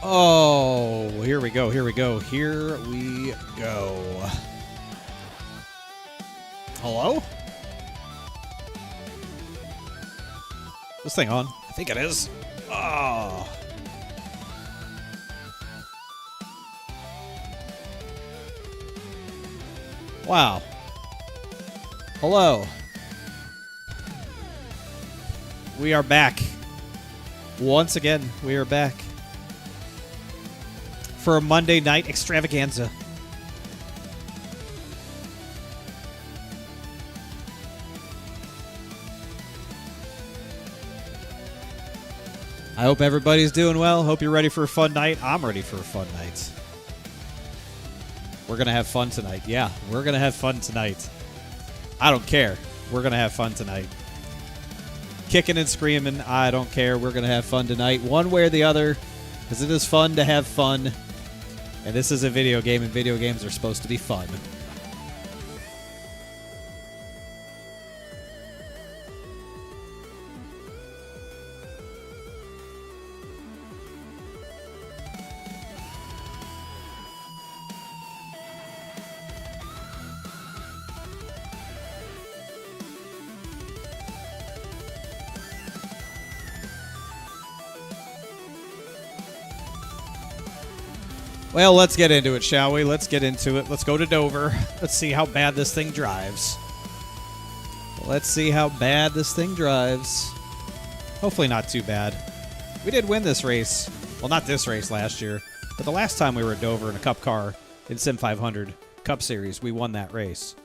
Oh, here we go, here we go, here we go. Hello? This thing on? I think it is. Oh. Wow. Hello. We are back. Once again, we are back for a Monday night extravaganza. I hope everybody's doing well. Hope you're ready for a fun night. I'm ready for a fun night. We're going to have fun tonight. Yeah, we're going to have fun tonight. I don't care. We're going to have fun tonight. Kicking and screaming, I don't care. We're going to have fun tonight, one way or the other, because it is fun to have fun. And this is a video game, and video games are supposed to be fun. Well, let's get into it, shall we? Let's get into it. Let's go to Dover. Let's see how bad this thing drives. Let's see how bad this thing drives. Hopefully not too bad. We did win this race. Well, not this race last year, but the last time we were at Dover in a Cup car in SIM500 Cup Series, we won that race.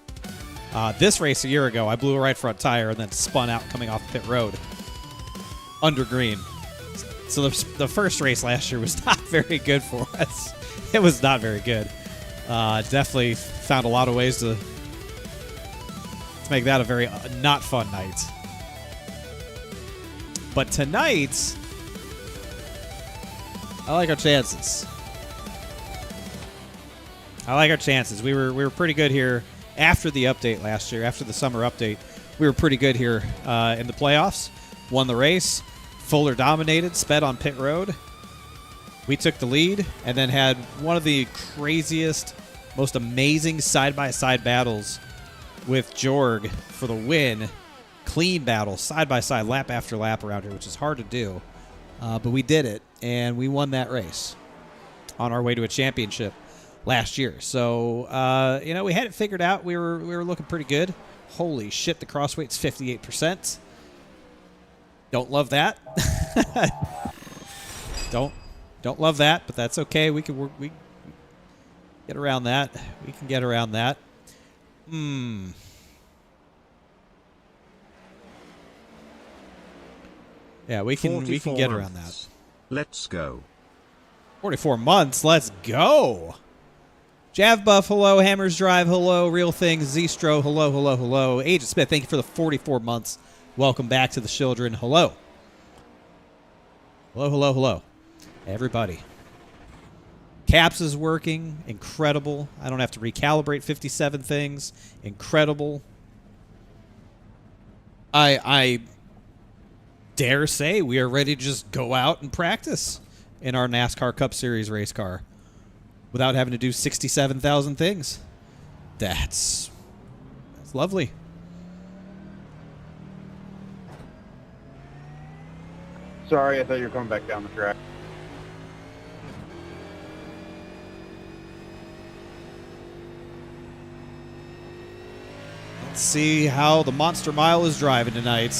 This race a year ago, I blew a right front tire and then spun out coming off pit road. Under green. So the first race last year was not very good for us. It was not very good. Definitely found a lot of ways to make that a very not fun night. But tonight, I like our chances. I like our chances. We were pretty good here after the update last year, after the summer update. We were pretty good here in the playoffs. Won the race. Fuller dominated, sped on pit road. We took the lead and then had one of the craziest, most amazing side-by-side battles with Jorg for the win. Clean battle, side-by-side, lap after lap around here, which is hard to do. But we did it, and we won that race on our way to a championship last year. So, you know, we had it figured out. We were looking pretty good. Holy shit, the crossweight's 58%. Don't love that. Don't love that, but that's okay. We get around that. We can get around that. Yeah, we can get around that. Let's go. 44 months. Let's go. Jav Buff, hello. Hammers Drive, hello. Real Thing, Zstro, hello, hello, hello. Agent Smith, thank you for the 44 months. Welcome back to the children. Hello. Hello, hello, hello. Everybody. Caps is working. Incredible. I don't have to recalibrate 57 things. Incredible. I dare say we are ready to just go out and practice in our NASCAR Cup Series race car without having to do 67,000 things. That's lovely. Sorry, I thought you were coming back down the track. Let's see how the Monster Mile is driving tonight.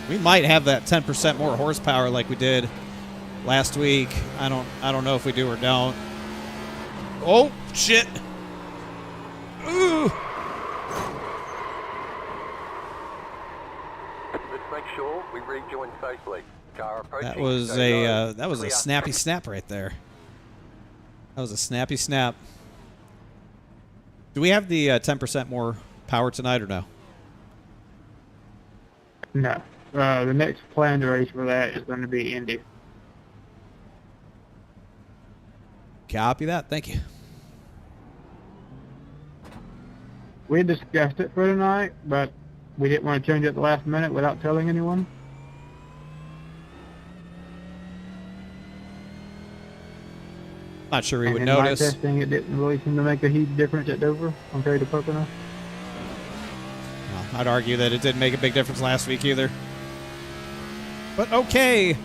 We might have that 10% more horsepower like we did last week. I don't know if we do or don't. Oh shit. Ooh. Let's make sure we rejoin safely. Car approaching. That was a snappy snap right there. That was a snappy snap. Do we have the 10% more power tonight or no? No. The next planned race for that is going to be Indy. Copy that. Thank you. We discussed it for tonight, but we didn't want to change it at the last minute without telling anyone. Not sure we And would in notice. my testing, it didn't really seem to make a huge difference at Dover compared to Pocono. Well, I'd argue that it didn't make a big difference last week either. But okay.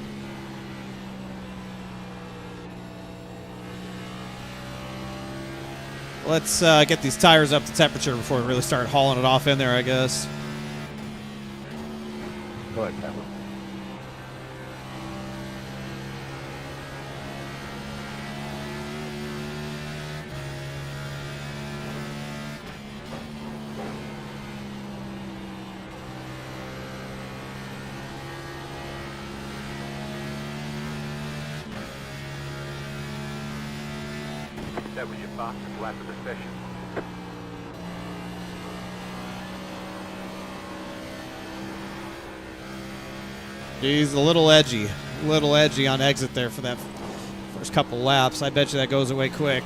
Let's get these tires up to temperature before we really start hauling it off in there, I guess. Go ahead, Tyler. That was your fastest lap of the session. He's a little edgy on exit there for that first couple laps. I bet you that goes away quick.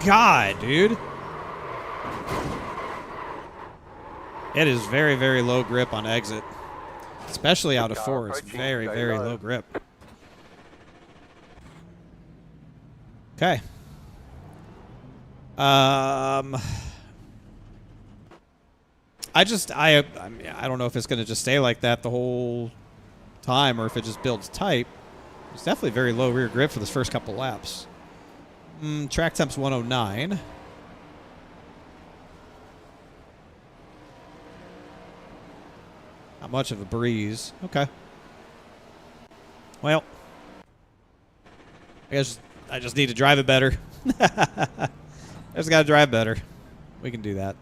God, dude. It is very, very low grip on exit. Especially out of four. It's very, very low grip. Okay. I mean, I don't know if it's going to just stay like that the whole time or if it just builds tight. It's definitely very low rear grip for this first couple laps. Track temp's 109. Not much of a breeze. Okay. Well, I guess I just need to drive it better. I just got to drive better. We can do that.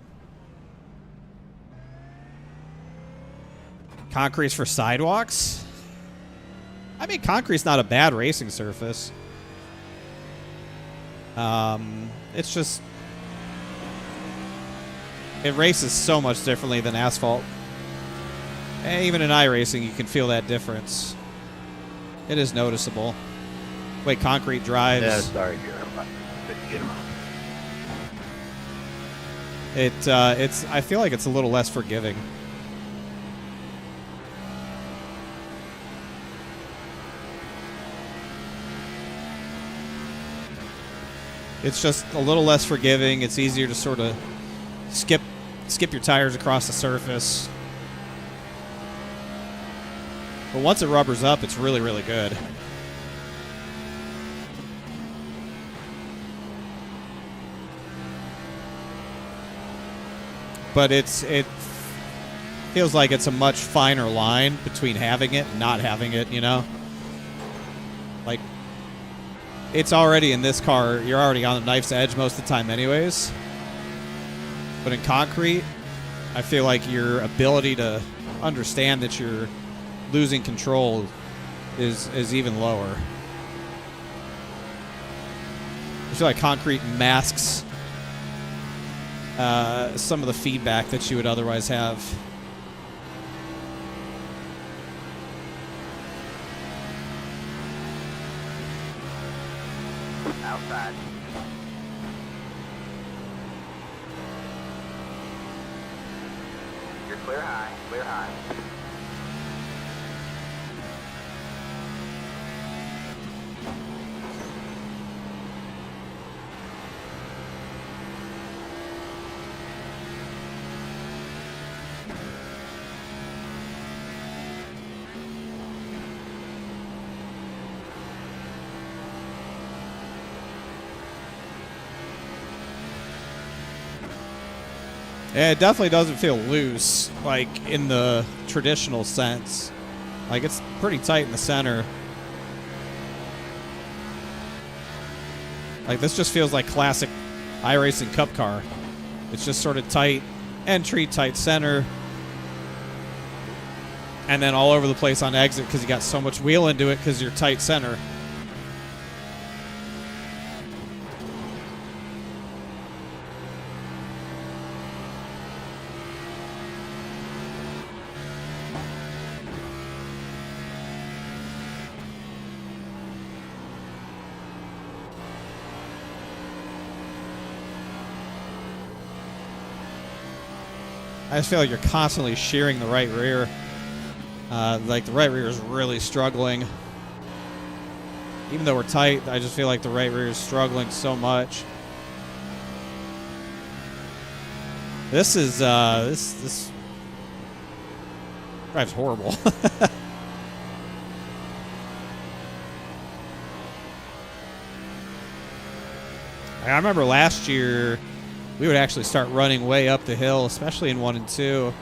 Concrete's for sidewalks? I mean, concrete's not a bad racing surface. It's just... it races so much differently than asphalt. And even in iRacing, you can feel that difference. It is noticeable. The way concrete drives. Yeah, sorry, here. I'm about to get him. It's. I feel like it's a little less forgiving. It's just a little less forgiving. It's easier to sort of skip your tires across the surface. But once it rubbers up, it's really, really good. But it feels like it's a much finer line between having it and not having it, you know? Like, it's already in this car, you're already on the knife's edge most of the time anyways. But in concrete, I feel like your ability to understand that you're losing control is even lower. I feel like concrete masks some of the feedback that you would otherwise have. Outside. You're clear high, clear high. Yeah, it definitely doesn't feel loose, like in the traditional sense. Like, it's pretty tight in the center. Like, this just feels like classic iRacing Cup car. It's just sort of tight entry, tight center, and then all over the place on exit because you got so much wheel into it because you're tight center. I just feel like you're constantly shearing the right rear. Like the right rear is really struggling. Even though we're tight, I just feel like the right rear is struggling so much. This is this drives horrible. I remember last year we would actually start running way up the hill, especially in 1 and 2.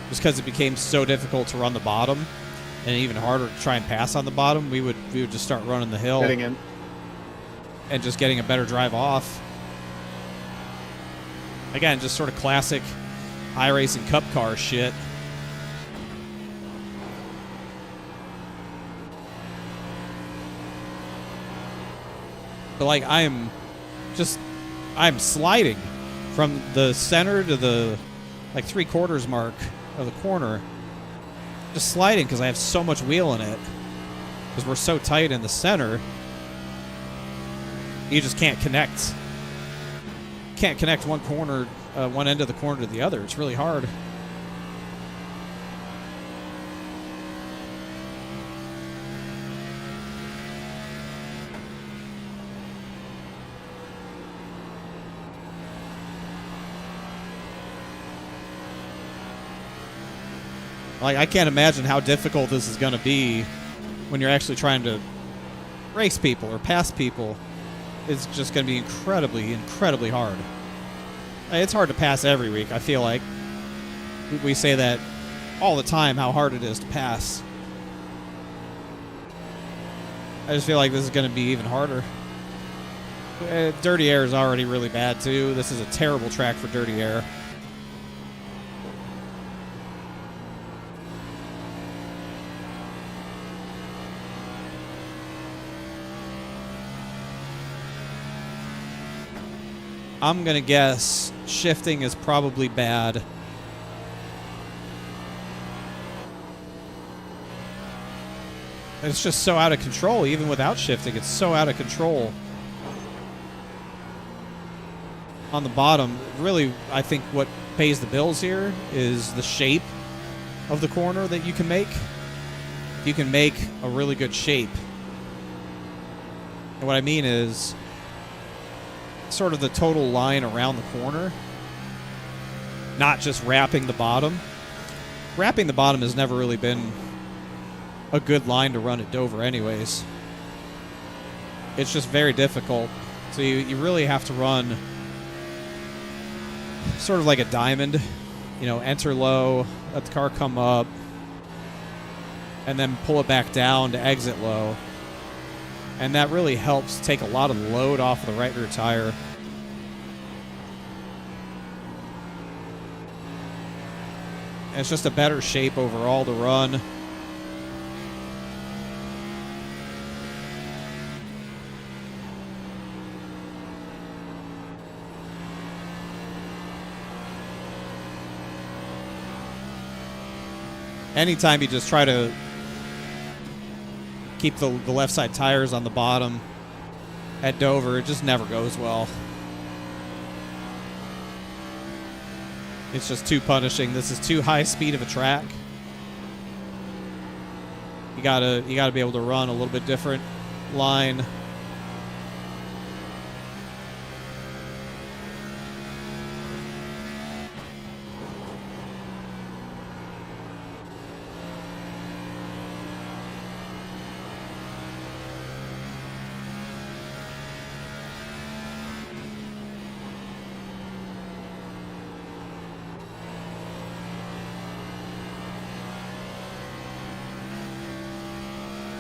Just because it became so difficult to run the bottom and even harder to try and pass on the bottom, we would just start running the hill. Getting in. And just getting a better drive off. Again, just sort of classic iRacing Cup car shit. But like I'm sliding from the center to the like 3/4 mark of the corner. Just sliding because I have so much wheel in it. Because we're so tight in the center. You just can't connect. Can't connect one corner, one end of the corner to the other. It's really hard. Like, I can't imagine how difficult this is going to be when you're actually trying to race people or pass people. It's just going to be incredibly, incredibly hard. It's hard to pass every week, I feel like. We say that all the time, how hard it is to pass. I just feel like this is going to be even harder. Dirty air is already really bad, too. This is a terrible track for dirty air. I'm going to guess shifting is probably bad. It's just so out of control. Even without shifting, it's so out of control. On the bottom, really, I think what pays the bills here is the shape of the corner that you can make. You can make a really good shape. And what I mean is sort of the total line around the corner, not just wrapping the bottom. Wrapping the bottom has never really been a good line to run at Dover anyways. It's just very difficult. So you really have to run sort of like a diamond, you know, enter low, let the car come up, and then pull it back down to exit low. And that really helps take a lot of the load off of the right rear tire. And it's just a better shape overall to run. Anytime you just try to keep the left side tires on the bottom at Dover, it just never goes well. It's just too punishing. This is too high speed of a track. You gotta be able to run a little bit different line.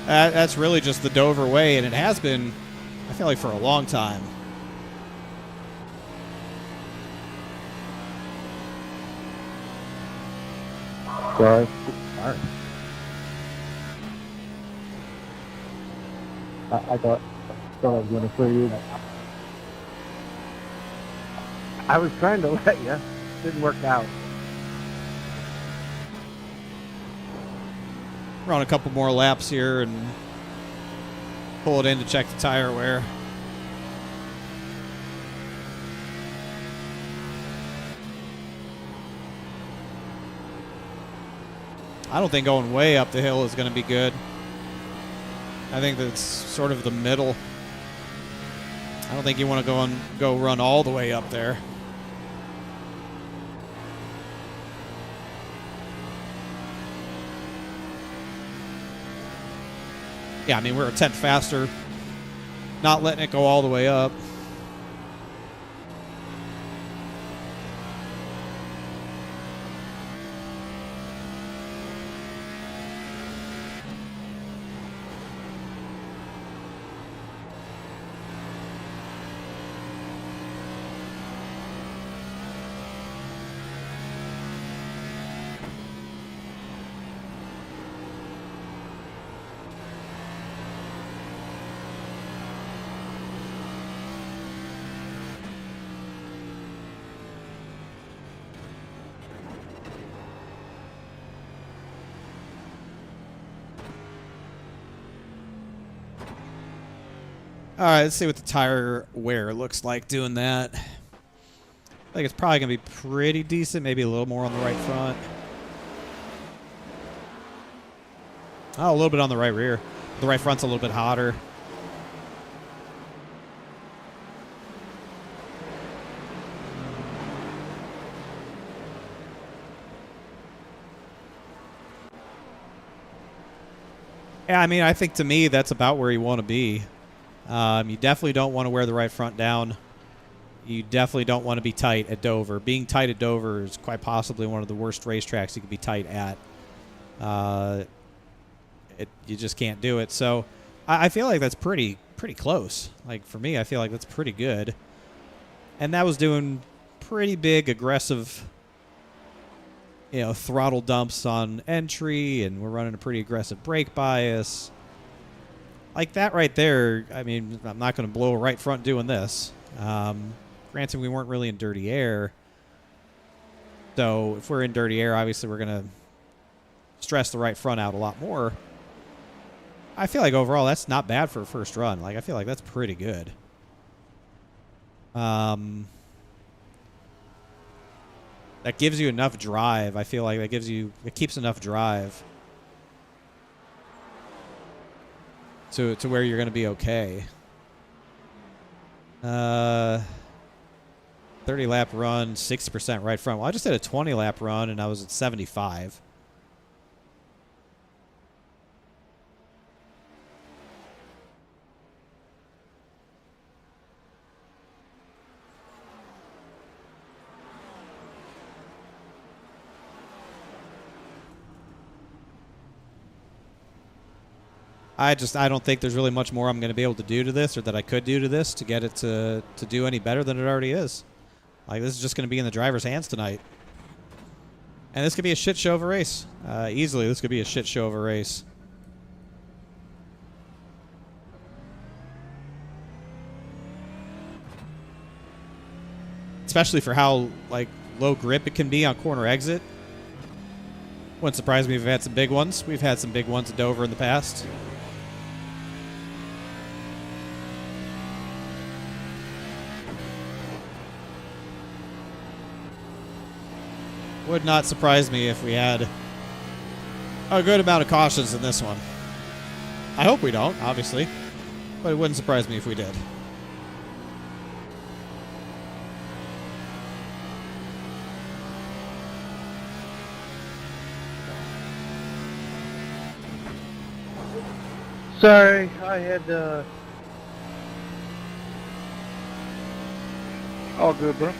That's really just the Dover way, and it has been, I feel like, for a long time. Sorry. I thought I was going to say you. I was trying to let you. Didn't work out. Run a couple more laps here and pull it in to check the tire wear. I don't think going way up the hill is going to be good. I think that's sort of the middle. I don't think you want to go run all the way up there. Yeah, I mean, we're a tenth faster, not letting it go all the way up. All right, let's see what the tire wear looks like doing that. I think it's probably going to be pretty decent, maybe a little more on the right front. Oh, a little bit on the right rear. The right front's a little bit hotter. Yeah, I mean, I think to me that's about where you want to be. You definitely don't want to wear the right front down. You definitely don't want to be tight at Dover. Being tight at Dover is quite possibly one of the worst racetracks you could be tight at. You just can't do it. So I feel like that's pretty close. Like for me, I feel like that's pretty good. And that was doing pretty big, aggressive, throttle dumps on entry, and we're running a pretty aggressive brake bias. Like that right there, I mean, I'm not going to blow a right front doing this. Granted, we weren't really in dirty air. So if we're in dirty air, obviously we're going to stress the right front out a lot more. I feel like overall that's not bad for a first run. Like I feel like that's pretty good. That gives you enough drive. I feel like it keeps enough drive to where you're going to be okay. 30 lap run, 60% right front. Well, I just did a 20 lap run and I was at 75. I don't think there's really much more I'm going to be able to do to this, or that I could do to this to get it to do any better than it already is. Like, this is just going to be in the driver's hands tonight. And this could be a shit show of a race. Easily, this could be a shit show of a race. Especially for how, like, low grip it can be on corner exit. Wouldn't surprise me if we've had some big ones. We've had some big ones at Dover in the past. Would not surprise me if we had a good amount of cautions in this one. I hope we don't, obviously, but it wouldn't surprise me if we did. Sorry, I had all good, bro.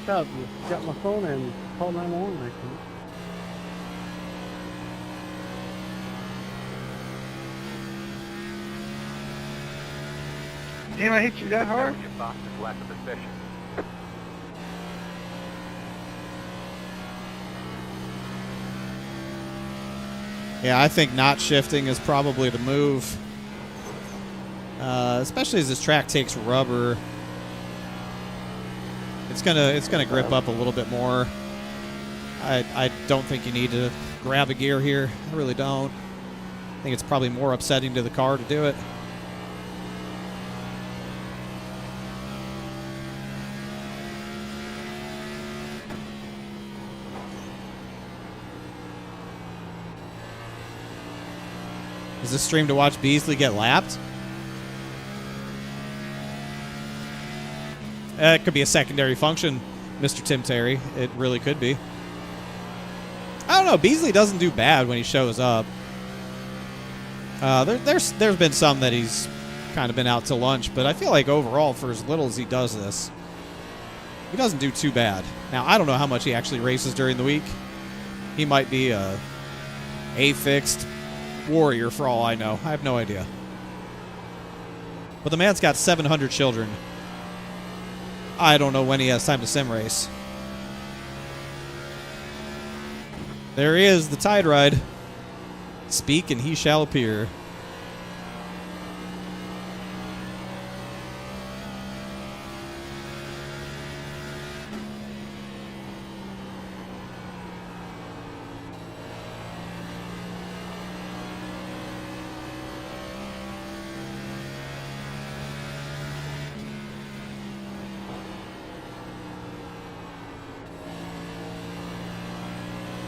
Got my phone and called 911 next to me. Damn, I hit you that hard? Your fastest lap of the session. Yeah, I think not shifting is probably the move. Especially as this track takes rubber. It's gonna grip up a little bit more. I don't think you need to grab a gear here. I really don't. I think it's probably more upsetting to the car to do it. Is this stream to watch Beasley get lapped? It could be a secondary function, Mr. Tim Terry. It really could be. I don't know. Beasley doesn't do bad when he shows up. There's been some that he's kind of been out to lunch, but I feel like overall, for as little as he does this, he doesn't do too bad. Now, I don't know how much he actually races during the week. He might be a fixed warrior for all I know. I have no idea. But the man's got 700 children. I don't know when he has time to sim race. There he is, the Tide Ride. Speak and he shall appear.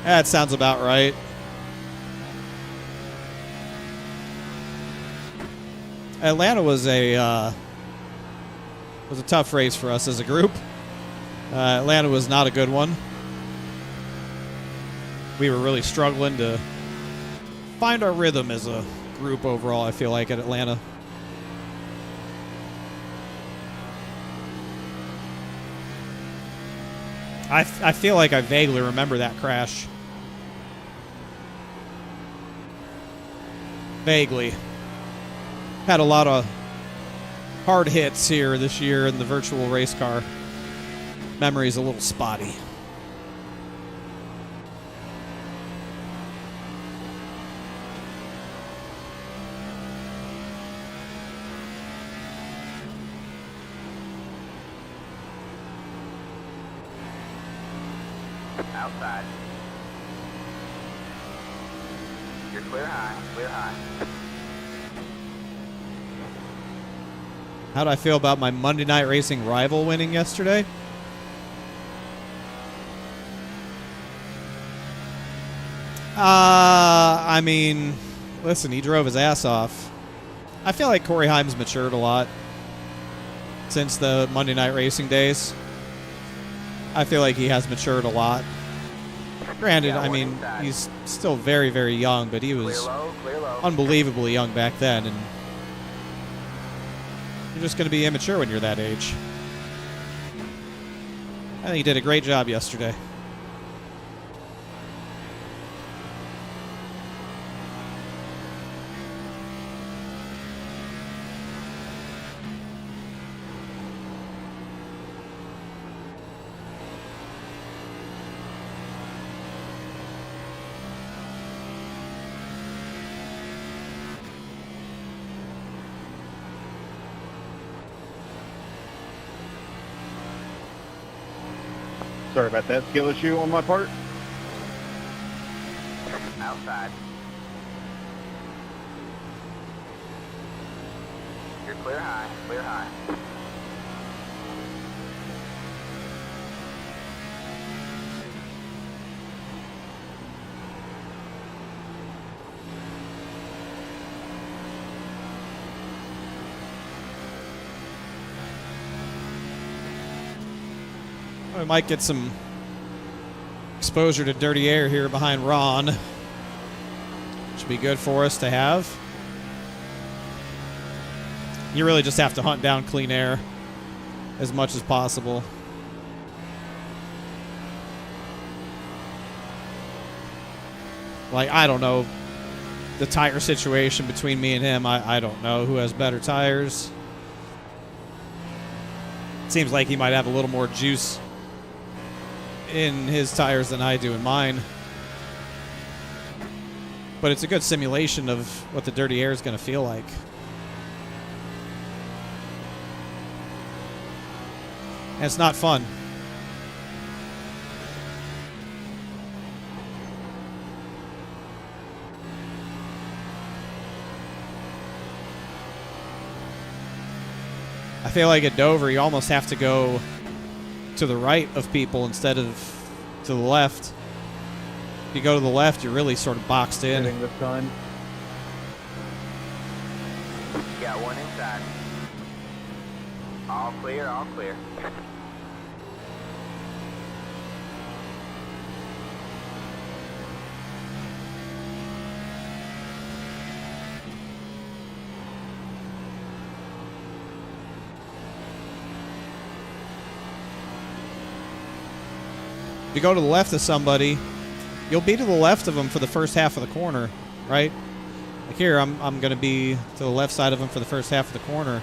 That sounds about right. Atlanta was a tough race for us as a group. Atlanta was not a good one. We were really struggling to find our rhythm as a group overall, I feel like, at Atlanta. I feel like I vaguely remember that crash. Vaguely. Had a lot of hard hits here this year in the virtual race car. Memory's a little spotty. Outside. You're clear high, clear high. How do I feel about my Monday Night Racing rival winning yesterday? I mean, listen, he drove his ass off. I feel like Corey Haim's matured a lot since the Monday Night Racing days. I feel like he has matured a lot. Granted, I mean, he's still very, very young, but he was unbelievably young back then, and you're just going to be immature when you're that age. I think he did a great job yesterday. Sorry about that skill issue on my part. Outside. You're clear high, clear high. We might get some exposure to dirty air here behind Ron. Should be good for us to have. You really just have to hunt down clean air as much as possible. Like, I don't know the tire situation between me and him. I don't know who has better tires. Seems like he might have a little more juice in his tires than I do in mine. But it's a good simulation of what the dirty air is going to feel like. And it's not fun. I feel like at Dover, you almost have to go to the right of people instead of to the left. If you go to the left, you're really sort of boxed in. Hitting the sun. Got one inside. All clear, all clear. If you go to the left of somebody, you'll be to the left of them for the first half of the corner, right? Like here, I'm going to be to the left side of him for the first half of the corner.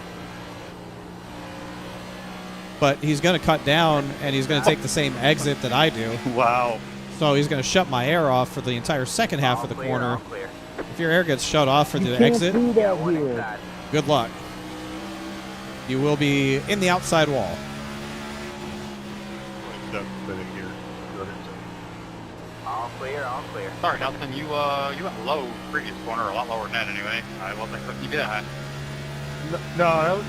But he's going to cut down, and he's going to take the same exit that I do. Wow. So he's going to shut my air off for the entire second half All of the clear, corner. all clear. If your air gets shut off for the can't exit, do that Got one here. inside. good luck. You will be in the outside wall. All clear, all clear. Sorry, Nelson, you went low previous corner, a lot lower than that anyway. I wasn't expecting you to do that. No,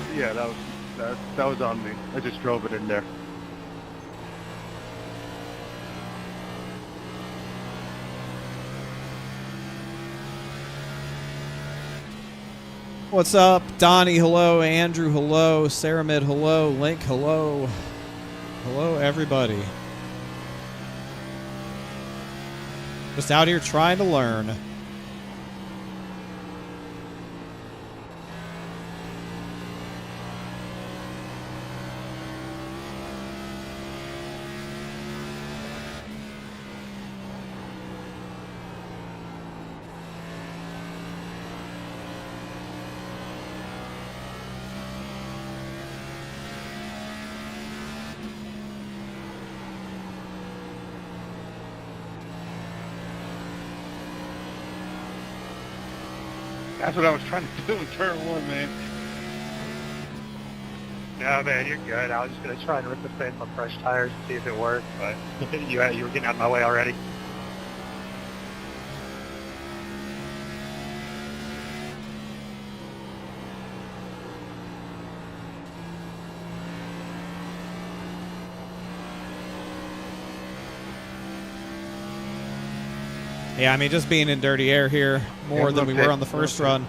that was on me. I just drove it in there. What's up? Donnie, hello. Andrew, hello. Saramid, hello. Link, hello. Hello, everybody. Just out here trying to learn. That's what I was trying to do in turn one, man. No, man, you're good. I was just going to try and rip the face on fresh tires and see if it worked, but you were getting out of my way already. Yeah, I mean, just being in dirty air here more than we were on the first run,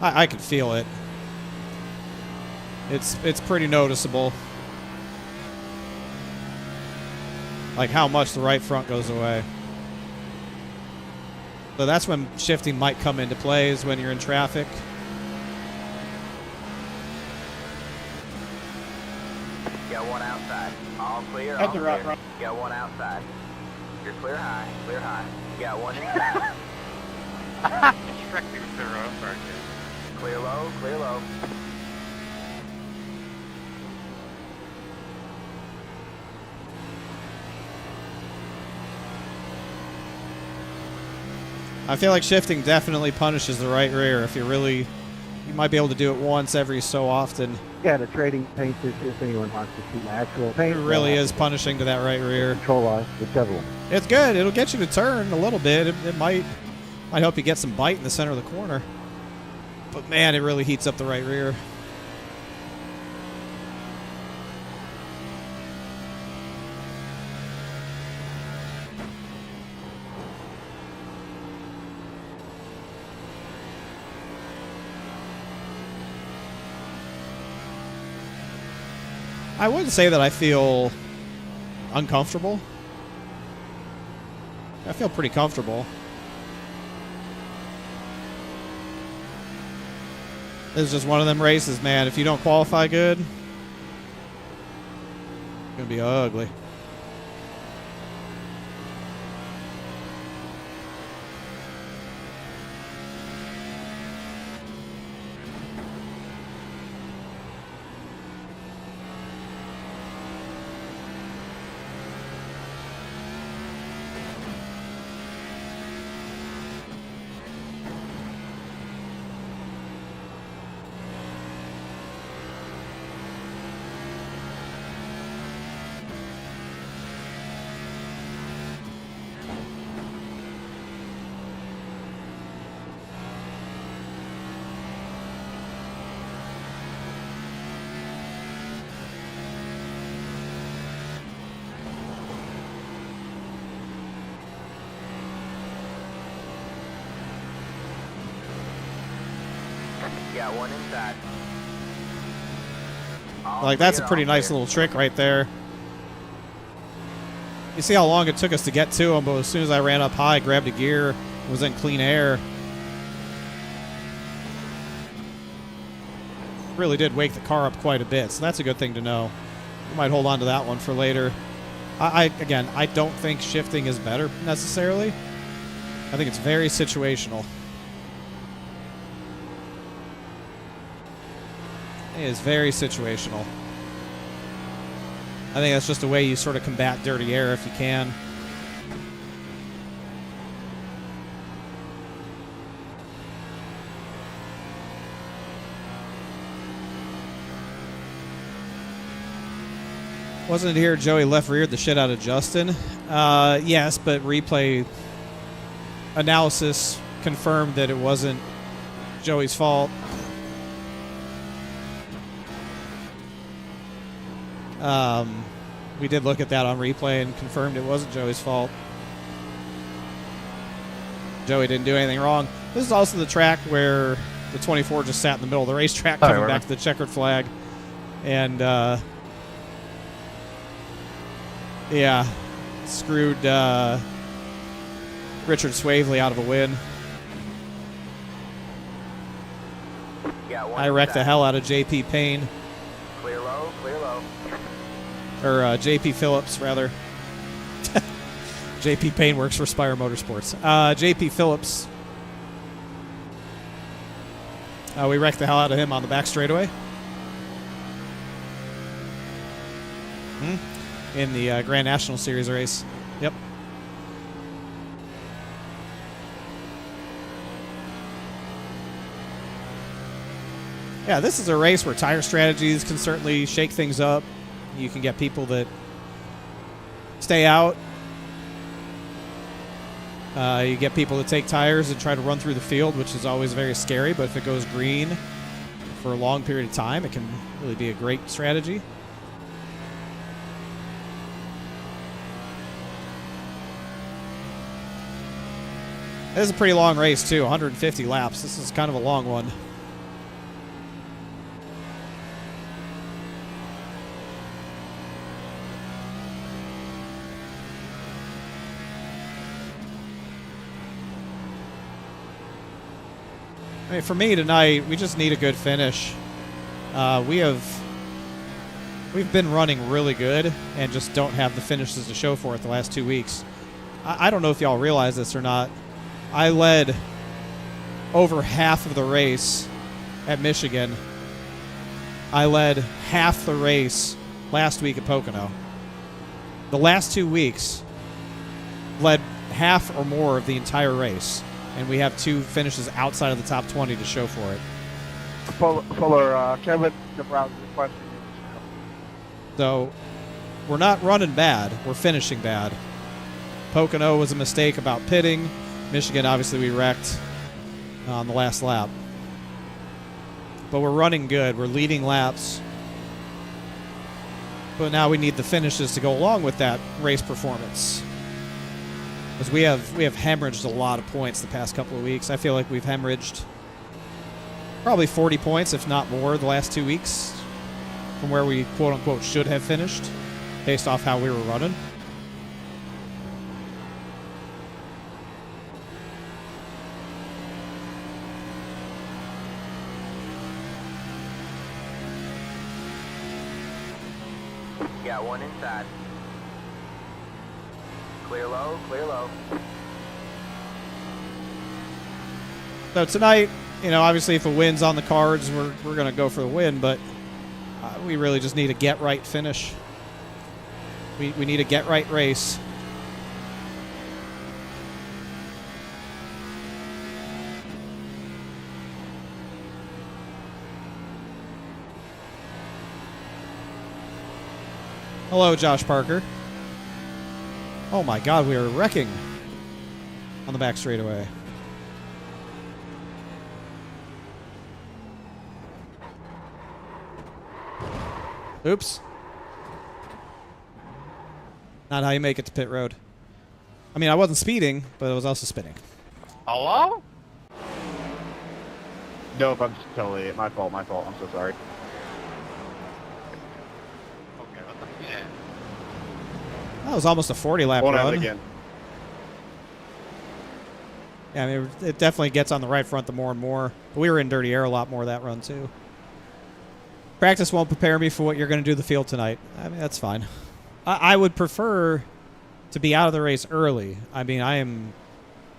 I could feel it. It's pretty noticeable. Like how much the right front goes away. So that's when shifting might come into play, is when you're in traffic. Got one outside. All clear, That's all the clear. right front. Got one outside. You're clear high, clear high. Got one inside. Directly with the road. Sorry, Clear low, clear low. I feel like shifting definitely punishes the right rear. If you might be able to do it once every so often. Yeah, the trading paint is if anyone wants to see actual It paint. really is punishing to that right rear. Control eye, whichever one. It's good. It'll get you to turn a little bit. It might help you get some bite in the center of the corner. But man, it really heats up the right rear. I wouldn't say that I feel uncomfortable. I feel pretty comfortable. This is just one of them races, man. If you don't qualify good, it's gonna be ugly. Got one inside. All Like, that's a clear, pretty all nice clear. little trick right there. You see how long it took us to get to him, but as soon as I ran up high, grabbed a gear, was in clean air. Really did wake the car up quite a bit, so that's a good thing to know. We might hold on to that one for later. Again, I don't think shifting is better necessarily. I think it's very situational. It is very situational. I think that's just a way you sort of combat dirty air if you can. Wasn't it here Joey left-reared the shit out of Justin? Yes, but replay analysis confirmed that it wasn't Joey's fault. We did look at that on replay and confirmed it wasn't Joey's fault. Joey didn't do anything wrong. This is also the track where the 24 just sat in the middle of the racetrack coming back to the checkered flag. And, yeah, screwed Richard Swavely out of a win. Got one I wrecked the inside. hell out of JP Payne. Clear low, clear low. Or JP Phillips, rather. JP Payne works for Spire Motorsports. JP Phillips. We wrecked the hell out of him on the back straightaway. In the Grand National Series race. Yep. Yeah, this is a race where tire strategies can certainly shake things up. You can get people that stay out. You get people that take tires and try to run through the field, which is always very scary. But if it goes green for a long period of time, it can really be a great strategy. This is a pretty long race, too. 150 laps. This is kind of a long one. I mean, for me tonight, we just need a good finish. We've been running really good and just don't have the finishes to show for it the last 2 weeks. I don't know if y'all realize this or not. I led over half of the race at Michigan. I led half the race last week at Pocono. The last 2 weeks led half or more of the entire race. And we have 2 finishes outside of the top 20 to show for it. Fuller, Kevin DeBrown requesting you. So we're not running bad. We're finishing bad. Pocono was a mistake about pitting. Michigan, obviously, we wrecked on the last lap. But we're running good. We're leading laps. But now we need the finishes to go along with that race performance. Because we have hemorrhaged a lot of points the past couple of weeks. I feel like we've hemorrhaged probably 40 points, if not more, the last 2 weeks from where we, quote-unquote, should have finished based off how we were running. Got one inside. Clear low, clear low. So tonight, you know, obviously if a win's on the cards, we're going to go for the win, but we really just need a get-right finish. We need a get-right race. Hello, Josh Parker. Oh my God, we are wrecking on the back straightaway. Oops. Not how you make it to pit road. I mean, I wasn't speeding, but I was also spinning. Hello? Nope, I'm just totally my fault. I'm so sorry. Okay, what the yeah. That was almost a 40 lap Hold on run. again. Yeah, I mean, it definitely gets on the right front the more and more. But we were in dirty air a lot more that run, too. Practice won't prepare me for what you're going to do the field tonight. I mean, that's fine. I would prefer to be out of the race early. I mean,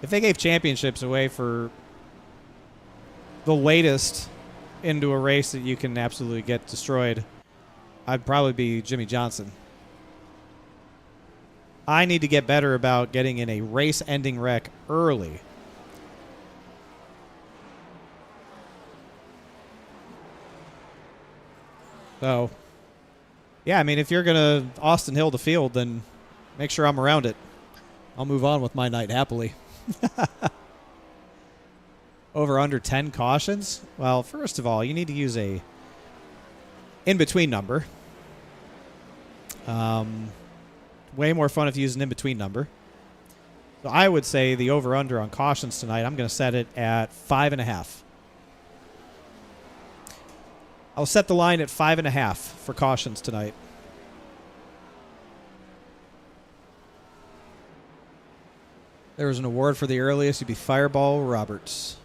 if they gave championships away for the latest into a race that you can absolutely get destroyed, I'd probably be Jimmy Johnson. I need to get better about getting in a race-ending wreck early. So, yeah, I mean, if you're going to Austin Hill the field, then make sure I'm around it. I'll move on with my night happily. Over under 10 cautions? Well, first of all, you need to use a in-between number. Way more fun if you use an in-between number. So I would say the over-under on cautions tonight, I'm going to set it at 5.5. I'll set the line at 5.5 for cautions tonight. There was an award for the earliest. You'd be Fireball Roberts.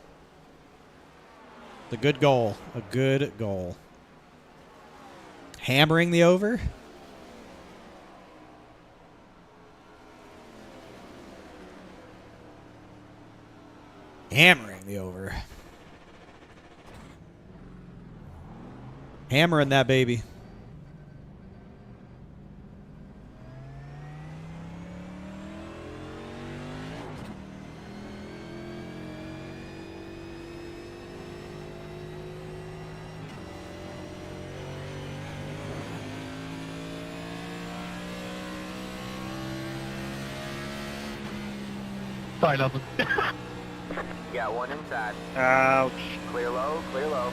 A good goal. A good goal. Hammering the over. Hammering the over. Hammering that baby. Sorry, nothing. Got one inside. Ouch. Clear low, clear low.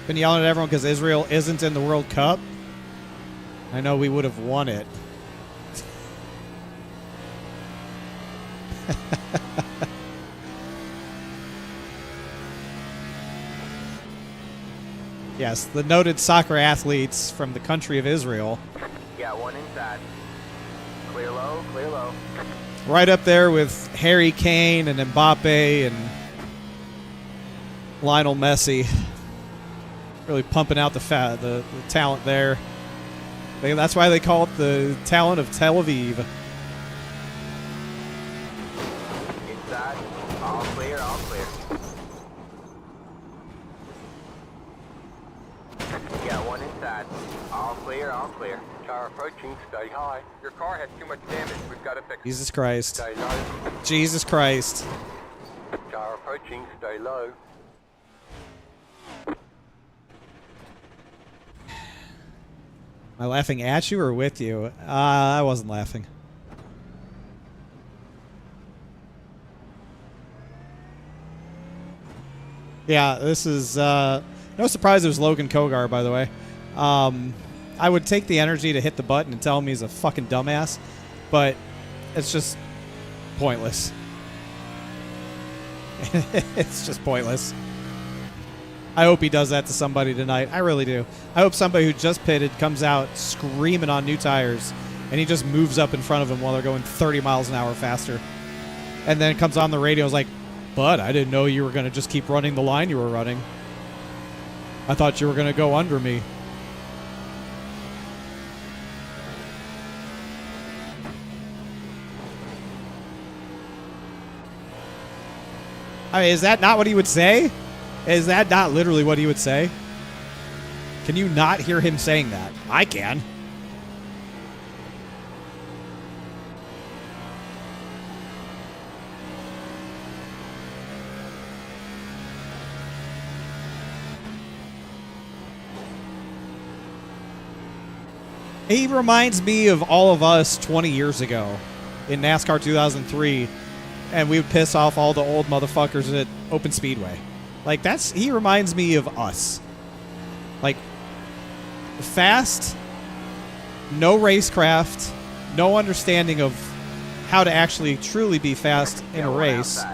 Been yelling at everyone because Israel isn't in the World Cup. I know we would have won it. Yes, the noted soccer athletes from the country of Israel. Got one inside. Clear low, clear low. Right up there with Harry Kane and Mbappe and Lionel Messi. Really pumping out the talent there. That's why they call it the talent of Tel Aviv. Inside. All clear, all clear. Got one inside. All clear, all clear. Car approaching, stay high. Your car has too much damage. We've got to fix it. Jesus Christ. Stay low. Jesus Christ. Car approaching, stay low. Am I laughing at you or with you? I wasn't laughing. Yeah, this is no surprise it was Logan Kogar, by the way. I would take the energy to hit the button and tell him he's a fucking dumbass, but it's just pointless. It's just pointless. I hope he does that to somebody tonight. I really do. I hope somebody who just pitted comes out screaming on new tires and he just moves up in front of him while they're going 30 miles an hour faster. And then comes on the radio and is like, "Bud, I didn't know you were going to just keep running the line you were running. I thought you were going to go under me." I mean, is that not what he would say? Is that not literally what he would say? Can you not hear him saying that? I can. He reminds me of all of us 20 years ago in NASCAR 2003, and we would piss off all the old motherfuckers at Open Speedway. Like, he reminds me of us. Like, fast, no racecraft, no understanding of how to actually truly be fast in a race.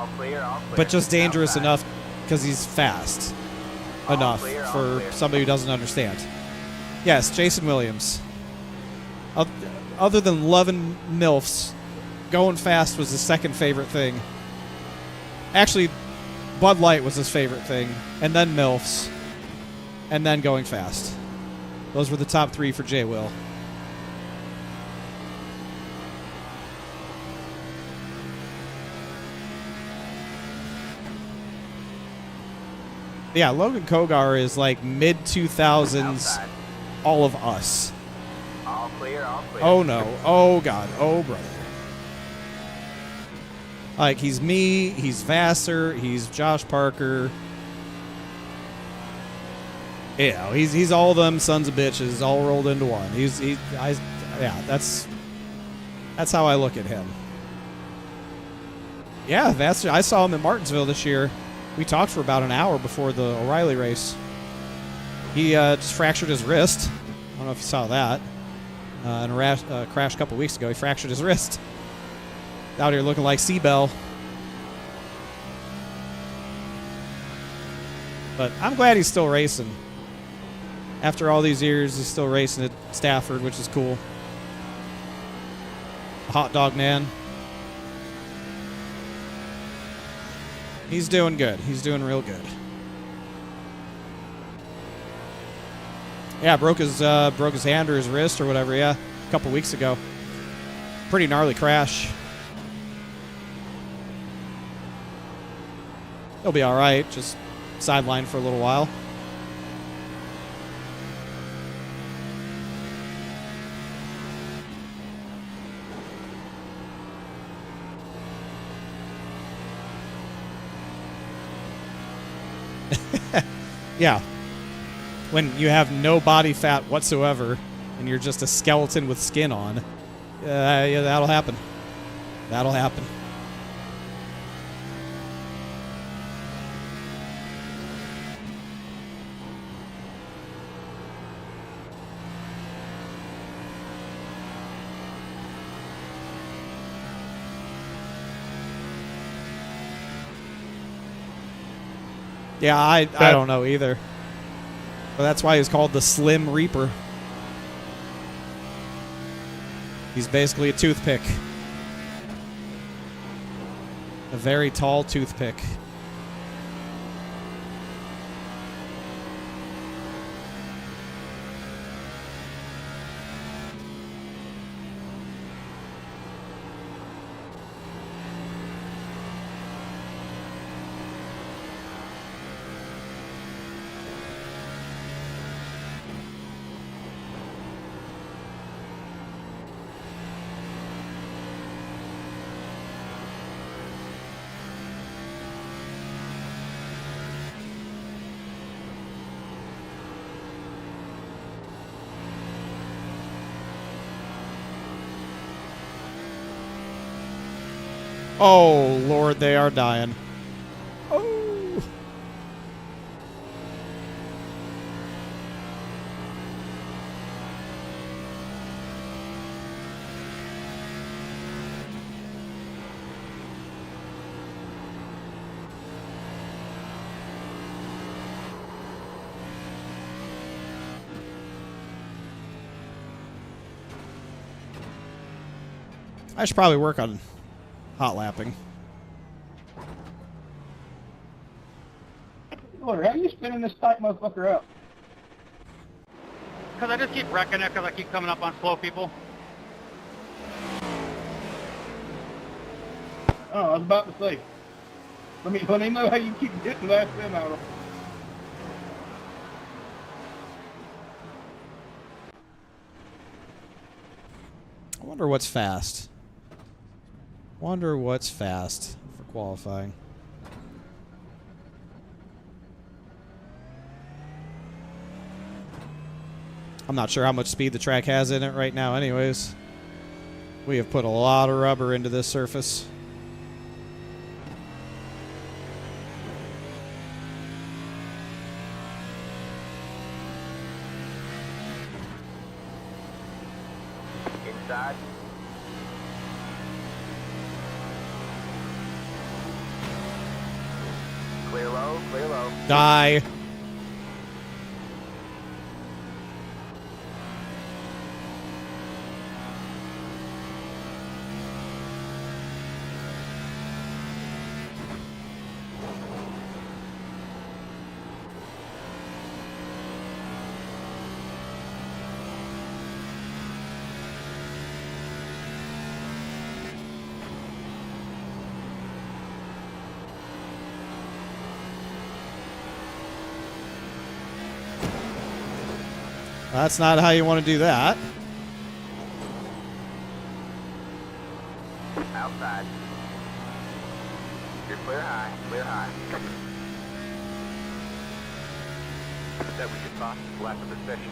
All clear, all clear. but just dangerous Outside. enough because he's fast All enough clear, all for clear. somebody who doesn't understand. Yes, Jason Williams. Other than loving MILFs, going fast was his second favorite thing. Actually, Bud Light was his favorite thing, and then MILFs, and then going fast. Those were the top three for J. Will. Yeah, Logan Kogar is like mid-2000s, Outside. all of us. All clear, all clear. Oh no. Oh god. Oh brother. Like he's me, he's Vassar, he's Josh Parker. Yeah, he's all them sons of bitches all rolled into one. Yeah, that's how I look at him. Yeah, Vassar. I saw him in Martinsville this year. We talked for about an hour before the O'Reilly race. He just fractured his wrist. I don't know if you saw that. In a crash a couple weeks ago, he fractured his wrist. Out here looking like Seabell. But I'm glad he's still racing. After all these years, he's still racing at Stafford, which is cool. Hot dog man. He's doing good. He's doing real good. Yeah, broke his hand or his wrist or whatever, yeah, a couple weeks ago. Pretty gnarly crash. He'll be all right, just sidelined for a little while. Yeah. When you have no body fat whatsoever and you're just a skeleton with skin on, yeah, that'll happen. That'll happen. Yeah, I don't know either. But that's why he's called the Slim Reaper. He's basically a toothpick. A very tall toothpick. Oh, Lord, they are dying. Oh. I should probably work on hot lapping. Lord, how are you spinning this tight motherfucker up? Because I just keep wrecking it because I keep coming up on slow people. Oh, I was about to say. Let me know how you keep getting last spin out of. I wonder what's fast. Wonder what's fast for qualifying. I'm not sure how much speed the track has in it right now anyways. We have put a lot of rubber into this surface. Inside. low, clear low. Die. That's not how you want to do that. Outside. You're clear high, clear high. That we can talk left of the session.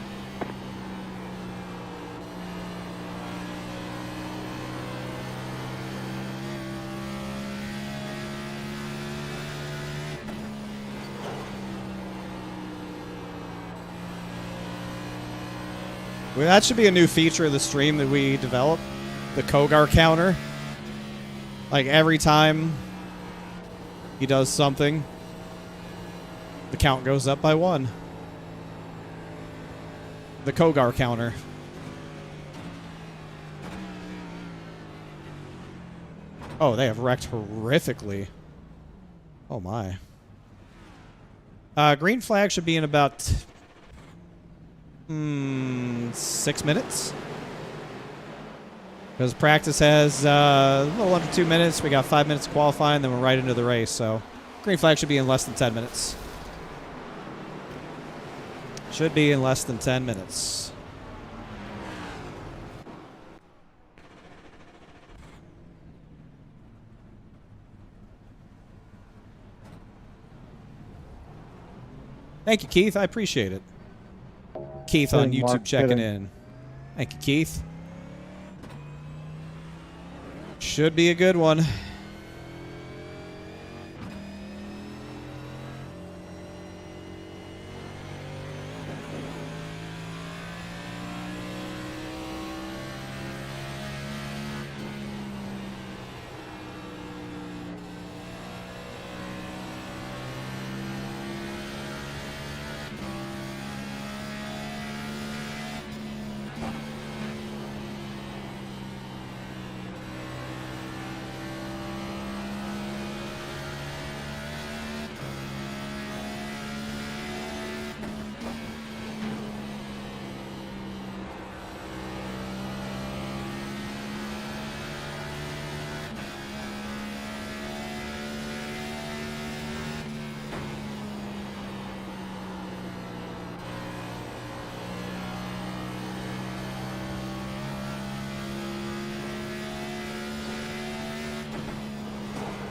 Well, that should be a new feature of the stream that we develop. The Kogar counter. Like every time he does something, the count goes up by 1. The Kogar counter. Oh, they have wrecked horrifically. Oh my. Green flag should be in about 6 minutes. Because practice has a little under 2 minutes. We got 5 minutes qualifying, then we're right into the race. So green flag should be in less than 10 minutes. Should be in less than 10 minutes. Thank you, Keith. I appreciate it. Keith on Good, YouTube Mark. checking Good. in. Thank you, Keith. Should be a good one.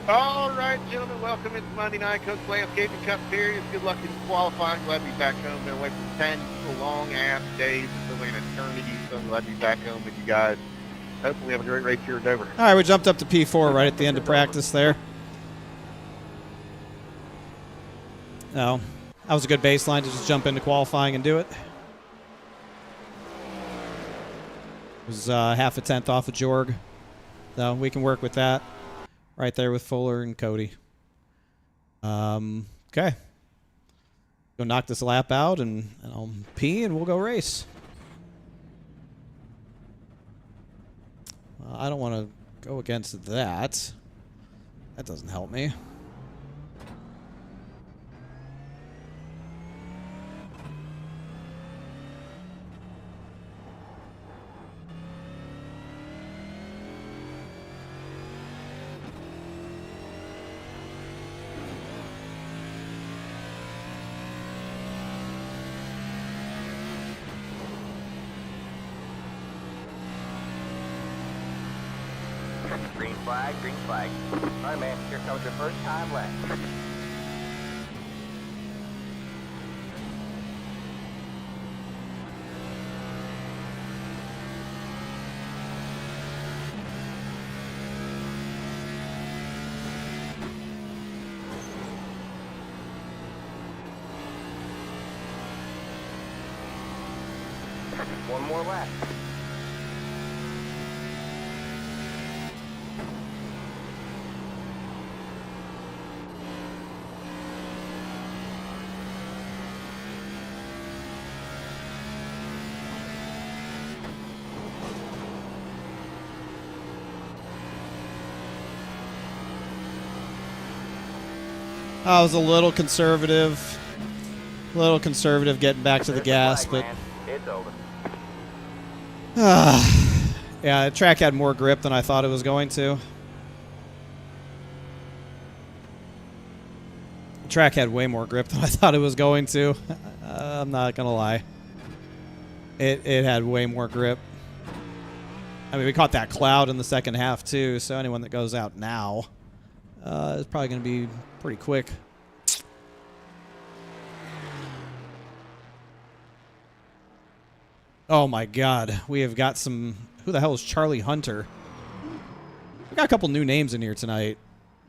All right, gentlemen, welcome into Monday Night Coach Landscaping Cup Series. Good luck in qualifying. Glad to be back home. Been away for 10 long-ass days. It's feels like an eternity, so I'm glad to be back home with you guys. Hopefully we have a great race here at Dover. All right, we jumped up to P4 right at the end of practice there. No, that was a good baseline to just jump into qualifying and do it. It was half a tenth off of Jorg. So we can work with that. Right there with Fuller and Cody. Okay. Go knock this lap out, and I'll pee, and we'll go race. I don't want to go against that. That doesn't help me. Green flag, green flag. All right, man, here comes your first time left. One more lap. I was a little conservative. Getting back to the gas, but It's over. yeah, the track had more grip than I thought it was going to. The track had way more grip than I thought it was going to. I'm not gonna lie. It had way more grip. I mean, we caught that cloud in the second half too, so anyone that goes out now is probably gonna be pretty quick. Oh my God, we have got some. Who the hell is Charlie Hunter? We got a couple new names in here tonight.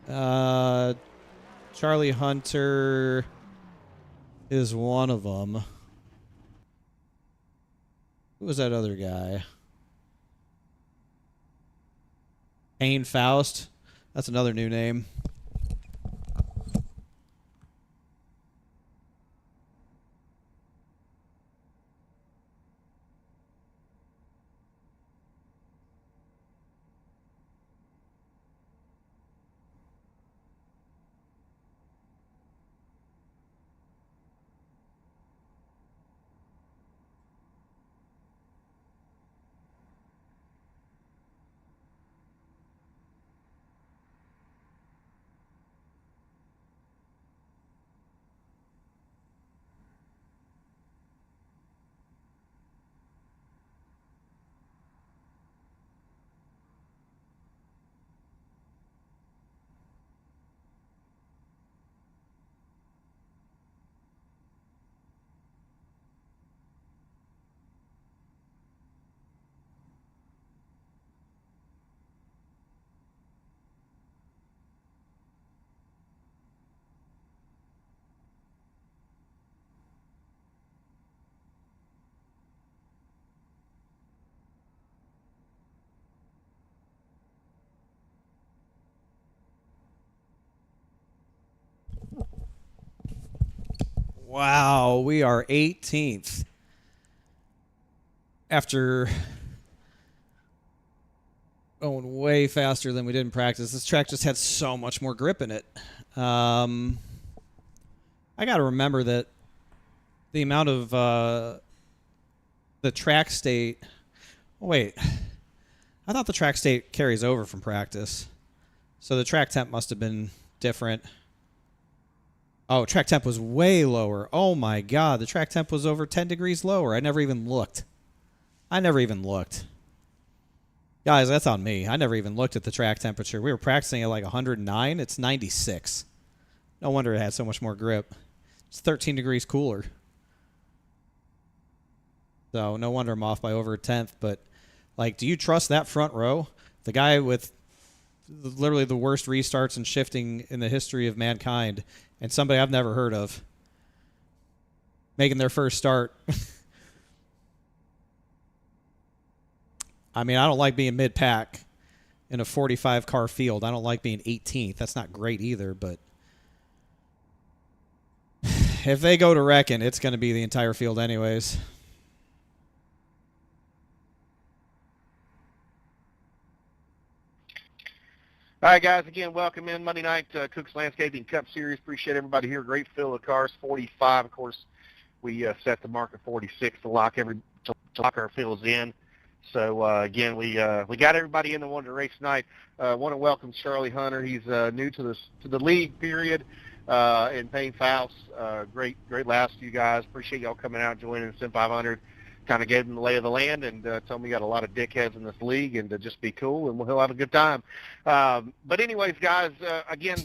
Charlie Hunter is one of them. Who was that other guy? Payne Faust. That's another new name. Wow, we are 18th after going way faster than we did in practice. This track just had so much more grip in it. I got to remember that the amount of the track state. Oh, wait, I thought the track state carries over from practice, so the track temp must have been different. Oh, track temp was way lower. Oh my God, the track temp was over 10 degrees lower. I never even looked. Guys, that's on me. I never even looked at the track temperature. We were practicing at like 109. It's 96. No wonder it had so much more grip. It's 13 degrees cooler. So no wonder I'm off by over a tenth. But, like, do you trust that front row? The guy with literally the worst restarts and shifting in the history of mankind, and somebody I've never heard of making their first start. I mean, I don't like being mid-pack in a 45-car field. I don't like being 18th. That's not great either, but if they go to wrecking, it's going to be the entire field anyways. All right, guys, again, welcome in Monday night Cook's Landscaping Cup Series. Appreciate everybody here. Great field of cars, 45. Of course, we set the mark at 46 to lock our fields in. So, again, we got everybody in that wanted to race tonight. Want to welcome Charlie Hunter. He's new to the league, period, and Payne Faust. Great last few guys. Appreciate y'all coming out and joining the SIM500. Kind of gave him the lay of the land and told him we got a lot of dickheads in this league and to just be cool and he'll have a good time. But anyways, guys, again,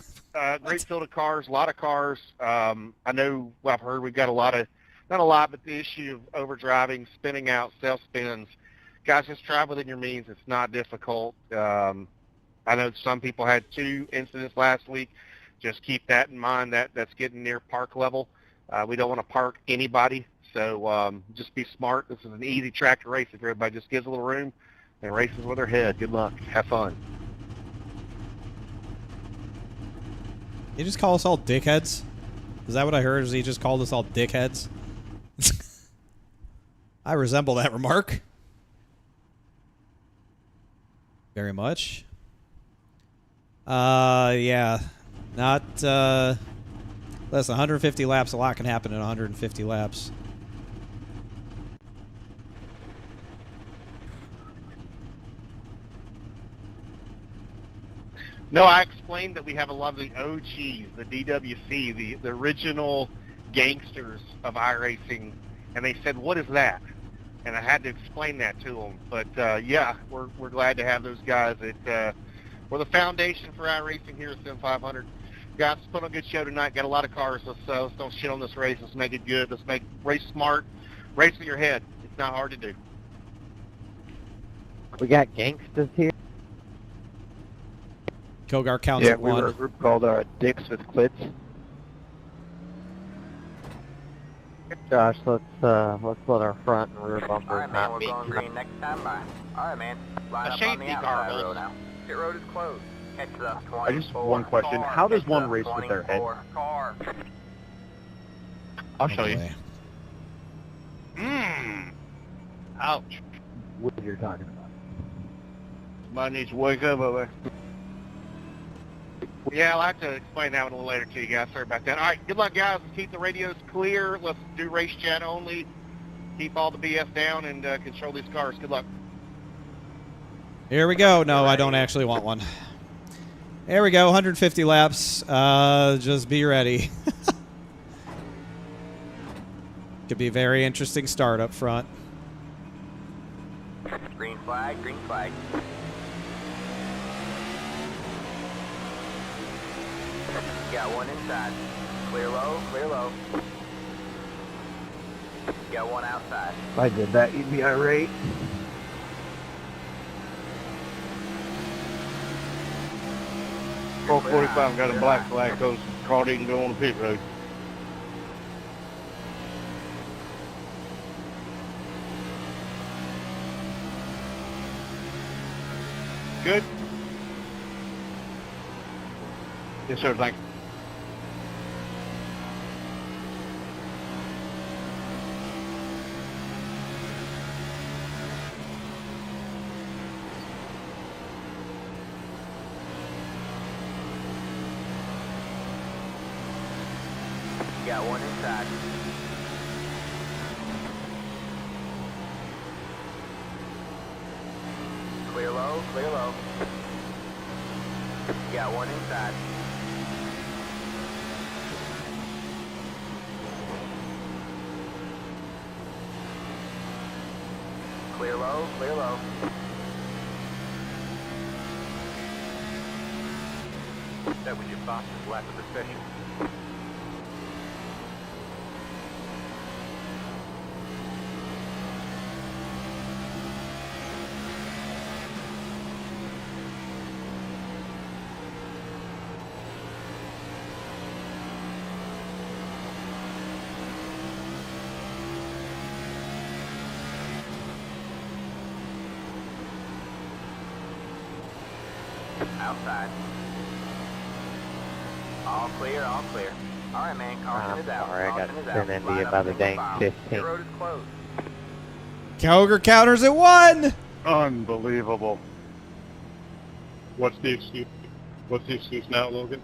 great field of cars, a lot of cars. I know what I've heard. We've got not a lot, but the issue of overdriving, spinning out, self-spins. Guys, just drive within your means. It's not difficult. I know some people had 2 incidents last week. Just keep that in mind. That's getting near park level. We don't want to park anybody. So just be smart. This is an easy track to race if everybody just gives a little room and races with their head. Good luck. Have fun. You just call us all dickheads? Is that what I heard? Is he just called us all dickheads? I resemble that remark. Very much. Yeah. Not Less than 150 laps, a lot can happen in 150 laps. No, I explained that we have a lot of the OGs, the DWC, the original gangsters of iRacing, and they said, "What is that?" And I had to explain that to them. But yeah, we're glad to have those guys. We're the foundation for iRacing here at SIM500. Guys, let's put on a good show tonight. Got a lot of cars. Let's don't shit on this race. Let's make it good. Let's race smart. Race with your head. It's not hard to do. We got gangsters here. Kogar counts Yeah, at we one. were a group called Dicks with Clits. Josh, let's let our front and rear bumpers Alright, man, not we're meet. going green next time. Bye. Alright, man. Line up on safety the car, outside Bills. road now. Pit road is closed. Catch the 24. I just one question. Car. How does Catch one the race with their head? 24 Car. I'll show you. Boy. Ouch. What you're talking about? Somebody needs to wake up over there. Yeah, I'll have to explain that one a little later to you guys. Sorry about that. All right, good luck, guys. Let's keep the radios clear. Let's do race chat only. Keep all the BS down and control these cars. Good luck. Here we go. No, I don't actually want one. There we go. 150 laps. Just be ready. Could be a very interesting start up front. Green flag, green flag. Got one inside. Clear low, clear low. Got one outside. If I did that, you'd be irate. Pro 45 got a black flag because the car didn't go on the pit road. Good? Yes, sir. Thank you. Got one inside. Clear low, clear low. Got one inside. Clear low, clear low. That was your fastest lap of the session. Outside. All clear, all clear. All right, man. Caution is out. Sorry, I got Caution is sent out. into Line you up by the single dang file. 15. Pit road is closed. Kogar counters at one. Unbelievable. What's the excuse? What's the excuse now, Logan?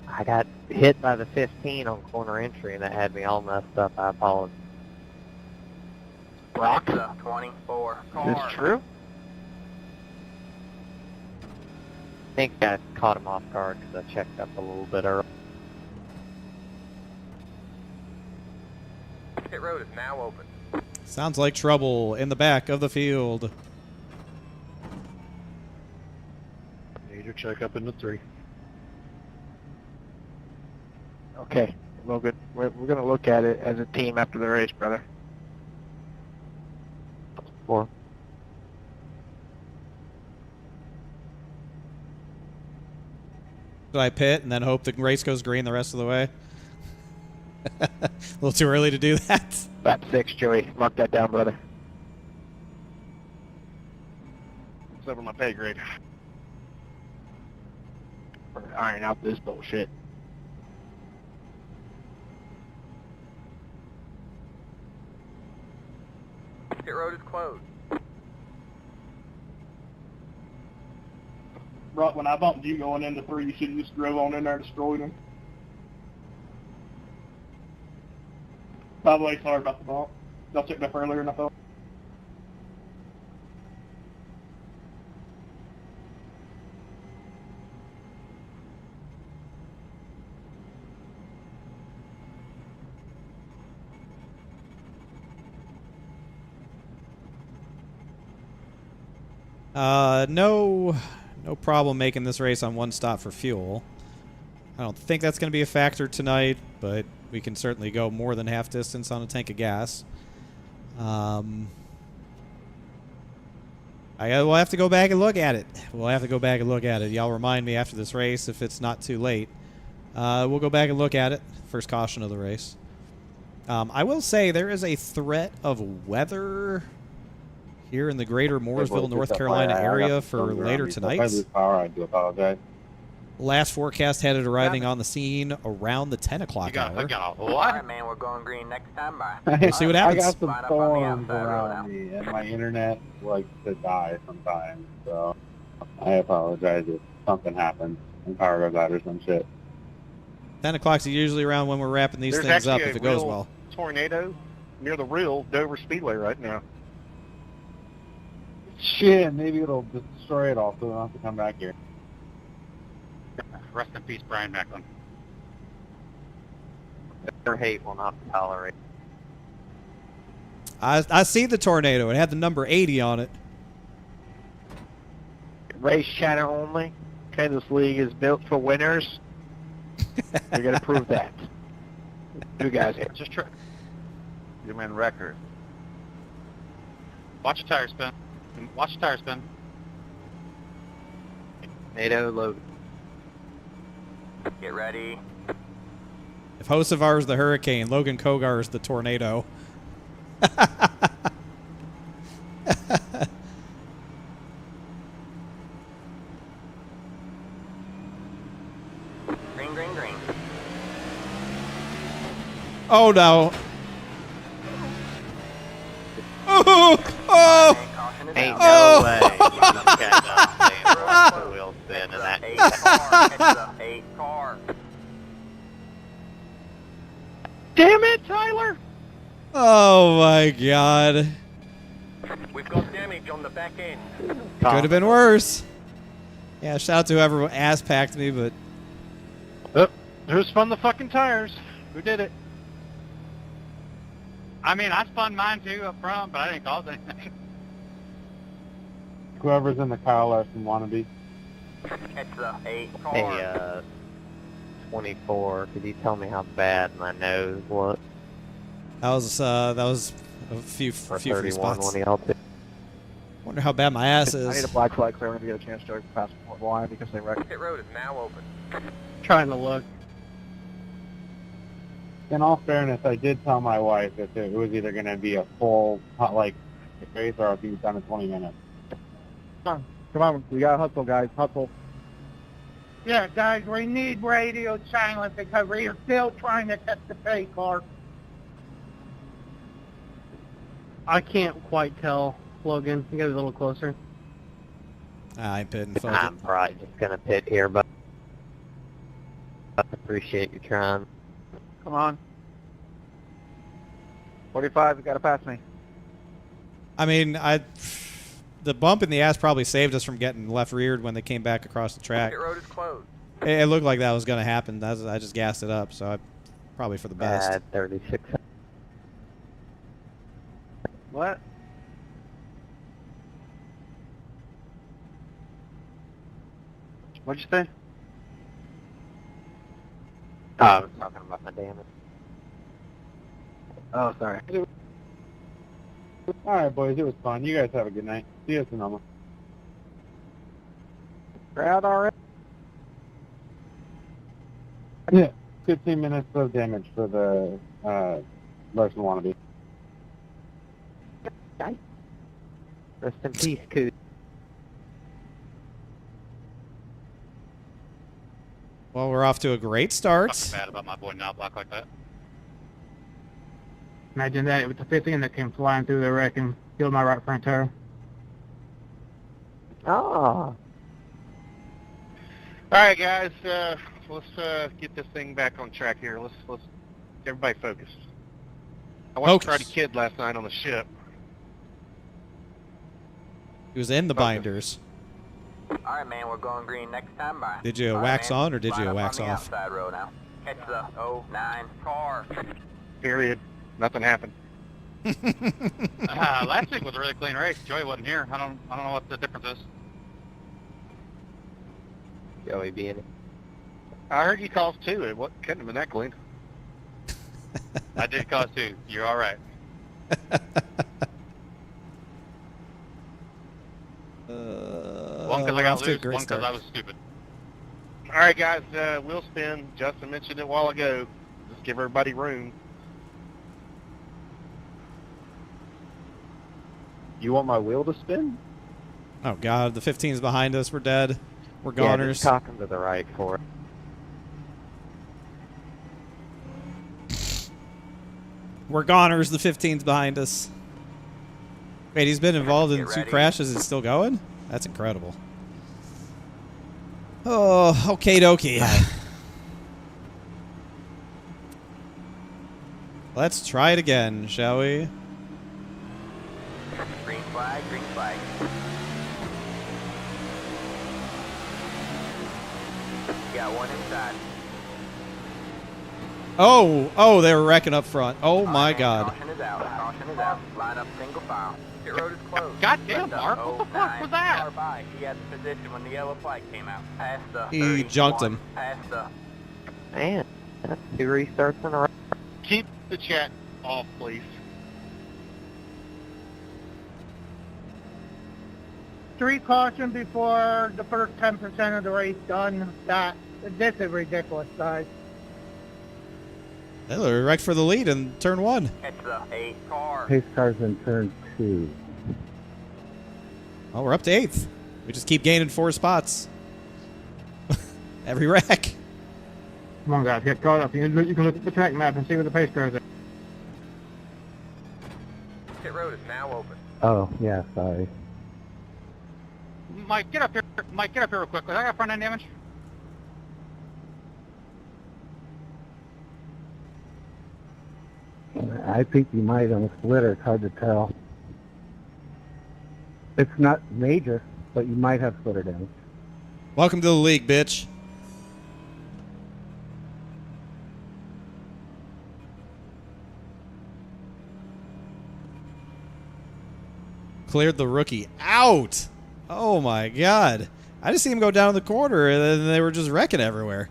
I got hit by the 15 on corner entry, and that had me all messed up. I apologize. Rock. The 24 car. Is this true? I think I caught him off guard because I checked up a little bit early. Pit road is now open. Sounds like trouble in the back of the field. Need your check up in the 3. Okay, Logan, we're going to look at it as a team after the race, brother. 4. Do I pit and then hope the race goes green the rest of the way? A little too early to do that. Lap 6, Joey. Mark that down, brother. It's over my pay grade. We're going to iron out this bullshit. Pit road is closed. right when I bumped you going into 3, you should have just drove on in there and destroyed him. By the way, sorry about the bump. Y'all checked up earlier than I thought. No problem making this race on one stop for fuel. I don't think that's going to be a factor tonight, but we can certainly go more than half distance on a tank of gas. We'll have to go back and look at it. Y'all remind me after this race if it's not too late. We'll go back and look at it. First caution of the race. I will say there is a threat of weather here in the greater Mooresville, North Carolina area for later tonight. If I lose power, I do apologize. Last forecast had it arriving on the scene around the 10 o'clock hour. I got a All what? right, man, we're going green next time. Bye. We'll see what happens. I got some Line up on the storms outside road around now. me, and my internet likes to die sometimes, so I apologize if something happens and power goes out or some shit. 10 o'clock's usually around when we're wrapping these There's things up actually if a it goes real well. tornado near the real Dover Speedway right now. Shit, maybe it'll destroy it all, so we don't have to come back here. Rest in peace, Brian Macklin. Their hate will not be tolerated. I see the tornado. It had the number 80 on it. Race channel only. Okay, this league is built for winners. You're gonna prove that. You guys here. Just try. You mean record. Watch your tire spin. Watch your tire spin. NATO load. Get ready. If Hocevar is the hurricane, Logan Kogar is the tornado. Green, green, green. Oh no. Oh! And caution is Ain't out. no way. You cannot stand the wheel spin in that. 8 car. Catch the 8 car. Damn it, Tyler! Oh my god. We've got damage on the back end. Could have been worse. Yeah, shout out to whoever ass packed me, but Who spun the fucking tires? Who did it? I mean, I spun mine too up front, but I didn't cause anything. Whoever's in the Kyle Larson wannabe. Catch the 8 car. Hey, 24, could you tell me how bad my nose was? that was a few For free 31, spots. one of y'all did. Wonder how bad my ass I need is. a black flag clear to get a chance to pass line because they wrecked. Pit road is now open. Trying to look. In all fairness, I did tell my wife that it was either going to be a full, race or I'll be done in 20 minutes. Come on, we got to hustle, guys. Hustle. Yeah, guys, we need radio silence because we are still trying to catch the pay car. I can't quite tell, Logan. You get a little closer. I'm pitting. Fuck I'm it. probably just gonna pit here, but I appreciate you trying. Come on. 45, you got to pass me. I mean, the bump in the ass probably saved us from getting left reared when they came back across the track. Pit road is closed. It looked like that was going to happen. I just gassed it up, so probably for the best. 36. What? What'd you say? Oh, I was talking about my damage. Oh, sorry. All right, boys. It was fun. You guys have a good night. See you at Sonoma. Crowd already? Yeah. 15 minutes of damage for the Larson wannabe. Rest in peace, Coot. Well, we're off to a great start. Fucking bad about my boy not block like that. Imagine that. It was the 15 that came flying through the wreck and killed my right front tire. Ah. right, guys. Let's get this thing back on track here. Let's everybody focus. I watched Focus. Karate Kid last night on the ship. He was in the binders. All right, man, we're going green next time. Bye. Did you All right, wax man. on or did Line you up wax on the off? outside row now. Catch the 09 car. Period. Nothing happened. Last week was a really clean race. Joey wasn't here. I don't know what the difference is. Joey being it. I heard you calls too. It couldn't have been that clean. I did cause too. You're all right. One because I got loose, one because I was stupid. All right, guys. Wheel spin. Justin mentioned it a while ago. Just give everybody room. You want my wheel to spin? Oh God, the 15's behind us. We're dead. We're Yeah, goners. just cock him to the right for it. We're goners. The 15's behind us. Wait, he's been involved in Get 2 ready. crashes and still going? That's incredible. Oh, okay, dokie. Let's try it again, shall we? Green flag, green flag. Got one inside. Oh, they were wrecking up front. Oh All my right, man, God. Caution is out. Caution is out. Line up single file. Pit road is closed. Goddamn, Left up Mark, what the fuck 09. was that? Car by. He had the position when the yellow flag came out. Past the He 31, junked him. Past the Man, that's 2 restarts in a row. Keep the chat off, please. Street caution before the first 10% of the race done. This is ridiculous, guys. They were wrecked for the lead in turn 1. catch the 8 car. Pace car's in turn 2. Oh, we're up to 8th. We just keep gaining 4 spots. Every wreck. Come on, guys, get caught up. You can look at the track map and see where the pace car's at. Pit road is now open. Oh, yeah, sorry. Mike, get up here. Mike, get up here real quick. I got front end damage. I think you might on a splitter. It's hard to tell. It's not major, but you might have splitter damage. Welcome to the league, bitch. Cleared the rookie out. Oh my God. I just see him go down the corner and then they were just wrecking everywhere.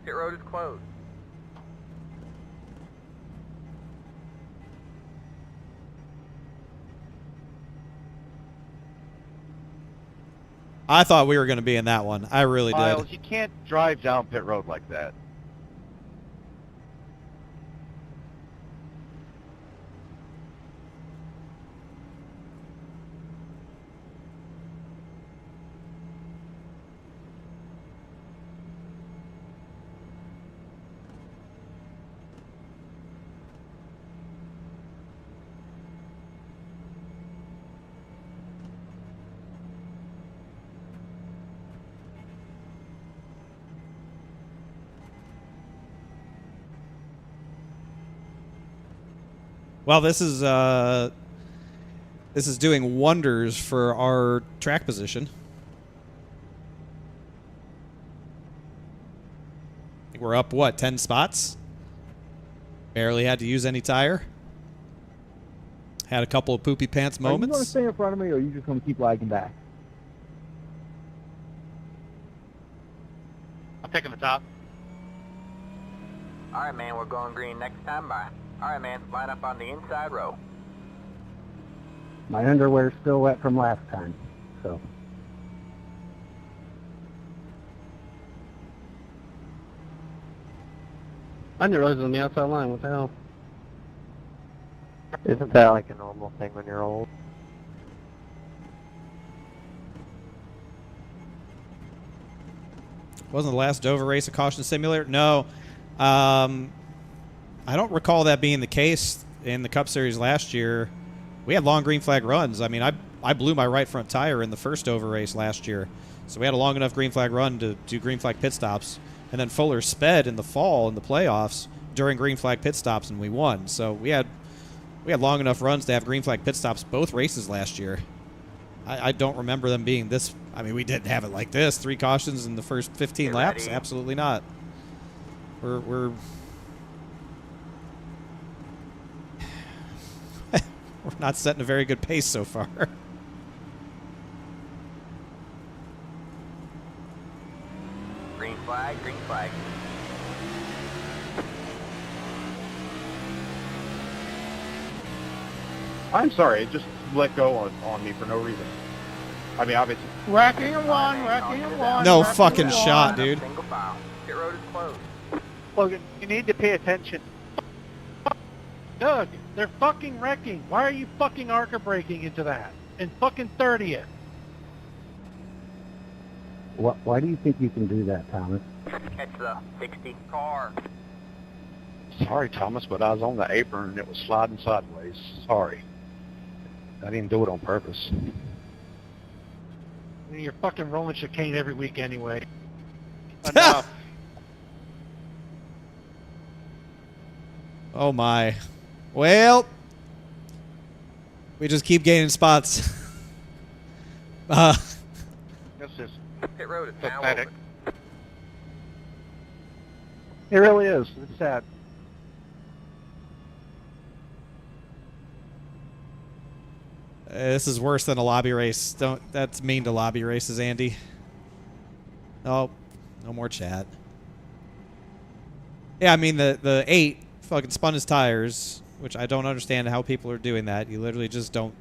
Pit road is closed. I thought we were going to be in that one. I really did. Miles, you can't drive down pit road like that. Well, this is doing wonders for our track position. I think we're up, what, 10 spots? Barely had to use any tire. Had a couple of poopy pants Are you going to moments. stay in front of me, or are you just going to keep lagging back? I'm picking the top. All right, man, we're going green next time. Bye. All right, man, line up on the inside row. My underwear's still wet from last time, so. I didn't realize it was on the outside line. What the hell? Isn't that like a normal thing when you're old? Wasn't the last Dover race a caution simulator? No. I don't recall that being the case in the Cup Series last year. We had long green flag runs. I mean, I blew my right front tire in the first over race last year. So we had a long enough green flag run to do green flag pit stops. And then Fuller sped in the fall in the playoffs during green flag pit stops, and we won. So we had long enough runs to have green flag pit stops both races last year. I don't remember them being this. I mean, we didn't have it like this. 3 cautions in the first 15 laps? Ready? Absolutely not. We're not setting a very good pace so far. Green flag, green flag. I'm sorry, it just let go on me for no reason. I mean, obviously. Wrecking and one, wrecking and one. No wrecking fucking and one. shot, dude. Single file. Pit road is closed. Logan, you need to pay attention. Doug, they're fucking wrecking. Why are you fucking ARCA braking into that? And fucking 30th. Why do you think you can do that, Thomas? Catch the 60 car. Sorry, Thomas, but I was on the apron and it was sliding sideways. Sorry. I didn't do it on purpose. I mean, you're fucking rolling chicane every week anyway. Enough. Oh my. Well, we just keep gaining spots. This is Pit road is now pathetic. open. It really is. It's sad. This is worse than a lobby race. That's mean to lobby races, Andy. Oh, no more chat. Yeah, I mean the 8 fucking spun his tires, which I don't understand how people are doing that. You literally just don't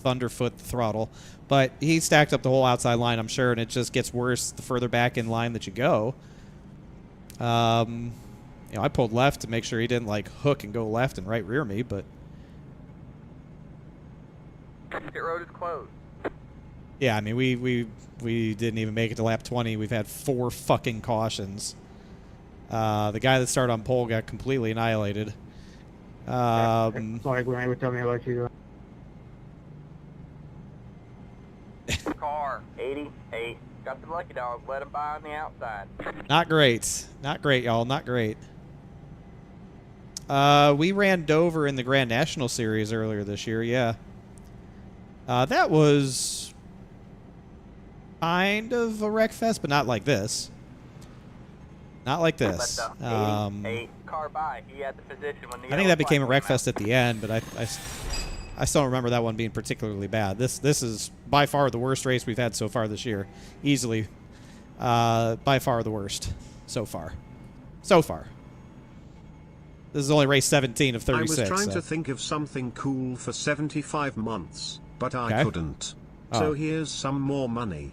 thunderfoot the throttle. But he stacked up the whole outside line, I'm sure, and it just gets worse the further back in line that you go. I pulled left to make sure he didn't like hook and go left and right rear me, but Pit road is closed. yeah, I mean we didn't even make it to lap 20. We've had 4 fucking cautions. The guy that started on pole got completely annihilated. Sorry, Glenn, tell me about you. Car 88. Got the lucky dog. Let him by on the outside. Not great. Not great, y'all. Not great. We ran Dover in the Grand National Series earlier this year, yeah. That was kind of a wreck fest, but not like this. Not like this. Let the 88 car by. He had the position when the I think that became a wreck fest at the end, but I still remember that one being particularly bad. This is by far the worst race we've had so far this year. Easily. By far the worst so far. So far. This is only race 17 of 36. I was trying so. to think of something cool for 75 months, but I Okay. couldn't. Oh. So here's some more money.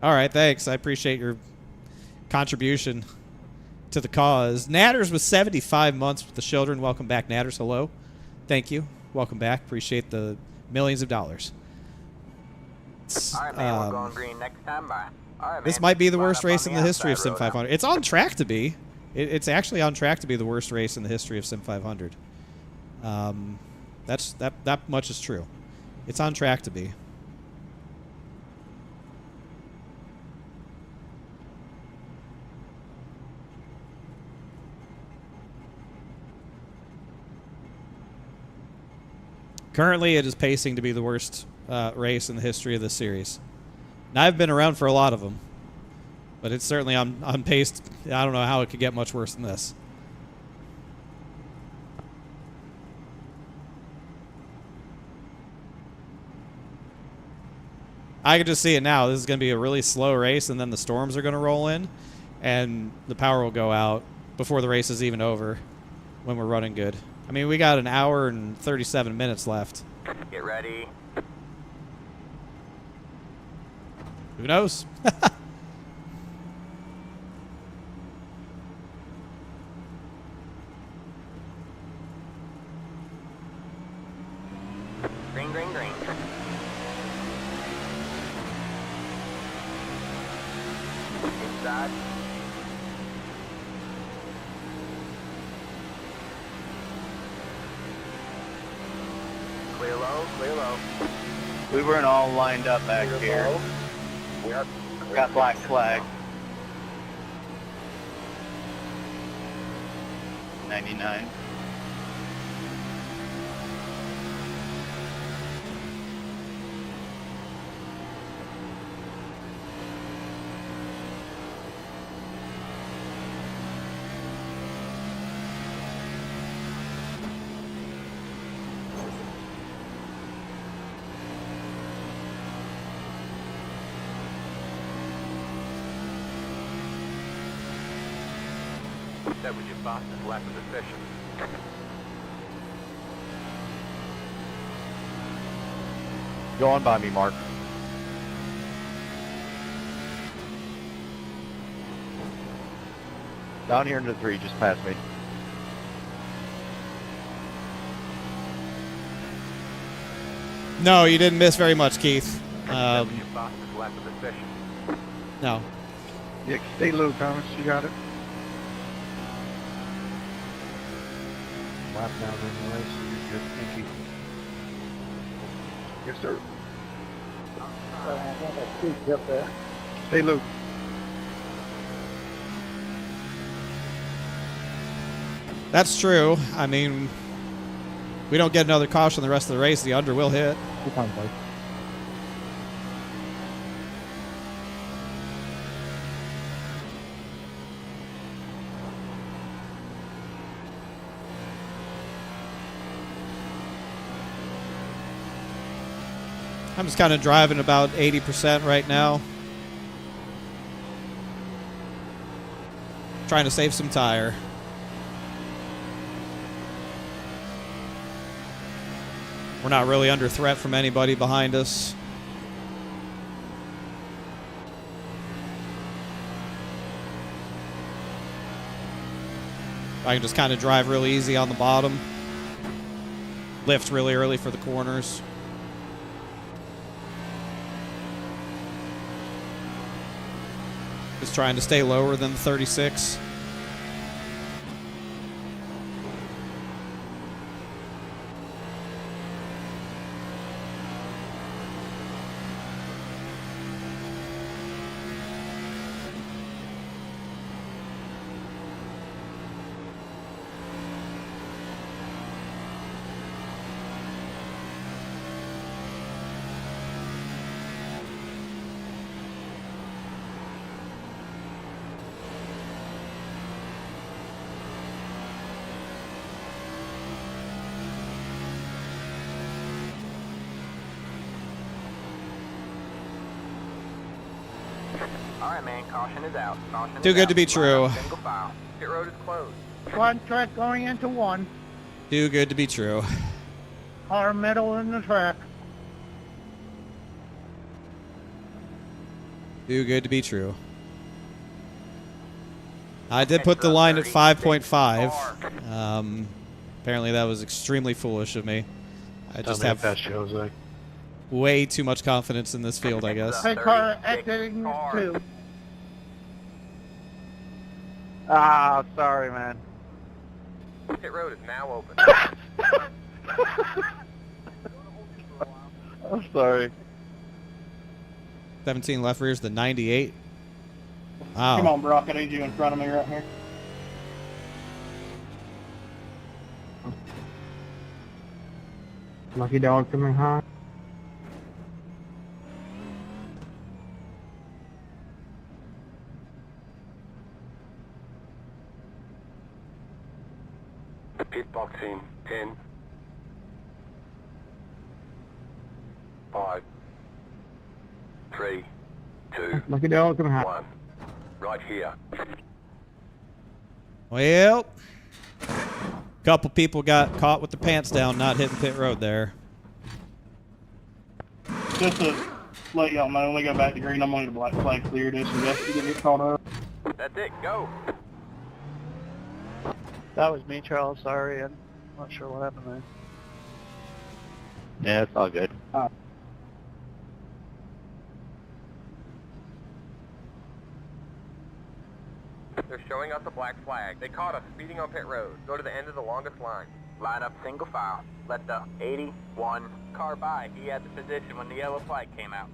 All right, thanks. I appreciate your contribution to the cause. Natters with 75 months with the children. Welcome back, Natters. Hello. Thank you. Welcome back. Appreciate the millions of dollars. All right, man. We're going green next time. Bye. All right, This man. might be the Line worst up on race in the history of outside road SIM500. It's on track to be. It's actually on track to be the worst race in the history of SIM500. That much is true. It's on track to be. Currently, it is pacing to be the worst race in the history of this series. Now, I've been around for a lot of them, but it's certainly on pace. I don't know how it could get much worse than this. I can just see it now. This is going to be a really slow race, and then the storms are going to roll in, and the power will go out before the race is even over when we're running good. I mean, we got an hour and 37 minutes left. Get ready. Who knows? Green, green, green. Inside. Clear low, clear low. We weren't all lined up back here. Got black flag. 99. That was your fastest lap of the session. Go on by me, Mark. Down here into the 3, just past me. No, you didn't miss very much, Keith. That was your fastest lap of the session. No. Yeah, stay low, Thomas. You got it. Lap down in the race. You're good. Thank you. Yes, sir. Up there. Stay low. That's true. I mean, we don't get another caution the rest of the race. The under will hit. Good time, Blake. I'm just kind of driving about 80% right now. Trying to save some tire. We're not really under threat from anybody behind us. I can just kind of drive really easy on the bottom. Lift really early for the corners. Just trying to stay lower than the 36. Alright, man, caution is out. Caution Too is good out. to be true. Single file. Pit road is closed. One track going into one. Too good to be true. Car middle in the track. Too good to be true. I did put the line at 5.5. Apparently that was extremely foolish of me. I just have way too much confidence in this field, I guess. Pit car exiting 2. Ah, sorry, man. Pit road is now open. I'm sorry. 17 left rears, the 98. Wow. Come on, Brock. I need you in front of me right here. Lucky dog coming high. Pit box in 10, 5, 3, 2, Lucky dog coming high. 1. Right here. Well, couple people got caught with their pants down, not hitting pit road there. Just to let y'all know, when we go back to green, I'm going to black flag clear this and just to get caught up. That's it, go. That was me, Charles. Sorry, I'm not sure what happened there. Yeah, it's all good. They're showing us a black flag. They caught us speeding on pit road. Go to the end of the longest line. line up single file. Let the 81 car by. He had the position when the yellow flag came out.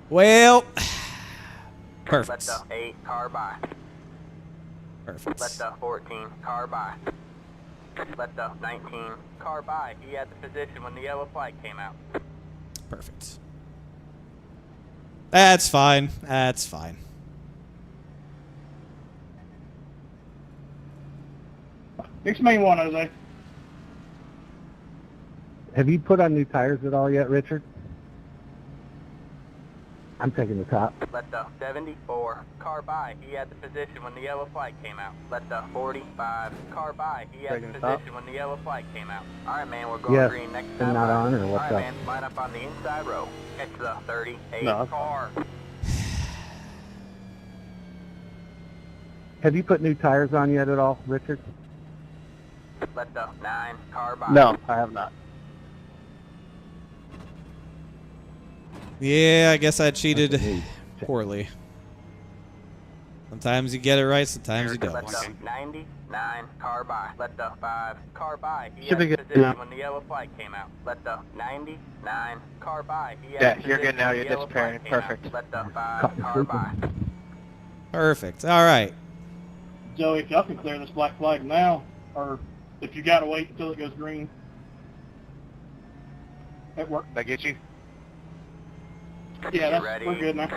Well, Let perfect. the 8 car by. Perfect. Let the 14 car by. Let the 19 car by. He had the position when the yellow flag came out. Perfect. That's fine. That's fine. Fix main one, Jose. Have you put on new tires at all yet, Richard? I'm taking the top. Let the 74 car by. He had the position when the yellow flag came out. Let the 45 car by. He had Taking the the top? position when the yellow flag came out. All right, man, we're going Yes. green next And time. not on, or what's All right, up? man, line up on the inside row. Catch the 38 No. car. Have you put new tires on yet at all, Richard? Let the 9 car by. No, I have not. Yeah, I guess I cheated poorly. Sometimes you get it right, sometimes you don't. Let the 99 car by. Let the 5 car by. He Should had be the good. position Yeah. when the yellow flag came out. Let the 99 car by. He had Yeah, the you're position good now. when You're the yellow disappearing. flag came Perfect. out. Let the 5 Caught me car sleeping. by. Perfect. All right. Joey, if y'all can clear this black flag now, or if you gotta wait until it goes green. That work. That get you? Yeah, Get that's, we're good now.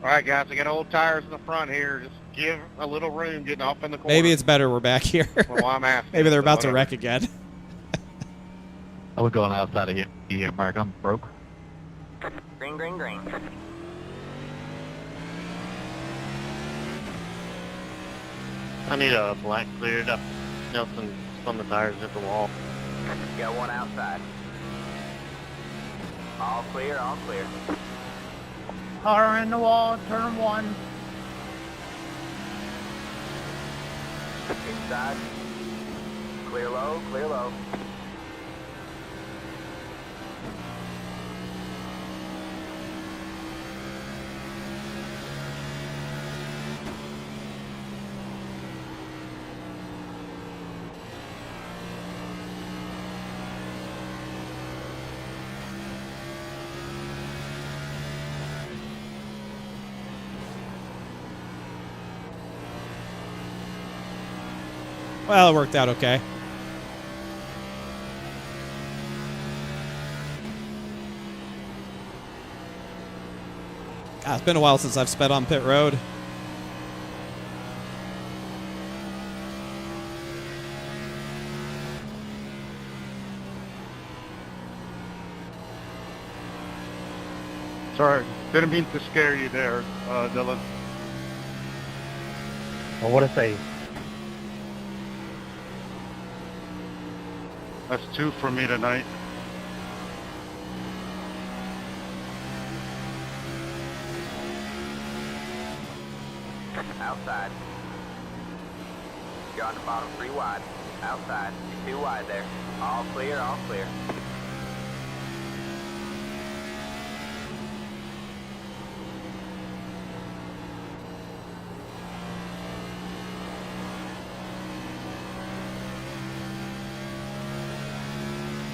All right, guys, I got old tires in the front here. Just give a little room getting off in the corner. Maybe it's better we're back here. Well, I'm asking. Maybe they're so about to whatever. wreck again. I would go on outside of here, Mark. I'm broke. Green, green, green. I need a black cleared up. Nelson spun the tires hit the wall. Got one outside. All clear, all clear. Car in the wall, turn 1. Inside. Clear low, clear low. Well, it worked out okay. God, it's been a while since I've sped on pit road. Sorry, didn't mean to scare you there, Dylan. Well, what if they? That's 2 for me tonight. Outside. You're on the bottom 3 wide. Outside. You're 2 wide there. All clear, all clear.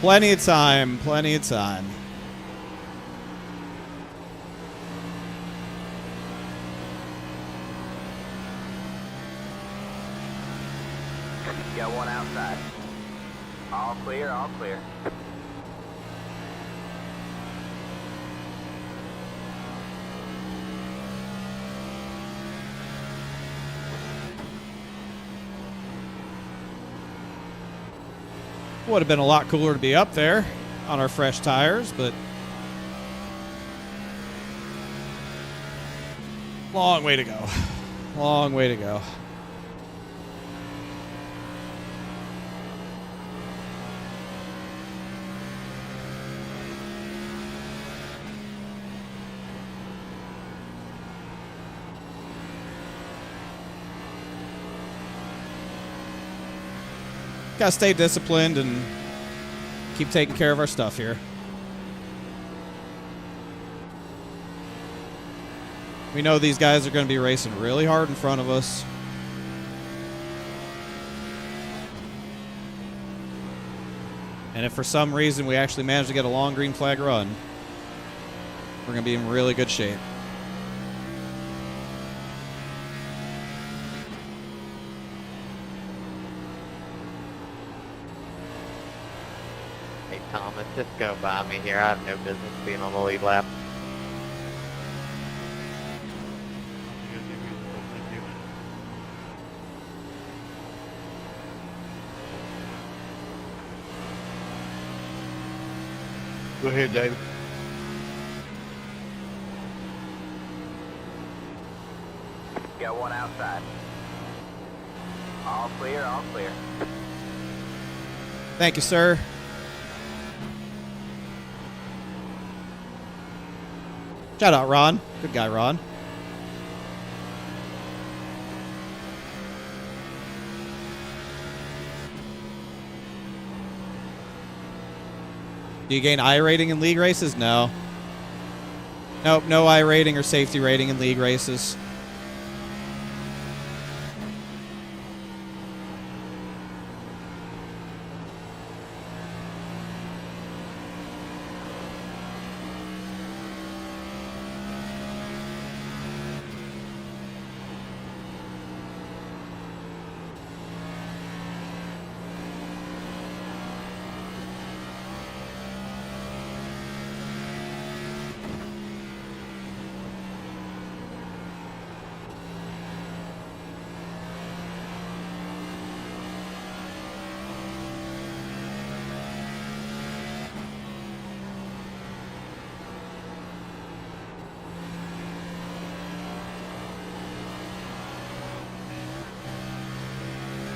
Plenty of time. Plenty of time. Got one outside. All clear, all clear. Would have been a lot cooler to be up there on our fresh tires, but long way to go. Long way to go. Gotta stay disciplined and keep taking care of our stuff here. We know these guys are going to be racing really hard in front of us. And if for some reason we actually manage to get a long green flag run, we're going to be in really good shape. Hey Thomas, just go by me here. I have no business being on the lead lap. Go ahead, David. Got one outside. All clear, all clear. Thank you, sir. Shout out, Ron. Good guy, Ron. Do you gain I rating in league races? No. Nope, no I rating or safety rating in league races.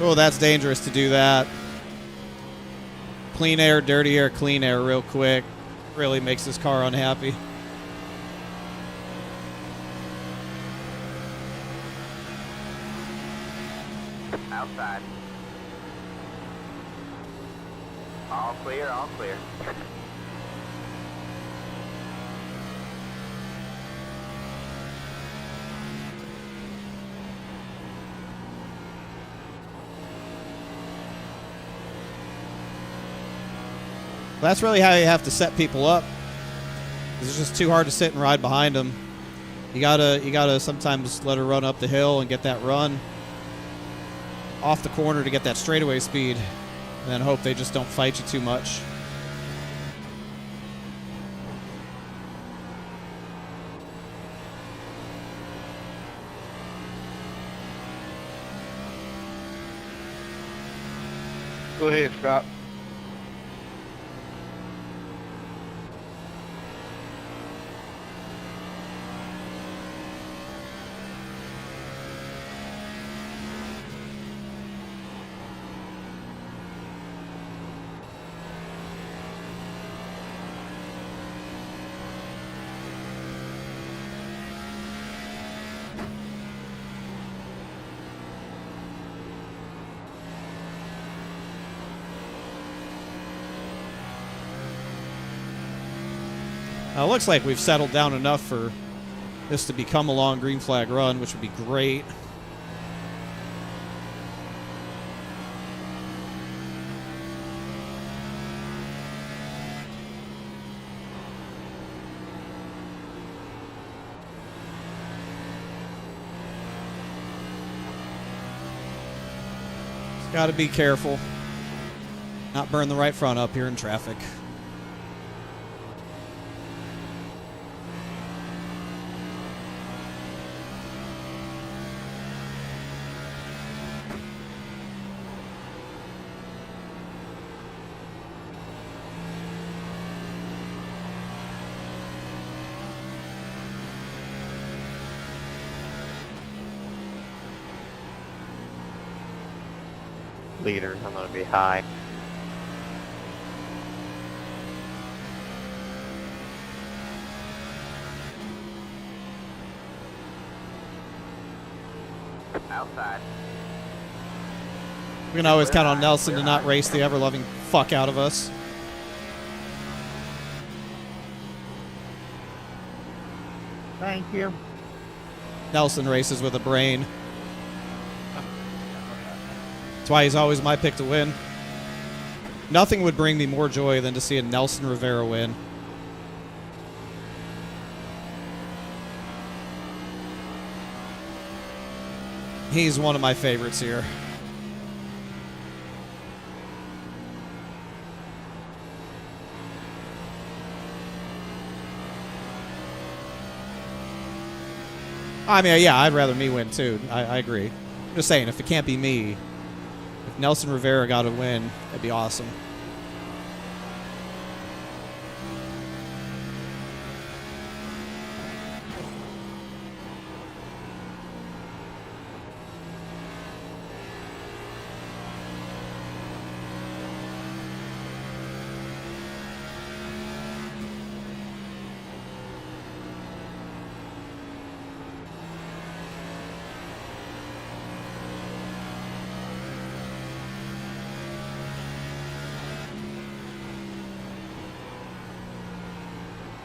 Oh, that's dangerous to do that. Clean air, dirty air, clean air real quick. Really makes this car unhappy. Outside. All clear, all clear. That's really how you have to set people up. It's just too hard to sit and ride behind them. You gotta sometimes let her run up the hill and get that run off the corner to get that straightaway speed, and then hope they just don't fight you too much. Go ahead, Scott. Looks like we've settled down enough for this to become a long green flag run, which would be great. Just got to be careful. Not burn the right front up here in traffic. Leaders, I'm going to be high. Outside. We can always count on Nelson to not race the ever-loving fuck out of us. Thank you. Nelson races with a brain. That's why he's always my pick to win. Nothing would bring me more joy than to see a Nelson Rivera win. He's one of my favorites here. I mean, yeah, I'd rather me win too. I agree. I'm just saying, if it can't be me, if Nelson Rivera got a win, that'd be awesome.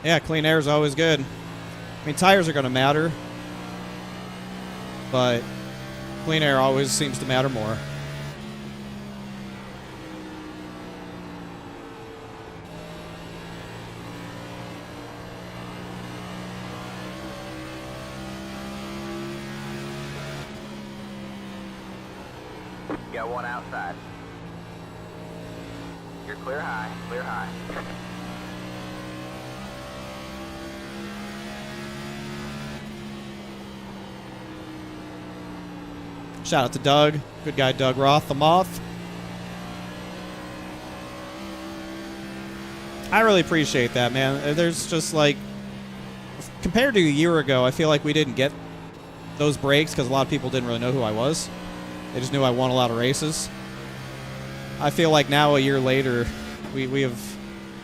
Yeah, clean air is always good. I mean, tires are going to matter, but clean air always seems to matter more. Got one outside. You're clear high, clear high. Shout out to Doug. Good guy, Doug Roth, the Moth. I really appreciate that, man. There's just like, compared to a year ago, I feel like we didn't get those breaks because a lot of people didn't really know who I was. They just knew I won a lot of races. I feel like now, a year later, we have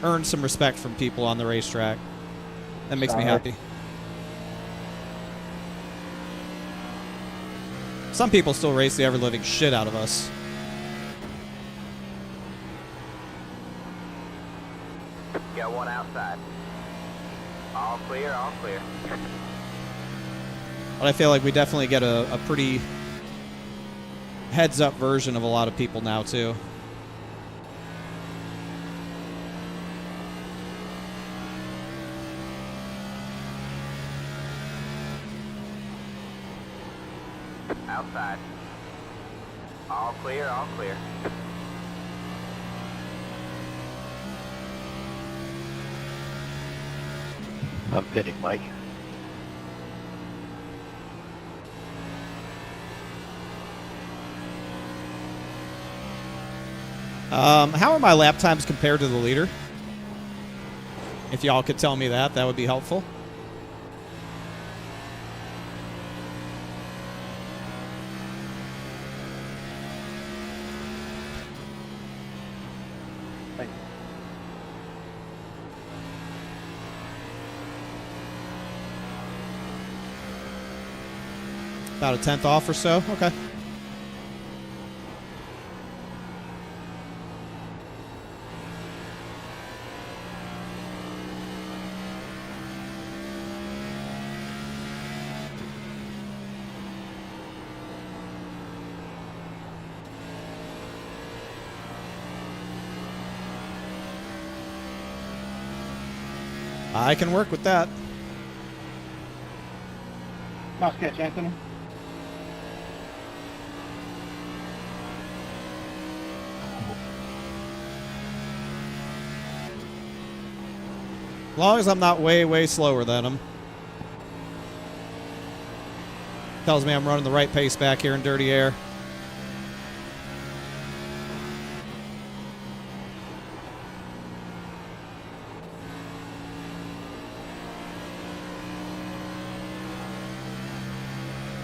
earned some respect from people on the racetrack. That makes me happy. Some people still race the ever-living shit out of us. Got one outside. All clear, all clear. But I feel like we definitely get a pretty heads-up version of a lot of people now, too. Outside. All clear, all clear. I'm pitting, Mike. How are my lap times compared to the leader? If y'all could tell me that, that would be helpful. About a 10th off or so? Okay. I can work with that. Nice catch, Anthony. As long as I'm not way slower than him. Tells me I'm running the right pace back here in dirty air.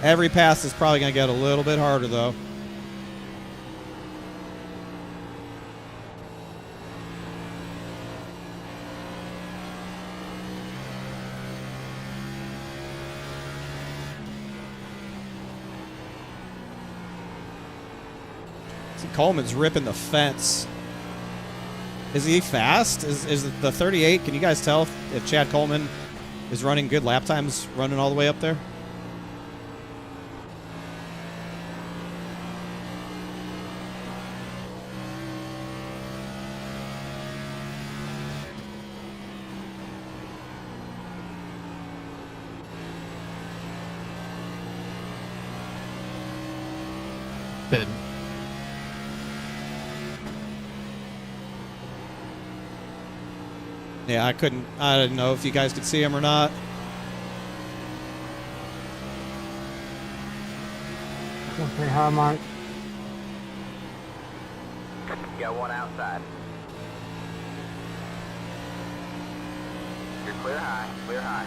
Every pass is probably going to get a little bit harder, though. See, Coleman's ripping the fence. Is he fast? Is it the 38? Can you guys tell if Chad Coleman is running good lap times running all the way up there? Yeah, I didn't know if you guys could see him or not. Okay, hi, Mark. Got one outside. You're clear high, clear high.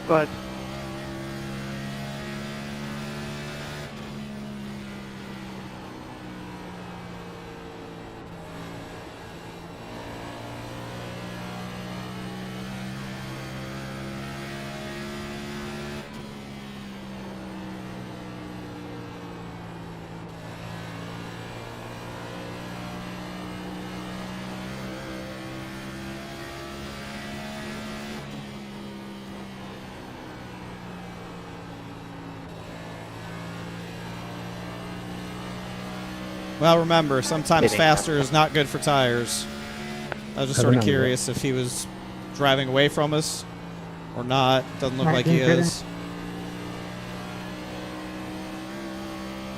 But Well, remember, sometimes Hitting. faster is not good for tires. I was just sort of curious if he was driving away from us or not. Doesn't look like he is.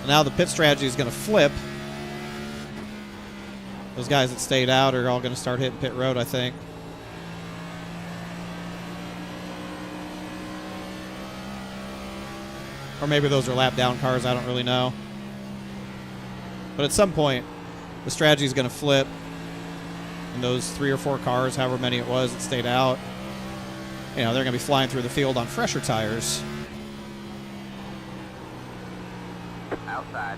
Now the pit strategy is going to flip. Those guys that stayed out are all going to start hitting pit road, I think. Or maybe those are lap down cars, I don't really know. But at some point, the strategy is going to flip. And those 3 or 4 cars, however many it was that stayed out, they're going to be flying through the field on fresher tires. Outside.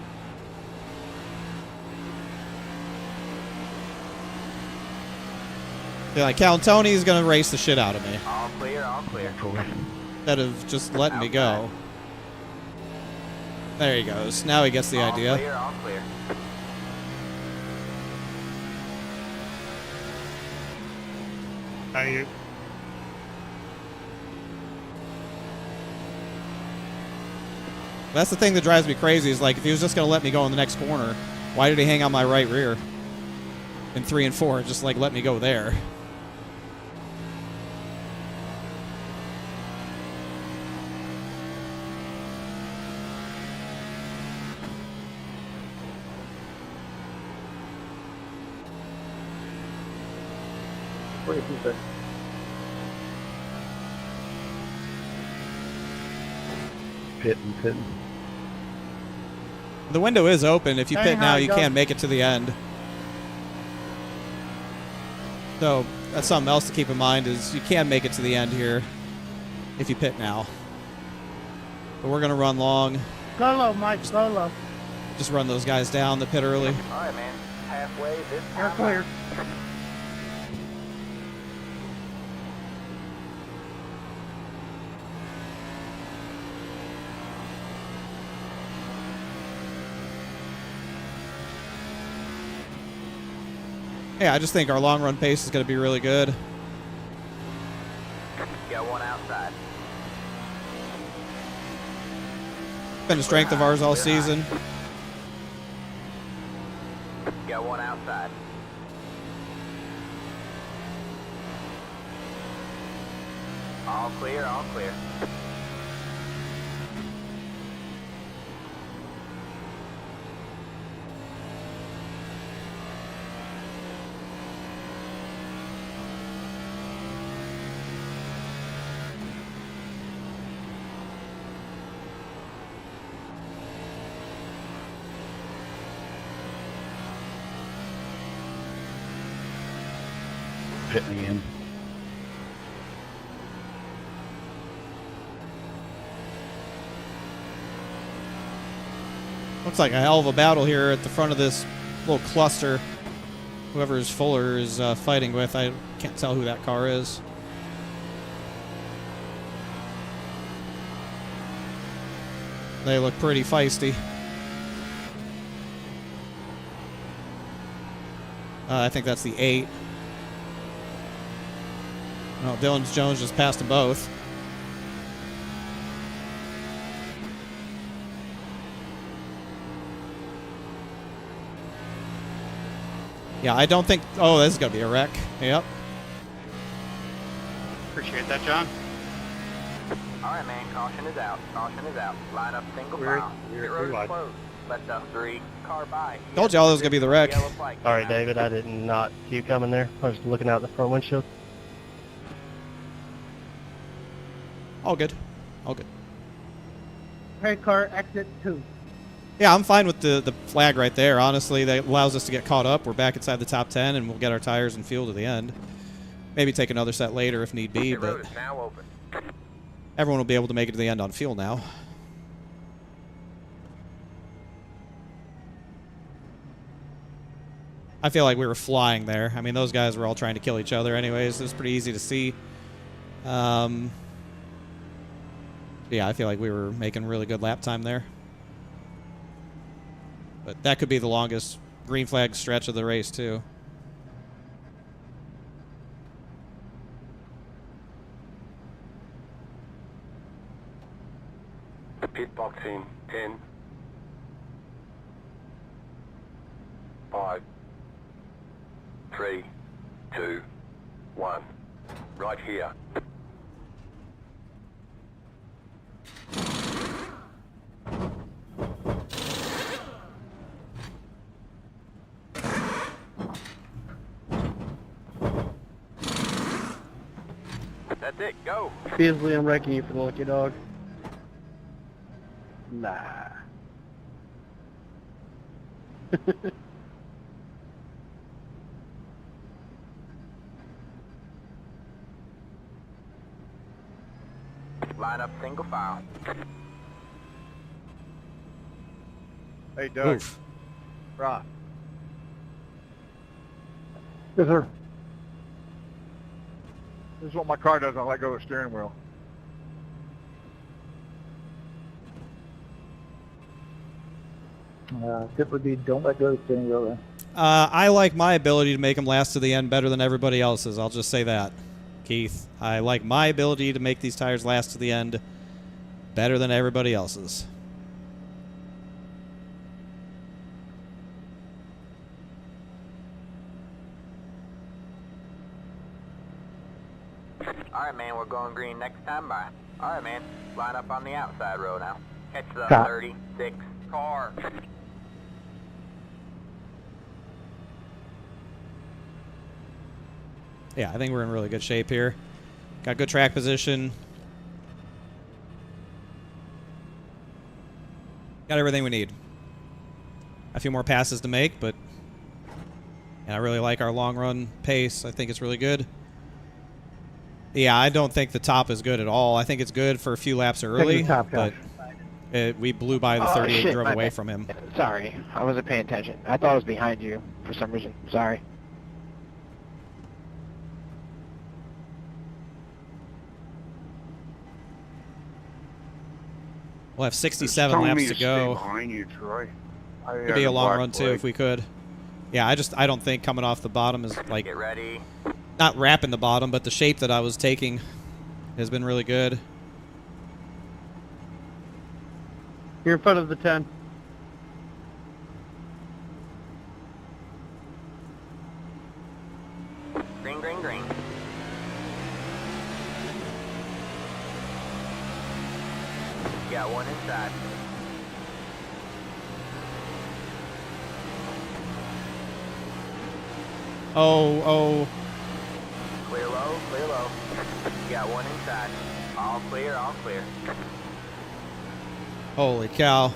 Yeah, like Tony's going to race the shit out of me. All clear, all clear. Instead of just letting me go. There he goes. Now he gets the idea. All clear, all clear. How you? That's the thing that drives me crazy is like if he was just going to let me go in the next corner, why did he hang on my right rear in 3 and 4? Just like let me go there. Pitting. The window is open. If you Hey, pit now, how you you can't make it to the end. So that's something else to keep in mind is you can make it to the end here if you pit now. But we're going to run long. Go low, Mike, go low. Just run those guys down that pit early. All right, man. Halfway this You're time. clear. Yeah, I just think our long run pace is going to be really good. Got one outside. Been a strength of ours all season. Got one outside. All clear, all clear. Pitting again. Looks like a hell of a battle here at the front of this little cluster. Whoever's Fuller is fighting with, I can't tell who that car is. They look pretty feisty. I think that's the 8. No, Dylan Jones just passed them both. Yeah, I don't think... Oh, this is going to be a wreck. Yep. Appreciate that, John. All right, man. Caution is out. Caution is out. Line up single file. Pit road is closed. Let the 3 car by. Told y'all this was going to be the wreck. All right, David. I did not see you coming there. I was looking out the front windshield. All good. All good. Red car, exit 2. Yeah, I'm fine with the flag right there. Honestly, that allows us to get caught up. We're back inside the top 10, and we'll get our tires and fuel to the end. Maybe take another set later if need be, but everyone will be able to make it to the end on fuel now. I feel like we were flying there. I mean, those guys were all trying to kill each other anyways. It was pretty easy to see. Yeah, I feel like we were making really good lap time there. But that could be the longest green flag stretch of the race, too. Pit box in 10, 5, 3, 2, 1. Right here. That's it. Go. Beasley, I'm wrecking you for the lucky dog. Nah. Line up single file. Hey, Doug. Oof. Rob. Yes, sir. This is what my car does. I let go of the steering wheel. Tip would be don't let go of the steering wheel then. I like my ability to make them last to the end better than everybody else's. I'll just say that, Keith. I like my ability to make these tires last to the end better than everybody else's. All right, man. We're going green next time by. All right, man. Line up on the outside row now. Catch the Stop. 36 car. Yeah, I think we're in really good shape here. Got good track position. Got everything we need. A few more passes to make, but and I really like our long run pace. I think it's really good. Yeah, I don't think the top is good at all. I think it's good for a few laps early, top, but we blew by the 38 and drove away from him. Sorry, I wasn't paying attention. I thought I was behind you for some reason. Sorry. We'll have 67 laps to go. Behind you, Troy. Could be a long run too if we could. Yeah, I don't think coming off the bottom is like Get ready. not wrapping the bottom, but the shape that I was taking has been really good. You're in front of the 10. Green, green, green. Got one inside. Oh. Clear low, clear low. Got one inside. All clear, all clear. Holy cow.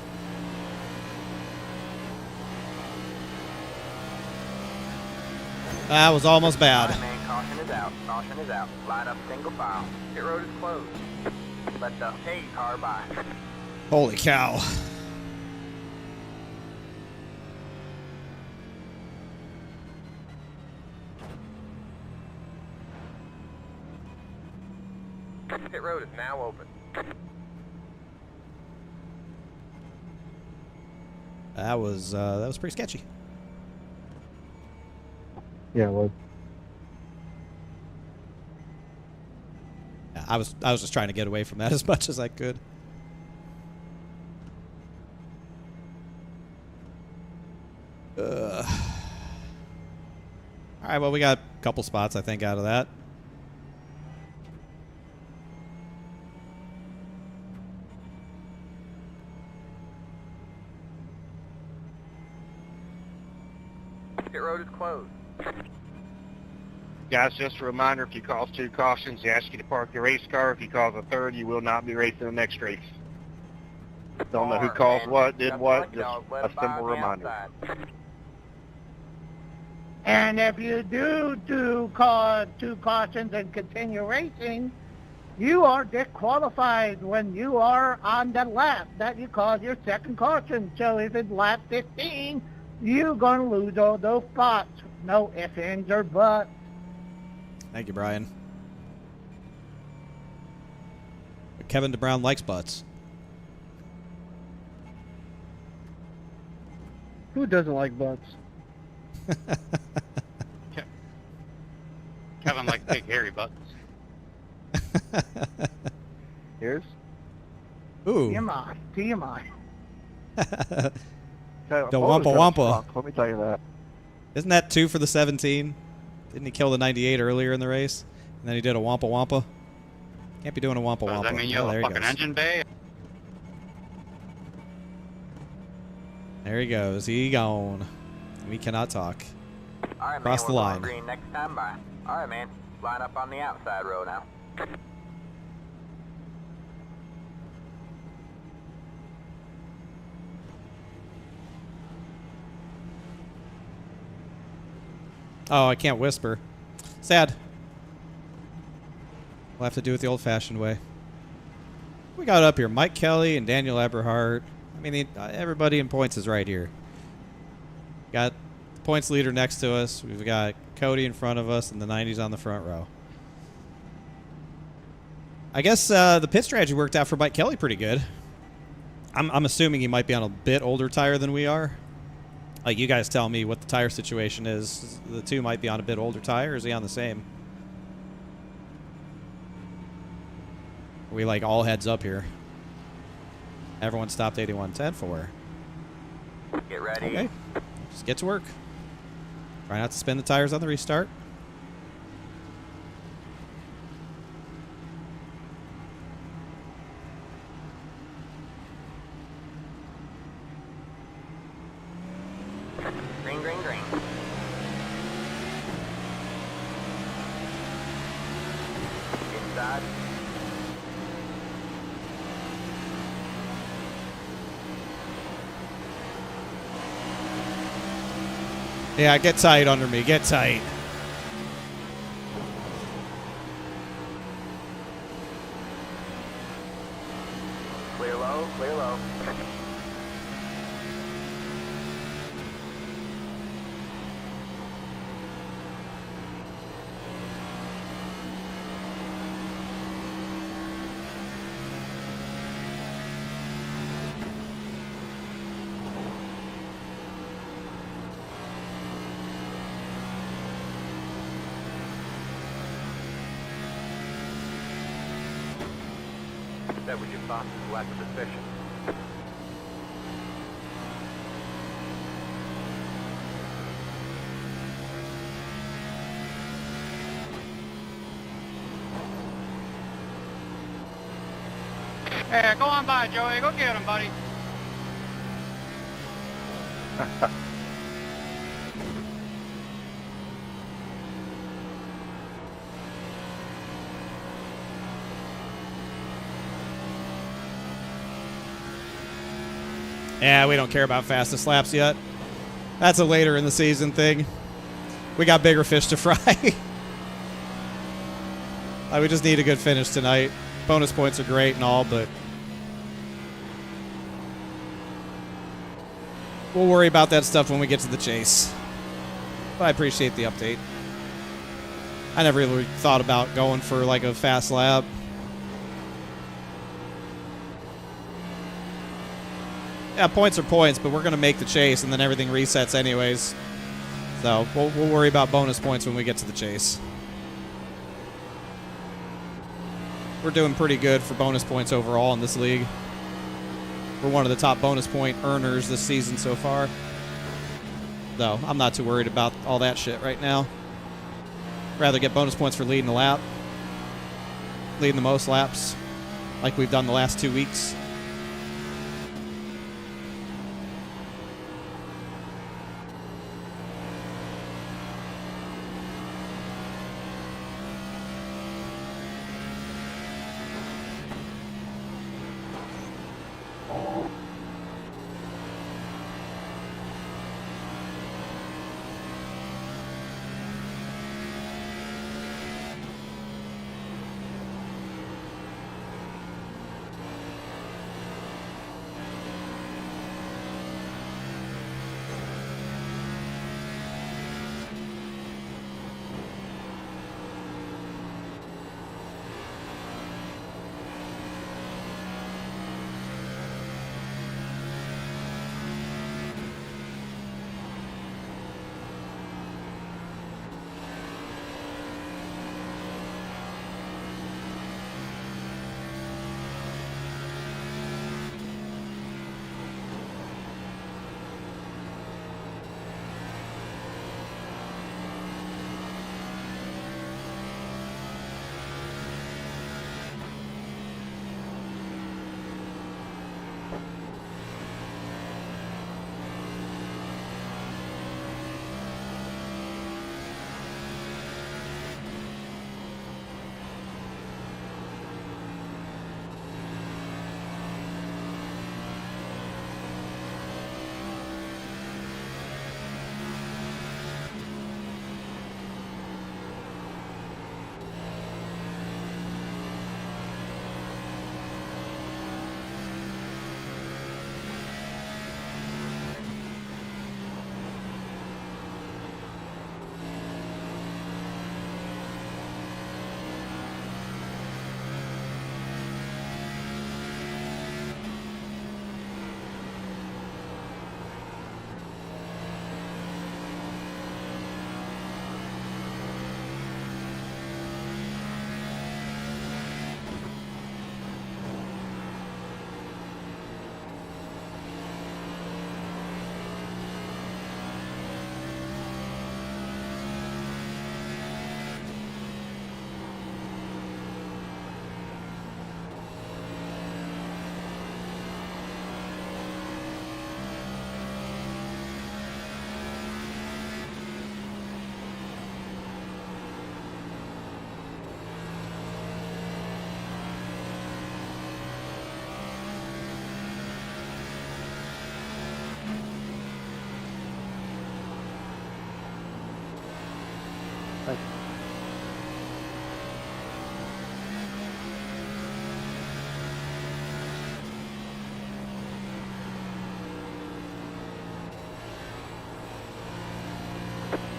That was almost bad. All right, man, caution is out. Caution is out. Line up single file. Pit road is closed. Let the 8 car by. Holy cow. Pit road is now open. That was pretty sketchy. Yeah, well, I was just trying to get away from that as much as I could. All right, well, we got a couple spots, I think, out of that. Pit road is closed. Guys, just a reminder, if you cause 2 cautions, they ask you to park your race car. If you cause a 3rd, you will not be racing the next race. Don't know who caused what, did what, just a simple reminder. And if you do cause 2 cautions and continue racing, you are disqualified when you are on the lap that you caused your 2nd caution. So if it's lap 15, you're going to lose all those spots. No ifs, ands, or buts. Thank you, Brian. But Kevin DeBrown likes butts. who doesn't like butts? Kevin likes big hairy butts. Here's? Ooh. TMI. TMI. The Wampa Wampa. Let me tell you that. Isn't that 2 for the 17? Didn't he kill the 98 earlier in the race? And then he did a Wampa Wampa? Can't be doing a Wampa Wampa. Does that mean you have a fucking engine bay? There he goes. He gone. We cannot talk. All right, Cross man, the we're line. going green next time by. All right, man. Line up on the outside row now. Oh, I can't whisper. Sad. We'll have to do it the old-fashioned way. We got up here. Mike Kelly and Daniel Eberhardt. I mean, everybody in points is right here. Got the points leader next to us. We've got Cody in front of us and the 90s on the front row. I guess the pit strategy worked out for Mike Kelly pretty good. I'm assuming he might be on a bit older tire than we are. Like, you guys tell me what the tire situation is. The two might be on a bit older tire, or is he on the same? Are we, like, all heads up here? Everyone stopped 8110 for. Get ready. Okay. Just get to work. Try not to spin the tires on the restart. Green, green, green. Inside. Yeah, get tight under me. Get tight. Clear low, clear low. That was your fastest lap of the session. Hey, go on by, Joey. Go get him, buddy. Yeah, we don't care about fastest laps yet. That's a later in the season thing. We got bigger fish to fry. We just need a good finish tonight. Bonus points are great and all, but we'll worry about that stuff when we get to the chase. But I appreciate the update. I never really thought about going for like a fast lap. Yeah, points are points, but we're going to make the chase, and then everything resets anyways. So we'll worry about bonus points when we get to the chase. We're doing pretty good for bonus points overall in this league. We're one of the top bonus point earners this season so far. Though, I'm not too worried about all that shit right now. Rather get bonus points for leading the lap. Leading the most laps, like we've done the last 2 weeks.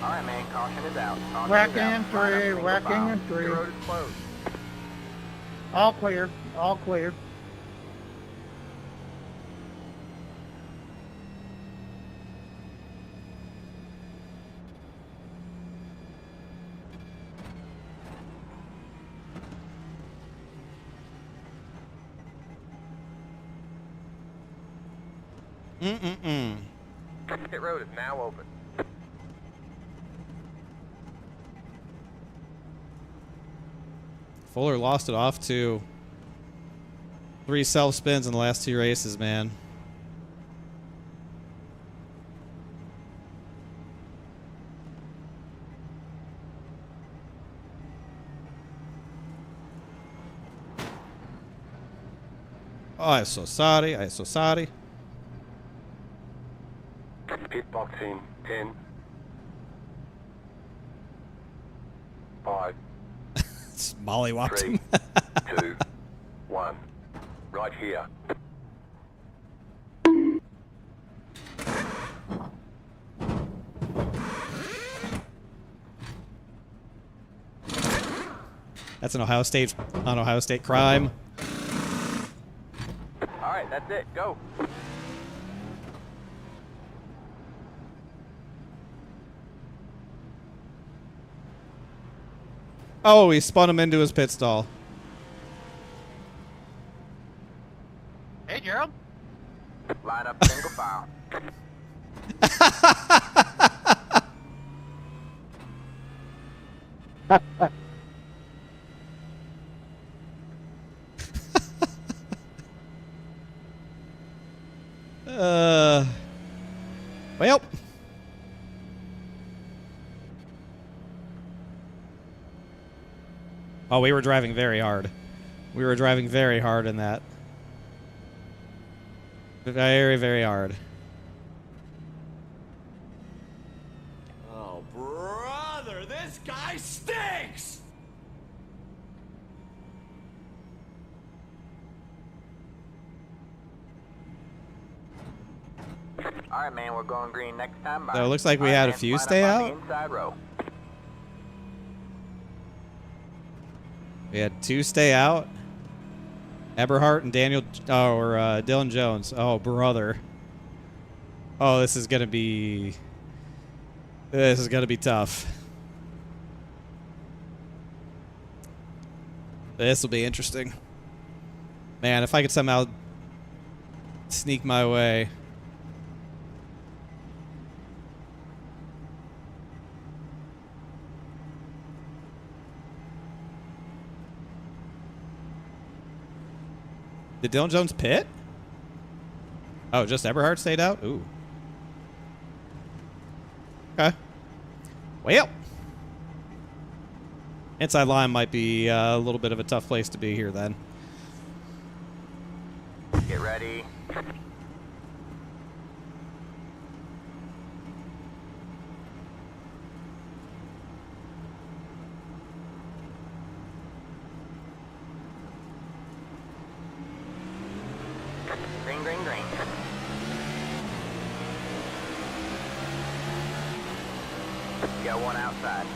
All right, man. Caution is out. Caution Wrecking is out. in three, wrecking in three. The road is closed. All clear, all clear. Pit road is now open. Fuller lost it off to 3 self spins in the last 2 races, man. Oh, I'm so sorry. I'm so sorry. Pit box in 10, 5, It's mollywopped 3, him. 2, 1. Right here. That's an Ohio State crime. All right, that's it. Go. Oh, he spun him into his pit stall. Hey, Gerald. Line up single file. Well. Oh, we were driving very hard. We were driving very hard in that. Very, very hard. Oh, brother, this guy stinks! All right, man, we're going green next time. Bye. So it looks like we had a few stay out. Inside row. We had 2 stay out. Eberhardt and Daniel, or Dylan Jones. Oh, brother. Oh, this is gonna be tough. This will be interesting. Man, if I could somehow sneak my way. Did Dylan Jones pit? Oh, just Eberhardt stayed out? Ooh. Okay. Well. Inside line might be a little bit of a tough place to be here then. Get ready. Green, green, green. Got one outside.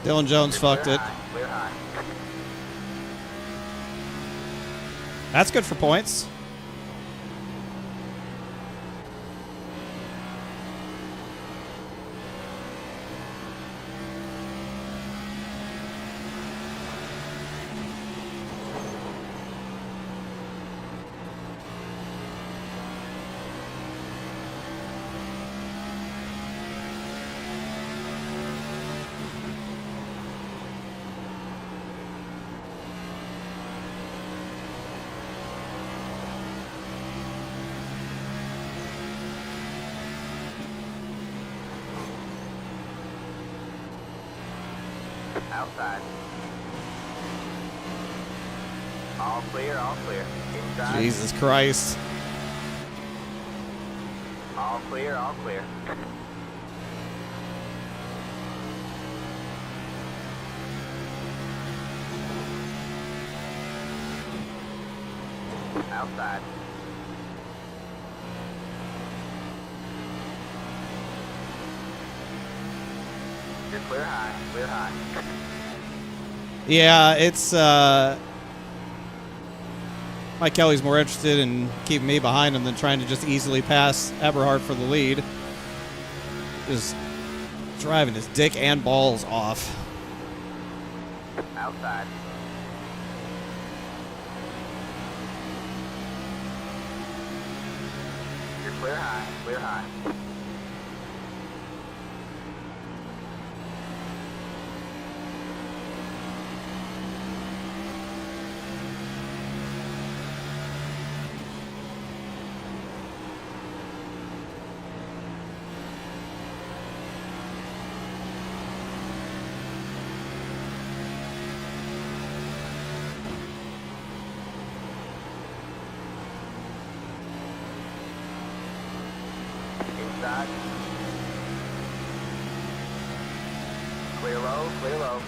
Dylan Jones fucked it. Clear high. That's good for points. Outside. All clear, all clear. Inside. Jesus Christ. All clear, all clear. Outside. You're clear high, clear high. Yeah, it's Mike Kelly's more interested in keeping me behind him than trying to just easily pass Eberhardt for the lead. Just driving his dick and balls off. Outside. You're clear high, clear high. Inside. Clear low, clear low.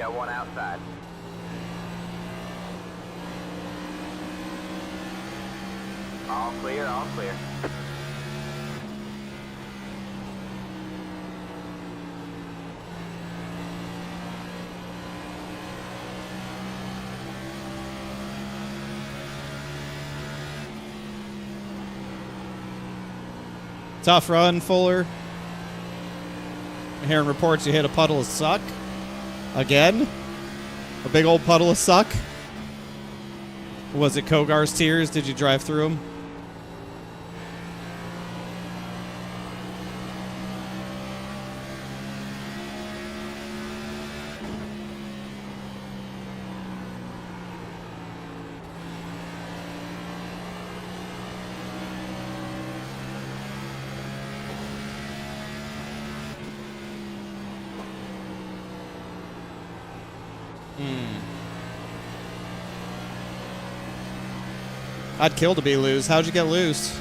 Got one outside. All clear, all clear. Tough run, Fuller. I'm hearing reports you hit a puddle of suck. Again? A big old puddle of suck? Was it Kogar's tears? Did you drive through them? I'd kill to be loose. How'd you get loose?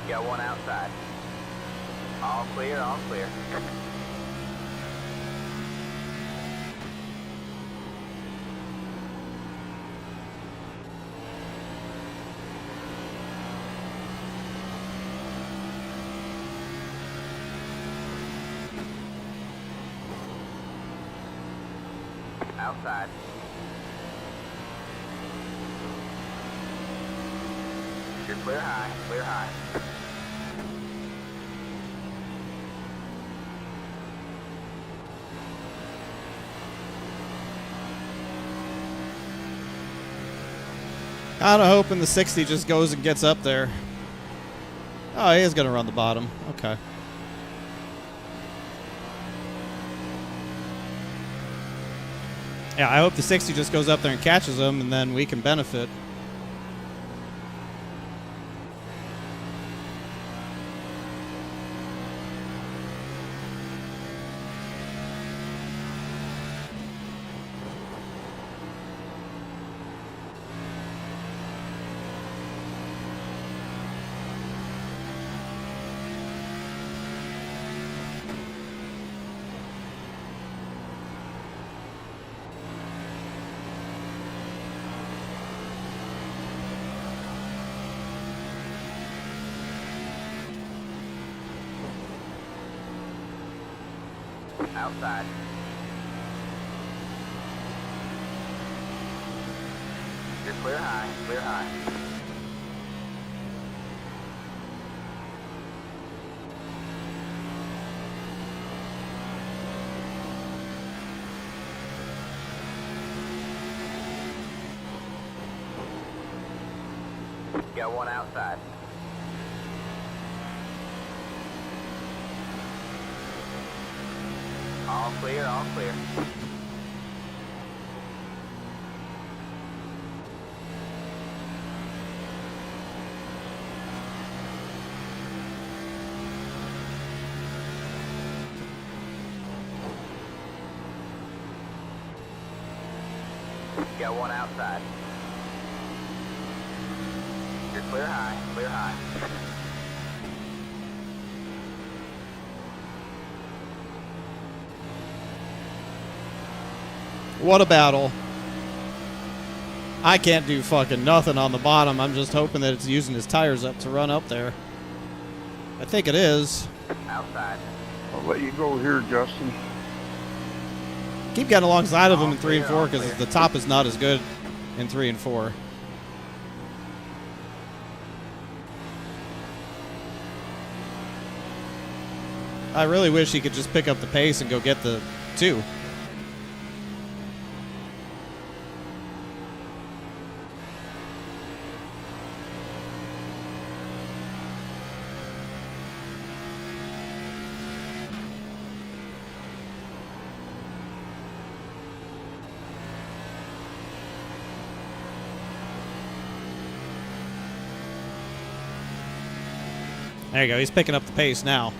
Got one outside. All clear, all clear. Outside. You're clear high, clear high. Kinda hoping the 60 just goes and gets up there. Oh, he is gonna run the bottom. Okay. Yeah, I hope the 60 just goes up there and catches him, and then we can benefit. Outside. You're clear high, clear high. Got one outside. All clear, all clear. Got one outside. You're clear high, clear high. What a battle. I can't do fucking nothing on the bottom. I'm just hoping that it's using his tires up to run up there. I think it is. Outside. I'll let you go here, Justin. Keep getting alongside of him in 3 and 4 because the top is not as good in 3 and 4. I really wish he could just pick up the pace and go get the 2. There you go. He's picking up the pace now.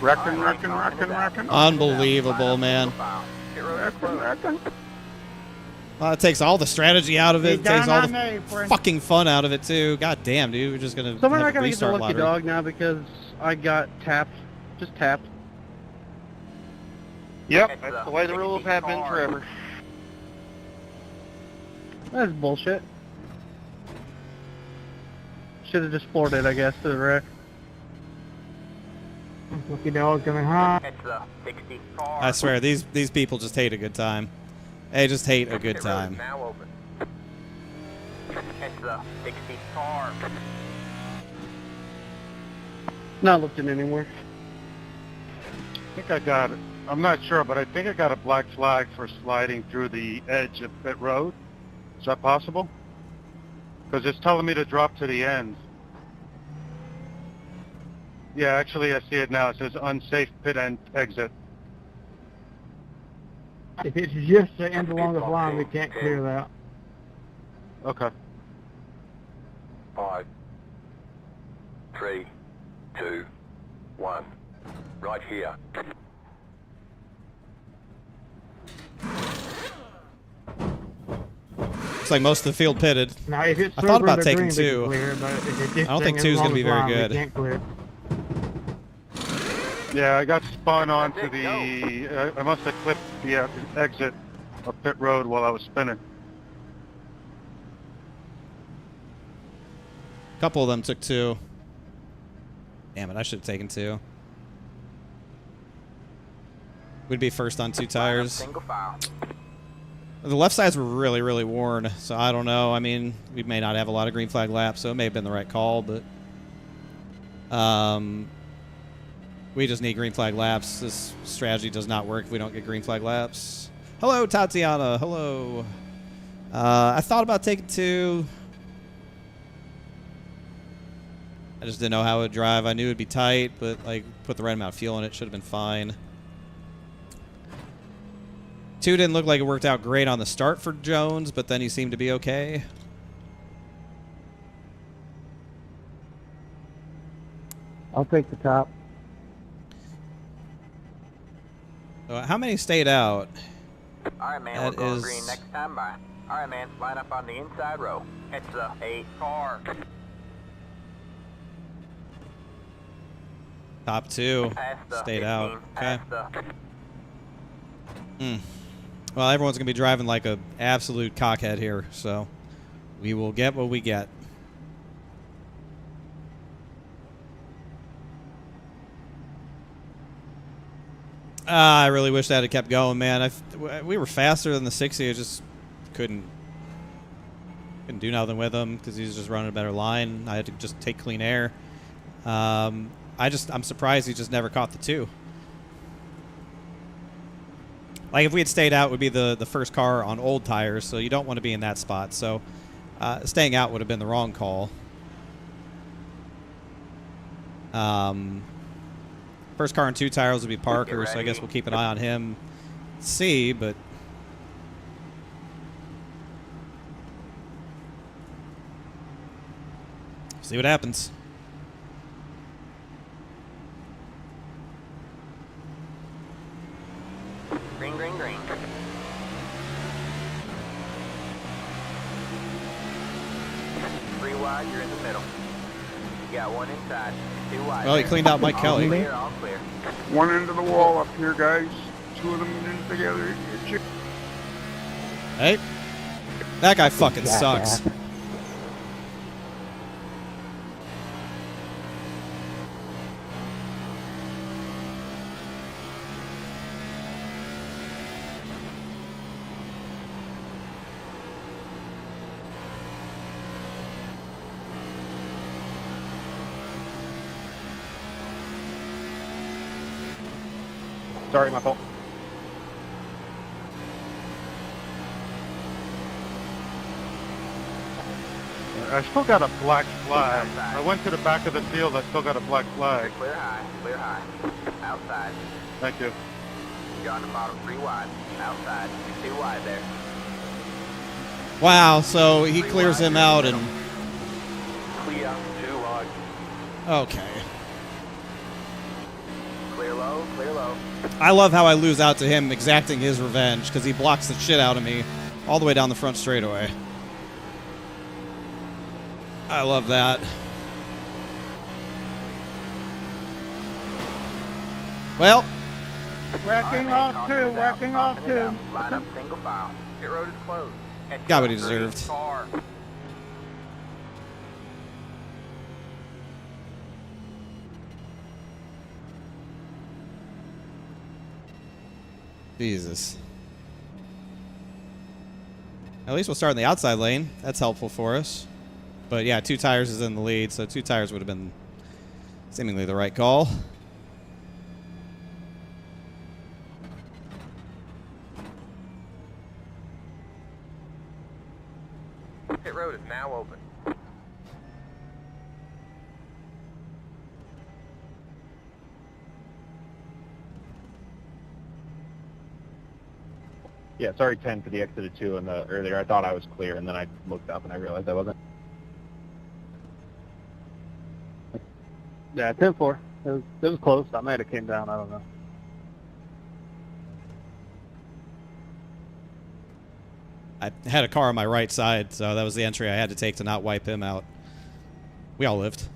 Wrecking. Unbelievable, man. Wrecking. Well, it takes all the strategy out of it. It takes all Down on the me, friend. fucking fun out of it, too. God damn, dude. We're just going to So we're have not a gonna get the restart lucky lottery. dog now because I got tapped. Just tapped. Yep, that's the way the rules have been forever. That's bullshit. Should have just floored it, I guess, to the wreck. Lucky dog coming high. I swear, these people just hate a good time. They just hate a good time. Now open. Catch the 60 car. Not looking anywhere. I think I got it. I'm not sure, but I think I got a black flag for sliding through the edge of pit road. Is that possible? Because it's telling me to drop to the end. Yeah, actually, I see it now. It says unsafe pit end exit. If it's just the end along the line, we can't clear that. Okay. 5, 3, 2, 1. Right here. Looks like most of the field pitted. Now, if it's I thought about over the taking green, we can 2. clear, but if it's just I don't think staying 2 is going to along be the very line, good. We can't clear. Yeah, I got spun onto the... I must have clipped the exit of pit road while I was spinning. A couple of them took 2. Damn it, I should have taken 2. We'd be first on 2 tires. Single file. The left sides were really, really worn, so I don't know. I mean, we may not have a lot of green flag laps, so it may have been the right call, but we just need green flag laps. This strategy does not work if we don't get green flag laps. Hello, Tatiana. Hello. I thought about taking 2. I just didn't know how it would drive. I knew it would be tight, but like put the right amount of fuel in it, should have been fine. 2 didn't look like it worked out great on the start for Jones, but then he seemed to be okay. I'll take the top. How many stayed out? Alright, man, That we're going is- green next time by. Alright, man, line up on the inside row. Catch the 8 car. Top 2 Past the stayed 15, out. Okay. past the- Well, everyone's going to be driving like a absolute cockhead here, so we will get what we get. I really wish that had kept going, man. We were faster than the 60. I just couldn't do nothing with him because he was just running a better line. I had to just take clean air. I'm surprised he just never caught the 2. Like, if we had stayed out, it would be the first car on old tires, so you don't want to be in that spot. So staying out would have been the wrong call. First car on 2 tires would be Parker, so I guess we'll keep an eye on him. See, but... see what happens. Green, green, green. 3 wide, you're in the middle. You got 1 inside, 2 wide. Well, he cleaned out Mike Kelly. All clear, all clear. One into the wall up here, guys. 2 of them in together. Hey, that guy fucking sucks. Sorry, my fault. I still got a black flag. I went to the back of the field. I still got a black flag. Clear high, clear high. Outside. Thank you. You're on the bottom, 3 wide. Outside, 2 wide there. Wow, so he clears him out and... Clear 2 wide. okay. low, clear low. I love how I lose out to him exacting his revenge because he blocks the shit out of me all the way down the front straightaway. I love that. Well, Working off two, working off two. Line up single file. Pit road is closed. got what he deserved. Car. Jesus. At least we'll start in the outside lane. That's helpful for us. But yeah, 2 tires is in the lead, so 2 tires would have been seemingly the right call. Pit road is now open. Yeah, sorry, 10 for the exit of 2 earlier. I thought I was clear, and then I looked up and I realized I wasn't. Yeah, 10-4. It was close. I might have came down. I don't know. I had a car on my right side, so that was the entry I had to take to not wipe him out. We all lived.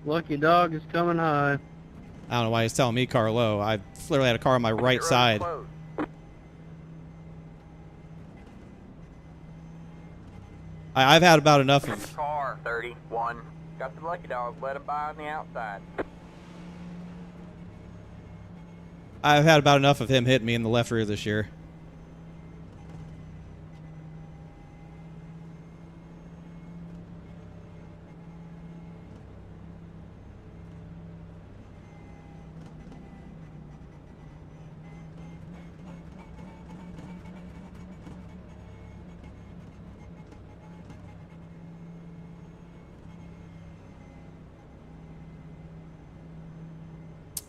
Lucky dog is coming high. I don't know why he's telling me car low. I literally had a car on my right side. I've had about enough of... Car 31. Got the lucky dog. Let him by on the outside. I've had about enough of him hitting me in the left rear this year.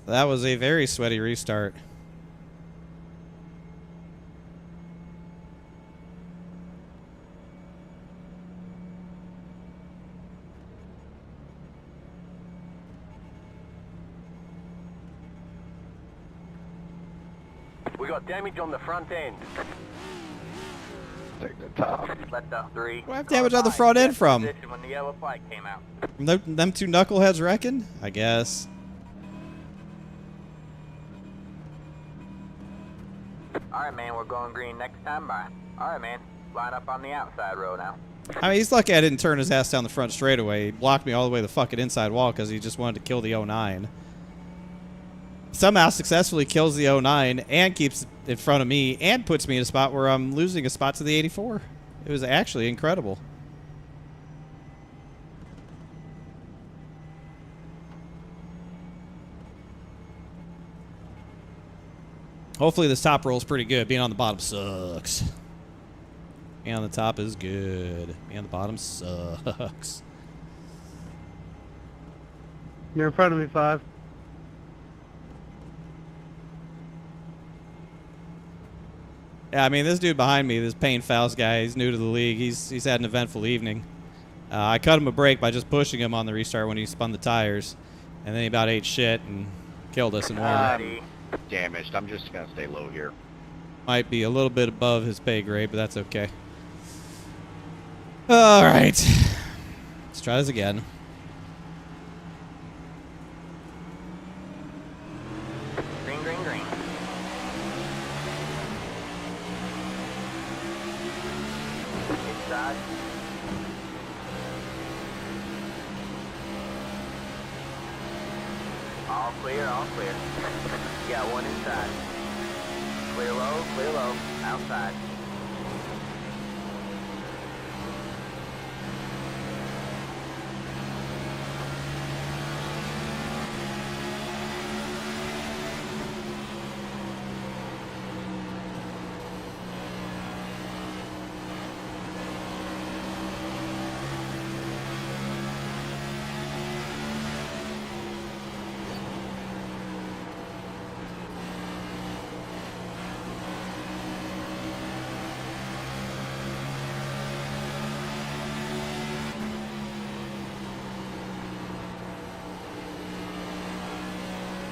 That was a very sweaty restart. We got damage on the front end. Take the top. Let the 3. Where I have damage on the front end from? When the yellow flag came out. Them 2 knuckleheads reckon? I guess. Alright, man, we're going green next time by. Alright, man, line up on the outside row now. I mean, he's lucky I didn't turn his ass down the front straightaway. He blocked me all the way to the fucking inside wall because he just wanted to kill the 09. Somehow successfully kills the 09 and keeps it in front of me and puts me in a spot where I'm losing a spot to the 84. It was actually incredible. Hopefully this top roll is pretty good. Being on the bottom sucks. Being on the top is good. Being on the bottom sucks. You're in front of me, 5. Yeah, I mean, this dude behind me, this Payne Faust guy, he's new to the league. He's had an eventful evening. I cut him a break by just pushing him on the restart when he spun the tires. And then he about ate shit and killed us in one. Damaged. I'm just going to stay low here. Might be a little bit above his pay grade, but that's okay. All right. Let's try this again. Green, green, green. Inside. All clear, all clear. Yeah, one inside. Clear low, outside.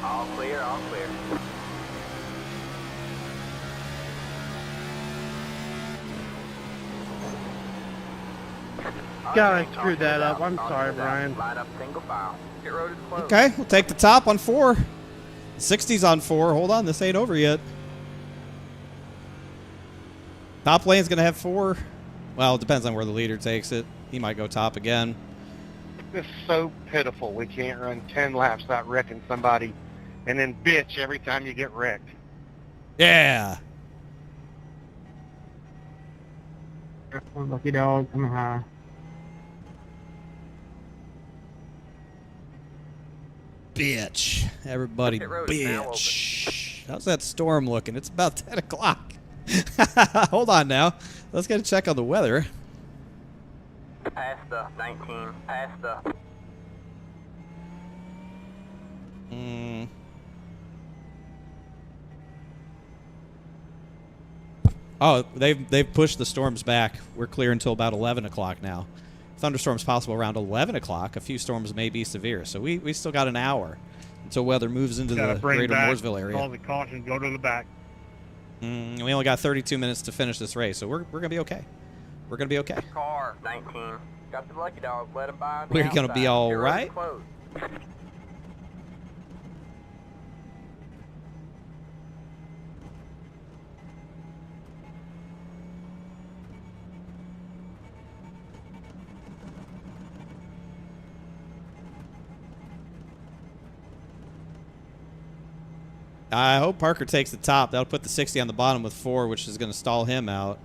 All clear, all clear. God, I screwed that up. I'm sorry, Brian. Line up single file. Pit road is closed. Okay, we'll take the top on 4. 60's on 4. Hold on, this ain't over yet. Top lane's going to have 4. Well, it depends on where the leader takes it. He might go top again. This is so pitiful. We can't run 10 laps without wrecking somebody and then bitch every time you get wrecked. Yeah. Lucky dog, come high. Bitch. Everybody, bitch. How's that storm looking? It's about 10 o'clock. Hold on now. Let's get a check on the weather. Past the 19. Past the... Oh, they've pushed the storms back. We're clear until about 11 o'clock now. Thunderstorms possible around 11 o'clock. A few storms may be severe. So we still got an hour until weather moves into the greater Mooresville area. Call the caution, go to the back. We only got 32 minutes to finish this race, so we're going to be okay. We're going to be okay. Car 19. Got the lucky dog. Let him by. We're going to be all Pit road right. is closed. I hope Parker takes the top. That'll put the 60 on the bottom with 4, which is going to stall him out.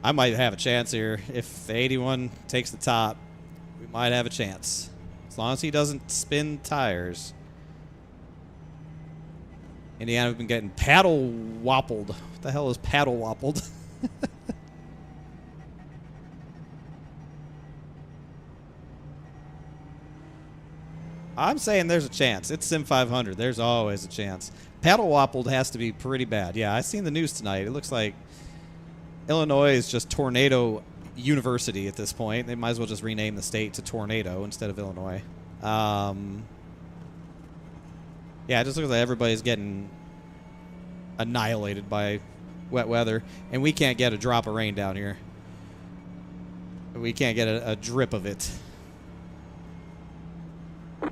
I might have a chance here. If the 81 takes the top, we might have a chance. As long as he doesn't spin tires. Indiana, we've been getting paddle woppled. What the hell is paddle woppled? I'm saying there's a chance. It's SIM500. There's always a chance. Paddle woppled has to be pretty bad. Yeah, I seen the news tonight. It looks like Illinois is just Tornado University at this point. They might as well just rename the state to Tornado instead of Illinois. Yeah, it just looks like everybody's getting annihilated by wet weather. And we can't get a drop of rain down here. We can't get a drip of it.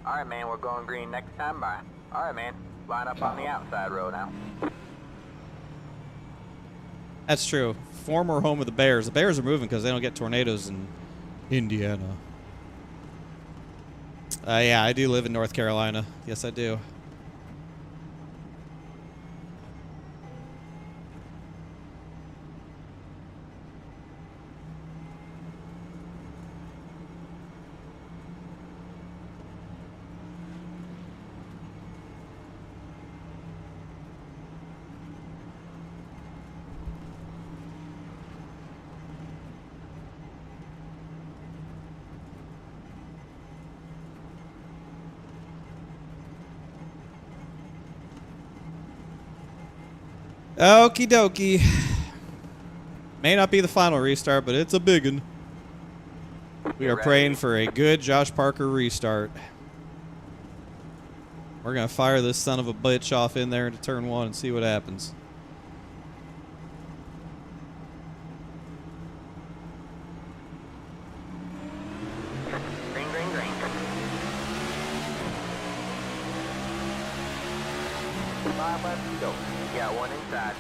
Alright, man, we're going green next time by. Alright, man, line up on the outside road now. That's true. Former home of the Bears. The Bears are moving because they don't get tornadoes in Indiana. Yeah, I do live in North Carolina. Yes, I do. Okie dokie. May not be the final restart, but it's a big one. We are praying for a good Josh Parker restart. We're going to fire this son of a bitch off in there into turn 1 and see what happens. Green, green, green. 5 left to go. You got one inside.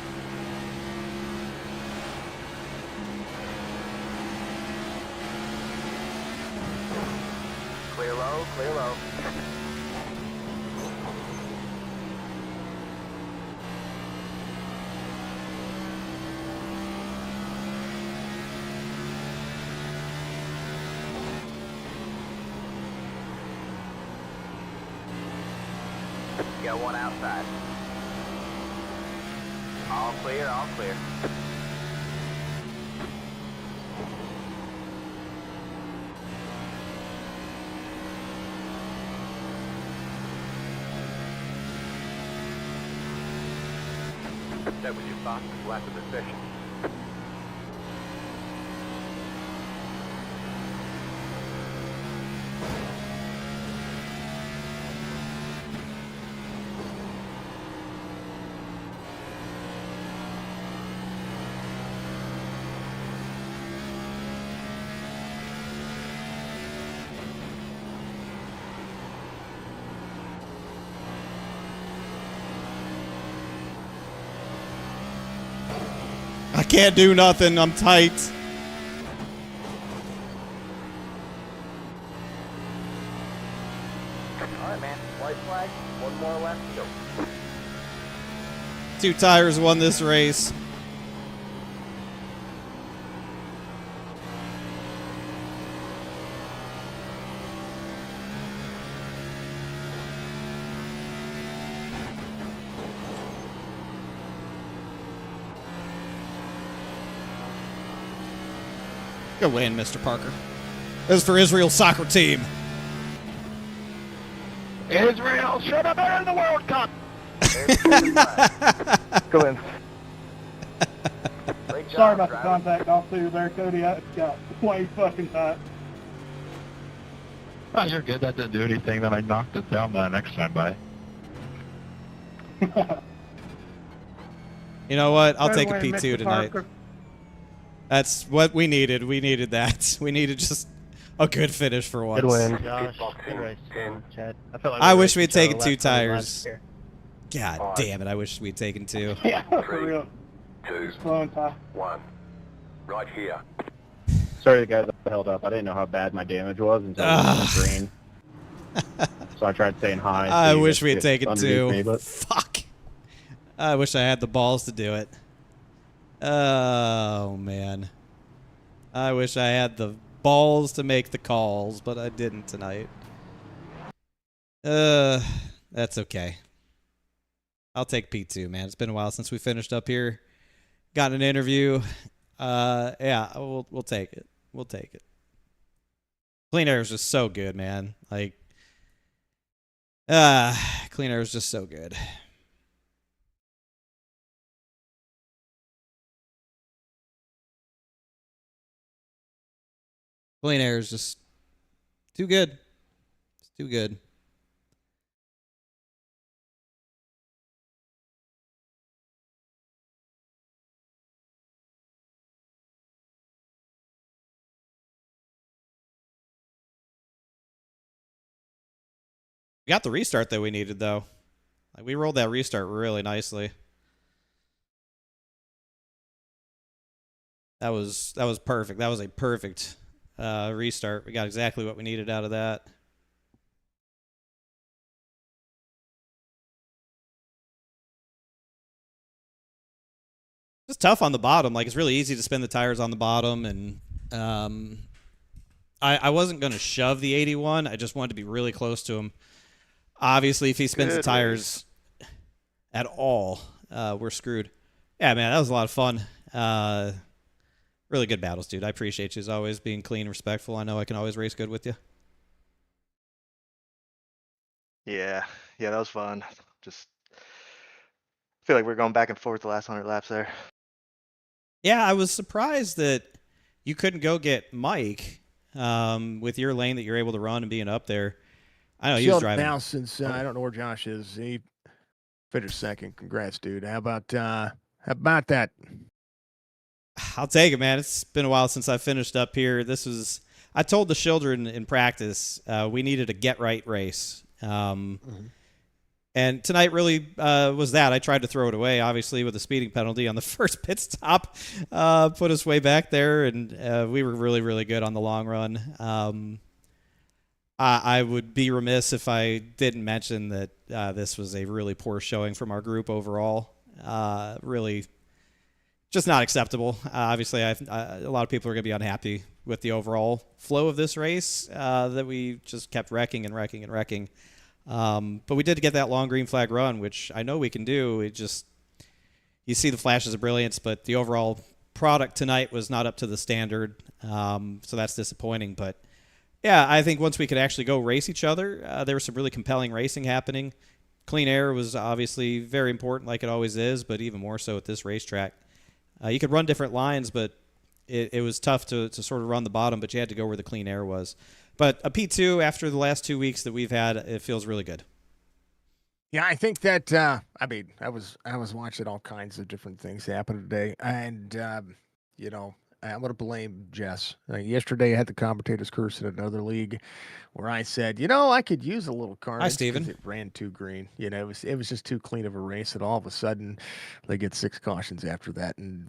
Clear low, clear low. You got one outside. All clear, all clear. That was your fastest lap of the session. can't do nothing. I'm tight. All right, man. White flag. One more left. Go. 2 tires won this race. Good win, Mr. Parker. This is for Israel's soccer team. Israel should have been in the World Cup. Go in. Sorry about the contact off too there, Cody. I got way fucking tight. Oh, you're good. That didn't do anything. Then I knocked it down the next time by. You know what? I'll take a Good win, P2 Mr. tonight. Parker. That's what we needed. We needed that. We needed just a good finish for once. Good win, Josh. Good race, Chad. I felt like I we wish we had raced each taken other 2 last time we tires. left God damn it. I wish we'd taken 2. Yeah, for real. 2, Slowing time. 1. Right here. Sorry, the guys that held up. I didn't know how bad my damage was until it was green. So I tried staying high. I wish we had get taken underneath 2. me, but Fuck. I wish I had the balls to do it. Oh, man. I wish I had the balls to make the calls, but I didn't tonight. That's okay. I'll take P2, man. It's been a while since we finished up here. Got an interview. Yeah, we'll take it. We'll take it. Clean Air is just so good, man. Like, Clean Air is just so good. Clean Air is just too good. It's too good. We got the restart that we needed, though. Like, we rolled that restart really nicely. That was perfect. That was a perfect restart. We got exactly what we needed out of that. It's tough on the bottom. Like, it's really easy to spin the tires on the bottom, and I wasn't going to shove the 81. I just wanted to be really close to him. Obviously, if he spins the tires at all, we're screwed. Yeah, man, that was a lot of fun. Really good battles, dude. I appreciate you as always being clean and respectful. I know I can always race good with you. Yeah, that was fun. Just feel like we're going back and forth the last 100 laps there. Yeah, I was surprised that you couldn't go get Mike with your lane that you're able to run and being up there. I know he was driving now since I don't know where Josh is. He finished second. Congrats, dude. How about that? I'll take it, man. It's been a while since I finished up here. I told the children in practice we needed a get-right race. And tonight really was that. I tried to throw it away, obviously, with a speeding penalty on the first pit stop. Put us way back there, and we were really, really good on the long run. I would be remiss if I didn't mention that this was a really poor showing from our group overall. Really just not acceptable. Obviously, a lot of people are going to be unhappy with the overall flow of this race, that we just kept wrecking and wrecking and wrecking. But we did get that long green flag run, which I know we can do. You see the flashes of brilliance, but the overall product tonight was not up to the standard. So that's disappointing. But yeah, I think once we could actually go race each other, there was some really compelling racing happening. Clean air was obviously very important, like it always is, but even more so at this racetrack. You could run different lines, but it was tough to sort of run the bottom, but you had to go where the clean air was. But a P2 after the last 2 weeks that we've had, it feels really good. Yeah, I think that I was watching all kinds of different things happen today, and I'm going to blame Jess. Yesterday, I had the commentator's curse in another league, where I said, I could use a little carnage. Hi, Steven. It ran too green. It was just too clean of a race, and all of a sudden, they get 6 cautions after that, and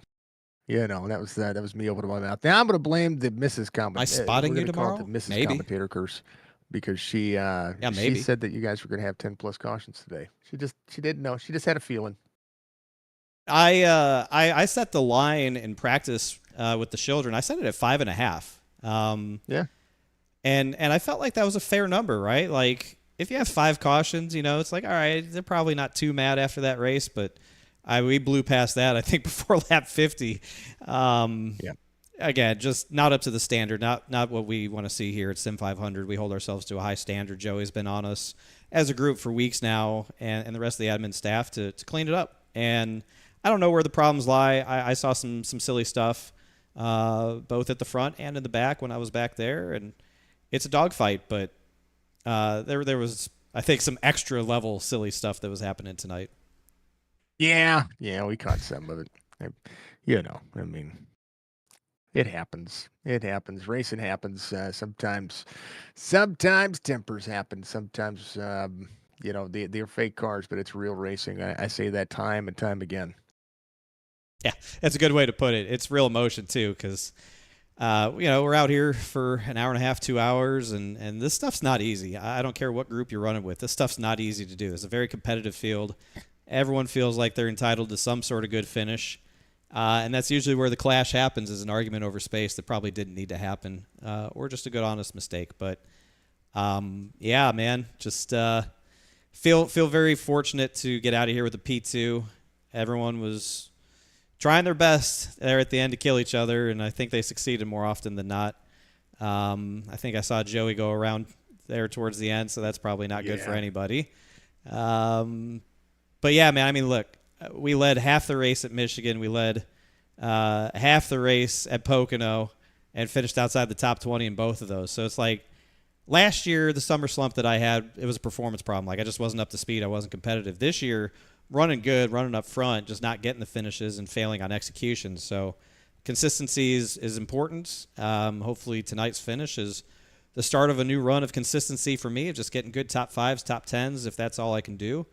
That was me opening my mouth. Now I'm going to blame the Mrs. Am I Commentator. spotting you Call it tomorrow? the Mrs. Maybe. Commentator curse because she she maybe. said that you guys were going to have 10 plus cautions today. She didn't know. She just had a feeling. I set the line in practice with the children. I set it at 5.5. Yeah. And I felt like that was a fair number, right? Like if you have 5 cautions, it's like, all right, they're probably not too mad after that race, but we blew past that, I think, before lap 50. Again, just not up to the standard, not what we want to see here at SIM500. We hold ourselves to a high standard. Joey's been on us as a group for weeks now, and the rest of the admin staff to clean it up. And I don't know where the problems lie. I saw some silly stuff, both at the front and in the back when I was back there, and it's a dogfight. But there was, I think, some extra level silly stuff that was happening tonight. Yeah, we caught some of it. I mean, it happens. It happens. Racing happens. Sometimes tempers happen. Sometimes, they're fake cars, but it's real racing. I say that time and time again. Yeah, that's a good way to put it. It's real emotion, too, because, we're out here for an hour and a half, 2 hours, and this stuff's not easy. I don't care what group you're running with. This stuff's not easy to do. It's a very competitive field. Everyone feels like they're entitled to some sort of good finish. And that's usually where the clash happens, is an argument over space that probably didn't need to happen, or just a good, honest mistake. But, yeah, man, just feel very fortunate to get out of here with a P2. Everyone was trying their best there at the end to kill each other, and I think they succeeded more often than not. I think I saw Joey go around there towards the end, so that's probably not good for anybody. But, yeah, man, I mean, look, we led half the race at Michigan. We led half the race at Pocono and finished outside the top 20 in both of those. So it's like last year, the summer slump that I had, it was a performance problem. Like I just wasn't up to speed. I wasn't competitive. This year, running good, running up front, just not getting the finishes and failing on execution. So consistency is important. Hopefully tonight's finish is the start of a new run of consistency for me, of just getting good top 5s, top 10s, if that's all I can do.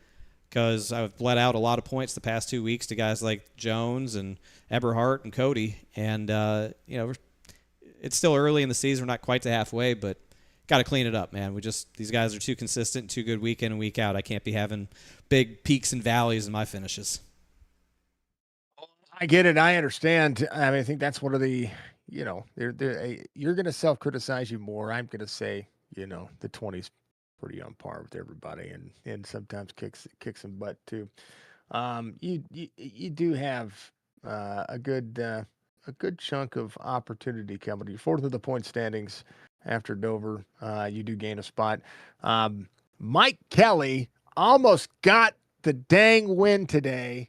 Because I've bled out a lot of points the past 2 weeks to guys like Jones and Eberhardt and Cody. And, it's still early in the season. We're not quite to halfway, but got to clean it up, man. These guys are too consistent, too good week in and week out. I can't be having big peaks and valleys in my finishes. I get it. I understand. I mean, I think that's one of the, you're going to self-criticize you more. I'm going to say, the 20s pretty on par with everybody, and sometimes kicks some butt too. You do have a good chunk of opportunity coming. You're fourth of the point standings after Dover. You do gain a spot. Mike Kelly almost got the dang win today,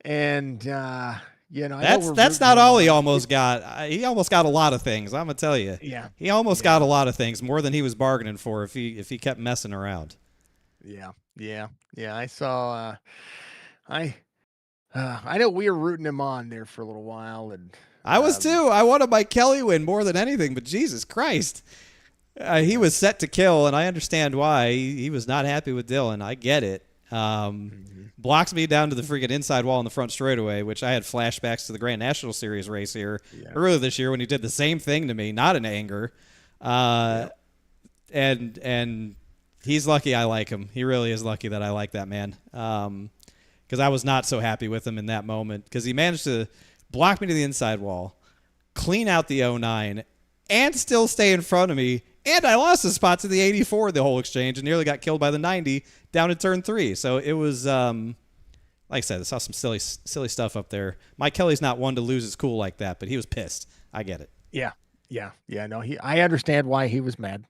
and that's not all he almost got. He almost got a lot of things. I'm gonna tell you. Yeah, he almost got a lot of things, more than he was bargaining for if he kept messing around. Yeah. I saw. I know we were rooting him on there for a little while, and I was too. I wanted Mike Kelly win more than anything, but Jesus Christ, he was set to kill, and I understand why. He was not happy with Dylan. I get it. Blocks me down to the freaking inside wall in the front straightaway, which I had flashbacks to the Grand National Series race here earlier this year when he did the same thing to me, not in anger. And he's lucky I like him. He really is lucky that I like that man. Because I was not so happy with him in that moment, because he managed to block me to the inside wall, clean out the 09, and still stay in front of me. And I lost a spot to the 84 the whole exchange and nearly got killed by the 90 down in turn 3. So it was, like I said, I saw some silly stuff up there. Mike Kelly's not one to lose his cool like that, but he was pissed. I get it. Yeah. No, I understand why he was mad.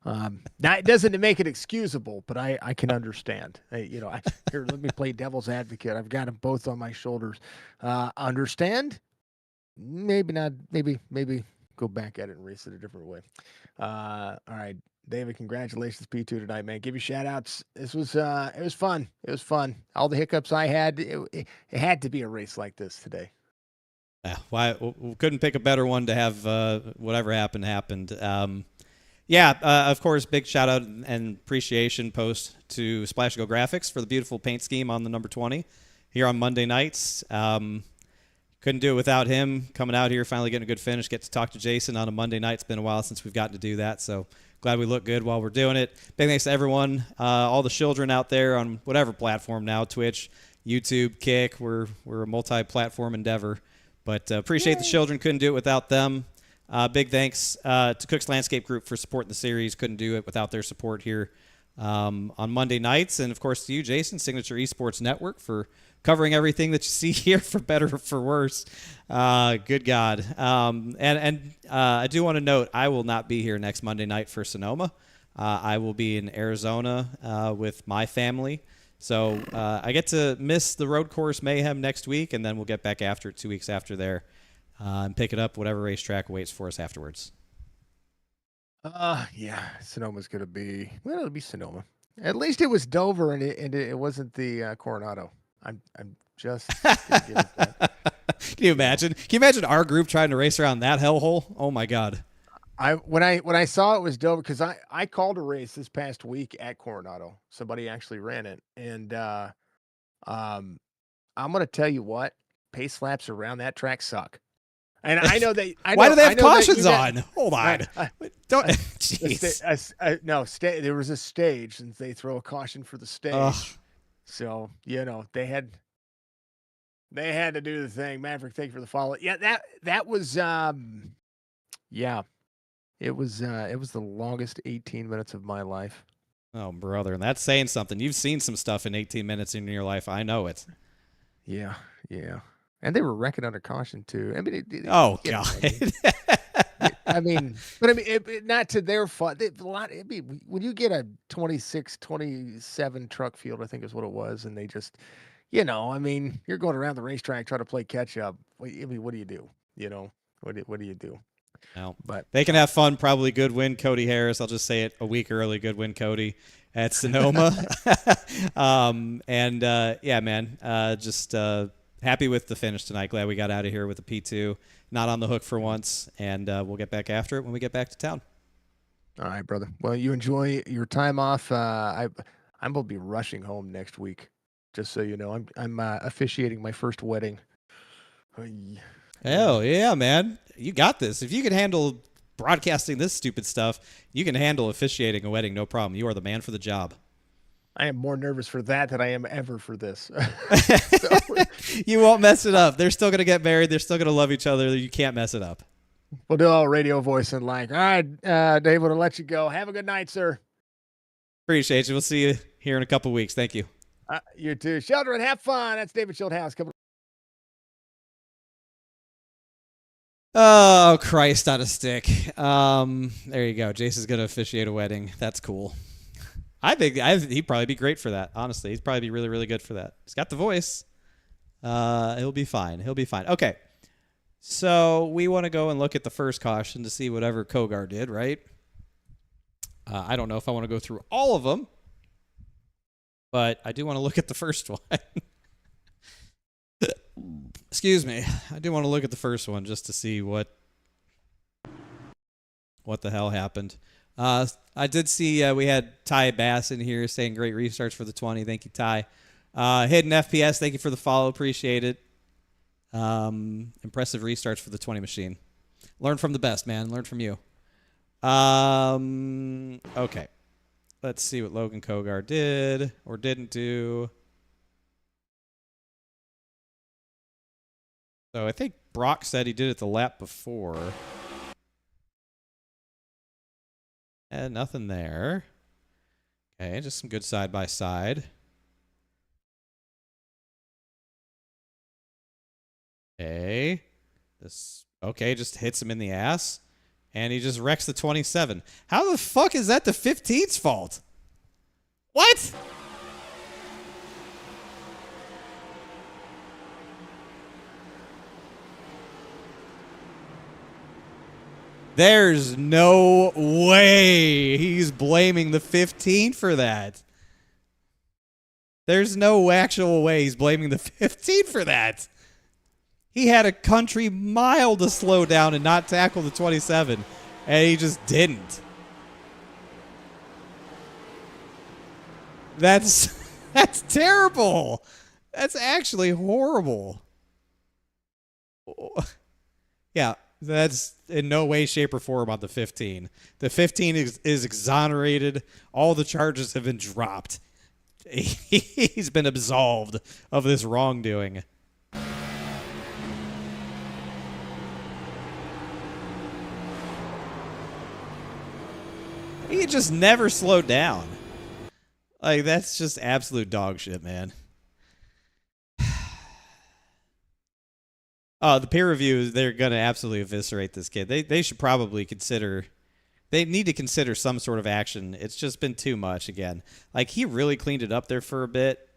Now it doesn't make it excusable, but I can understand. Here, let me play devil's advocate. I've got them both on my shoulders. Understand? Maybe not. Maybe go back at it and race it a different way. All right, David, congratulations, P2 tonight, man. Give you shout outs. This was it was fun. It was fun. All the hiccups I had, it had to be a race like this today. Yeah, we couldn't pick a better one to have. Whatever happened. Of course, big shout out and appreciation post to Splash Go Graphics for the beautiful paint scheme on the number 20 here on Monday nights. couldn't do it without him coming out here, finally getting a good finish, get to talk to Jason on a Monday night. It's been a while since we've gotten to do that, so glad we look good while we're doing it. Big thanks to everyone, all the children out there on whatever platform now, Twitch, YouTube, Kick. We're a multi-platform endeavor, but appreciate the children. Couldn't do it without them. Big thanks to Cook's Landscape Group for supporting the series. Couldn't do it without their support here on Monday nights. And, of course, to you, Jason, Signature Esports Network, for covering everything that you see here, for better or for worse. Good God. And I do want to note, I will not be here next Monday night for Sonoma. I will be in Arizona with my family. So I get to miss the road course mayhem next week, and then we'll get back after 2 weeks after there and pick it up whatever racetrack waits for us afterwards. Yeah, Sonoma's going to be, well, it'll be Sonoma. At least it was Dover, and it wasn't the Coronado. I'm just gonna give it that. Can you imagine? Can you imagine our group trying to race around that hellhole? Oh my God! When I saw it was Dover, because I called a race this past week at Coronado. Somebody actually ran it, and I'm gonna tell you what, pace laps around that track suck. And I know that. Why do they have cautions on? Hold on. Don't. Jeez. No, there was a stage, and they throw a caution for the stage. Ugh. So they had to do the thing. Maverick, thank you for the follow. Yeah, that was it was the longest 18 minutes of my life. Oh, brother, and that's saying something. You've seen some stuff in 18 minutes in your life. I know it. Yeah. And they were wrecking under caution too. I mean, God. I mean, not to their fault. When you get a 26, 27 truck field, I think is what it was, and they just, you're going around the racetrack trying to play catch up. What do you do? What do you do? No, but they can have fun. Probably good win, Cody Harris. I'll just say it a week early. Good win, Cody, at Sonoma. Yeah, man, just happy with the finish tonight. Glad we got out of here with a P2. Not on the hook for once, and we'll get back after it when we get back to town. All right, brother. Well, you enjoy your time off. I'm going to be rushing home next week, just so you know. I'm officiating my first wedding. Hell yeah, man. You got this. If you can handle broadcasting this stupid stuff, you can handle officiating a wedding, no problem. You are the man for the job. I am more nervous for that than I am ever for this. You won't mess it up. They're still going to get married. They're still going to love each other. You can't mess it up. We'll do all radio voice and all right, Dave, we'll let you go. Have a good night, sir. Appreciate you. We'll see you here in a couple weeks. Thank you. You too. Shelter and have fun. That's David Schildhouse coming. Oh, Christ on a stick. There you go. Jason's going to officiate a wedding. That's cool. I think he'd probably be great for that. Honestly, he'd probably be really, really good for that. He's got the voice. He'll be fine. Okay. So we want to go and look at the first caution to see whatever Kogar did, right? I don't know if I want to go through all of them, but I do want to look at the first one. Excuse me. I do want to look at the first one just to see what the hell happened. I did see we had Ty Bass in here saying great restarts for the 20. Thank you, Ty. Hidden FPS, thank you for the follow. Appreciate it. Impressive restarts for the 20 machine. Learn from the best, man. Learn from you. Okay. Let's see what Logan Kogar did or didn't do. So I think Brock said he did it the lap before. And nothing there. Okay, just some good side-by-side. Okay. Just hits him in the ass. And he just wrecks the 27. How the fuck is that the 15's fault? What? There's no way he's blaming the 15 for that. There's no actual way he's blaming the 15 for that. He had a country mile to slow down and not tackle the 27, and he just didn't. That's terrible. That's actually horrible. Yeah, that's in no way, shape, or form on the 15. The 15 is exonerated. All the charges have been dropped. He's been absolved of this wrongdoing. He just never slowed down. Like, that's just absolute dog shit, man. The peer review, they're going to absolutely eviscerate this kid. They should probably consider... They need to consider some sort of action. It's just been too much again. Like, he really cleaned it up there for a bit.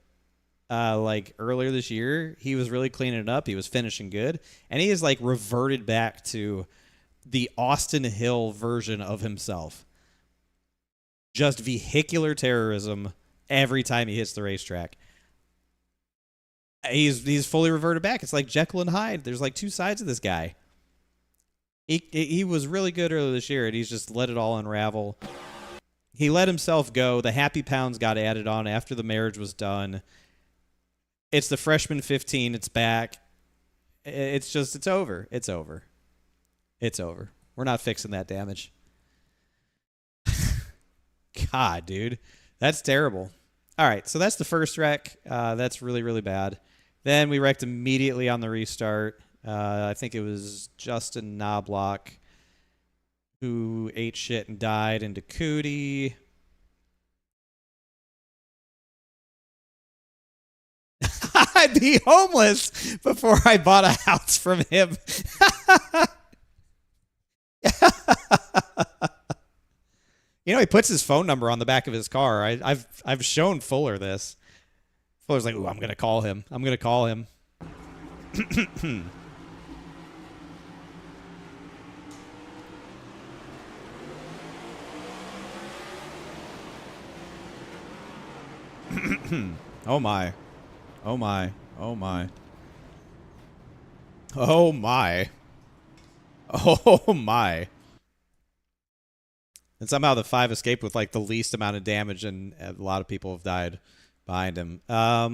Like, earlier this year, he was really cleaning it up. He was finishing good. And he has, like, reverted back to the Austin Hill version of himself. Just vehicular terrorism every time he hits the racetrack. He's fully reverted back. It's like Jekyll and Hyde. There's like two sides of this guy. He was really good earlier this year, and he's just let it all unravel. He let himself go. The happy pounds got added on after the marriage was done. It's the freshman 15. It's back. It's over. It's over. It's over. We're not fixing that damage. God, dude. That's terrible. All right, so that's the first wreck. That's really, really bad. Then we wrecked immediately on the restart. I think it was Justin Knobloch who ate shit and died into Cootie. I'd be homeless before I bought a house from him. You know, he puts his phone number on the back of his car. I've shown Fuller this. Fuller's like, ooh, I'm going to call him. I'm going to call him. Oh, my. Oh, my. Oh, my. Oh, my. Oh, my. And somehow the 5 escaped with like the least amount of damage, and a lot of people have died behind him. I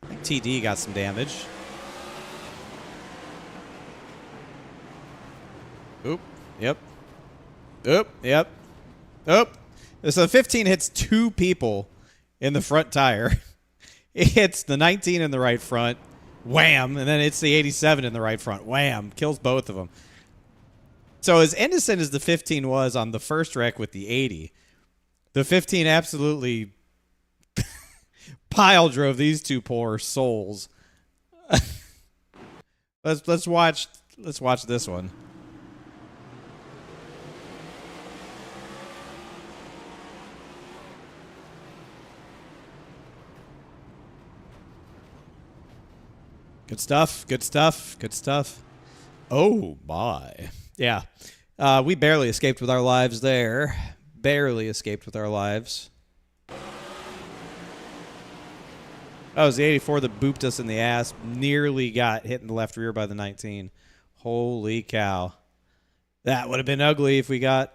think TD got some damage. Oop. Yep. Oop. Yep. Oop. So the 15 hits 2 people in the front tire. It hits the 19 in the right front. Wham. And then it's the 87 in the right front. Wham. Kills both of them. So as innocent as the 15 was on the first wreck with the 80, the 15 absolutely pile drove these 2 poor souls. Let's watch this one. Good stuff. Good stuff. Good stuff. Oh my. Yeah. We barely escaped with our lives there. Barely escaped with our lives. That was the 84 that booped us in the ass. Nearly got hit in the left rear by the 19. Holy cow. That would have been ugly if we got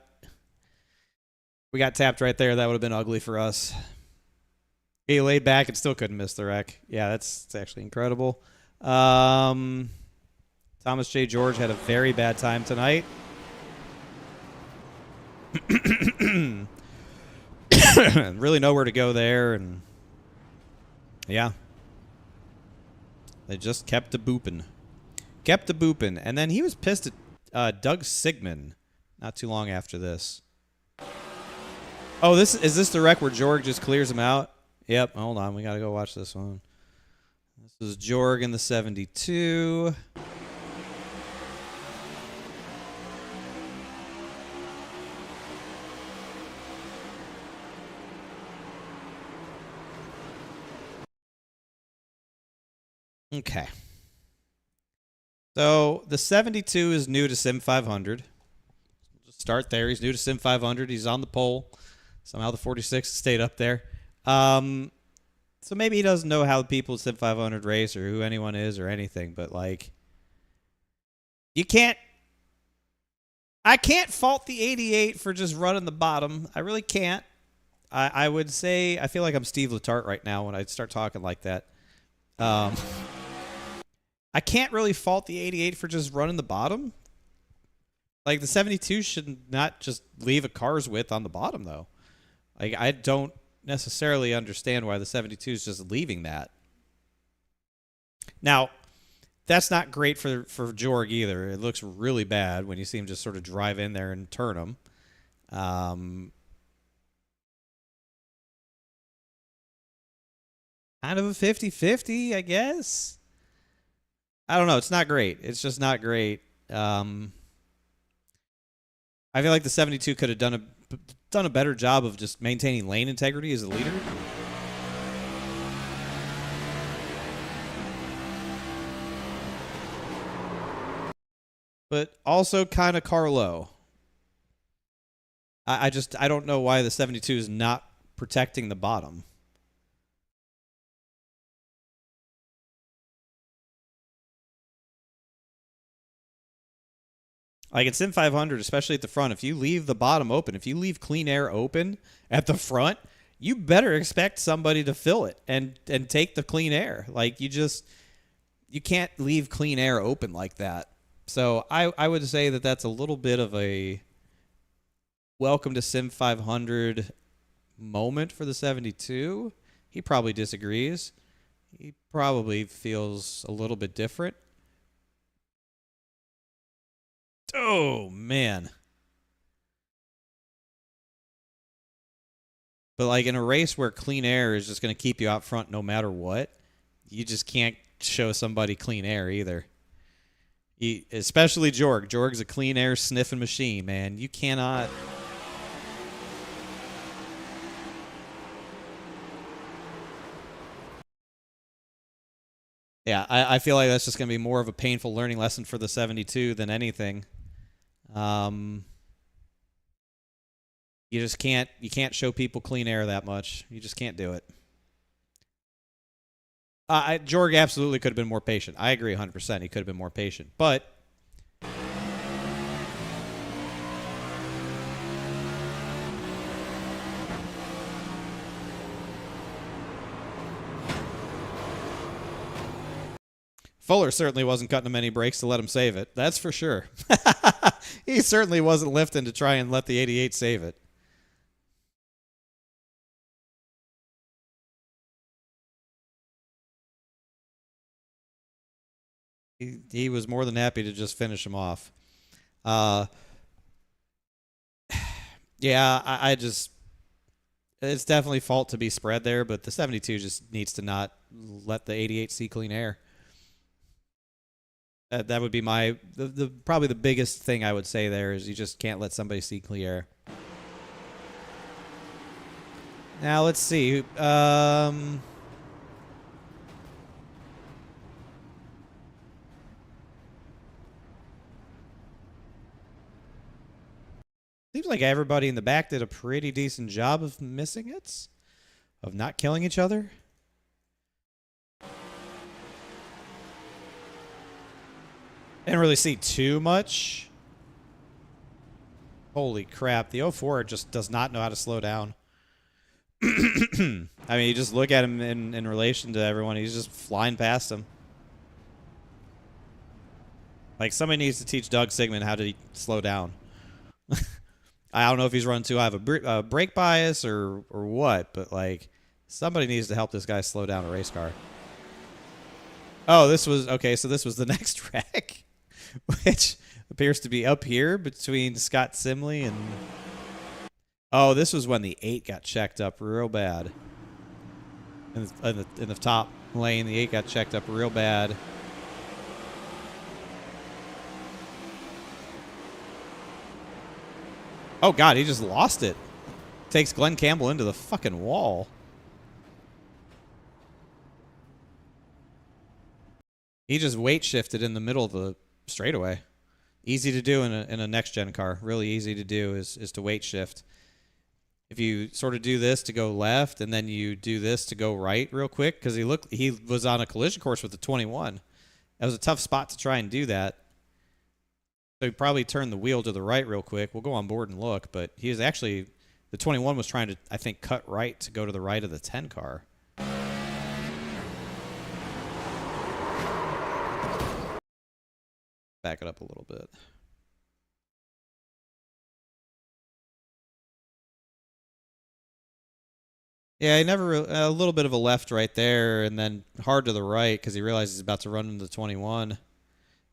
tapped right there. That would have been ugly for us. He laid back and still couldn't miss the wreck. Yeah, that's actually incredible. Thomas J. George had a very bad time tonight. Really nowhere to go there, and yeah. They just kept the booping. Kept the booping. And then he was pissed at Doug Sigmund not too long after this. Oh, is this the wreck where Jorg just clears him out? Yep, hold on. We got to go watch this one. This is Jorg in the 72. Okay. So the 72 is new to SIM500. Just start there. He's new to SIM500. He's on the pole. Somehow the 46 stayed up there. So maybe he doesn't know how the people at SIM500 race or who anyone is or anything, but like, I can't fault the 88 for just running the bottom. I really can't. I would say, I feel like I'm Steve Letarte right now when I start talking like that. I I can't really fault the 88 for just running the bottom. Like, the 72 should not just leave a car's width on the bottom, though. Like, I don't necessarily understand why the 72 is just leaving that. Now, that's not great for Jorg either. It looks really bad when you see him just sort of drive in there and turn him. Kind of a 50-50, I guess. I don't know. It's not great. It's just not great. I feel like the 72 could have done a better job of just maintaining lane integrity as a leader. But also kind of car low. I don't know why the 72 is not protecting the bottom. Like in SIM500, especially at the front, if you leave the bottom open, if you leave clean air open at the front, you better expect somebody to fill it and take the clean air. Like, you can't leave clean air open like that. So I would say that that's a little bit of a welcome to SIM500 moment for the 72. He probably disagrees. He probably feels a little bit different. Oh, man. But like in a race where clean air is just going to keep you out front no matter what, you just can't show somebody clean air either. Especially Jorg. Jorg's a clean air sniffing machine, man. You cannot... Yeah, I feel like that's just going to be more of a painful learning lesson for the 72 than anything. You just can't show people clean air that much. You just can't do it. Jorg absolutely could have been more patient. I agree 100%. He could have been more patient. But Fuller certainly wasn't cutting him any brakes to let him save it. That's for sure. He certainly wasn't lifting to try and let the 88 save it. He was more than happy to just finish him off. Yeah, I just... It's definitely fault to be spread there, but the 72 just needs to not let the 88 see clean air. That would be probably the biggest thing I would say there is you just can't let somebody see clean air. Now let's see. Seems like everybody in the back did a pretty decent job of missing it, of not killing each other. Didn't really see too much. Holy crap, the 04 just does not know how to slow down. I mean, you just look at him in relation to everyone, he's just flying past him. Like, somebody needs to teach Doug Sigmund how to slow down. I don't know if he's running too high of a brake bias or what, but, like, somebody needs to help this guy slow down a race car. Oh, this was... Okay, so this was the next wreck, which appears to be up here between Scott Simley and... Oh, this was when the 8 got checked up real bad. In the top lane, the 8 got checked up real bad. Oh, God, he just lost it. Takes Glenn Campbell into the fucking wall. He just weight shifted in the middle of the straightaway. Easy to do in a next-gen car. Really easy to do is to weight shift. If you sort of do this to go left and then you do this to go right real quick, because he was on a collision course with the 21. That was a tough spot to try and do that. So he probably turned the wheel to the right real quick. We'll go on board and look, but he was actually, the 21 was trying to, I think, cut right to go to the right of the 10 car. back it up a little bit. Yeah, he never a little bit of a left right there, and then hard to the right because he realizes he's about to run into 21.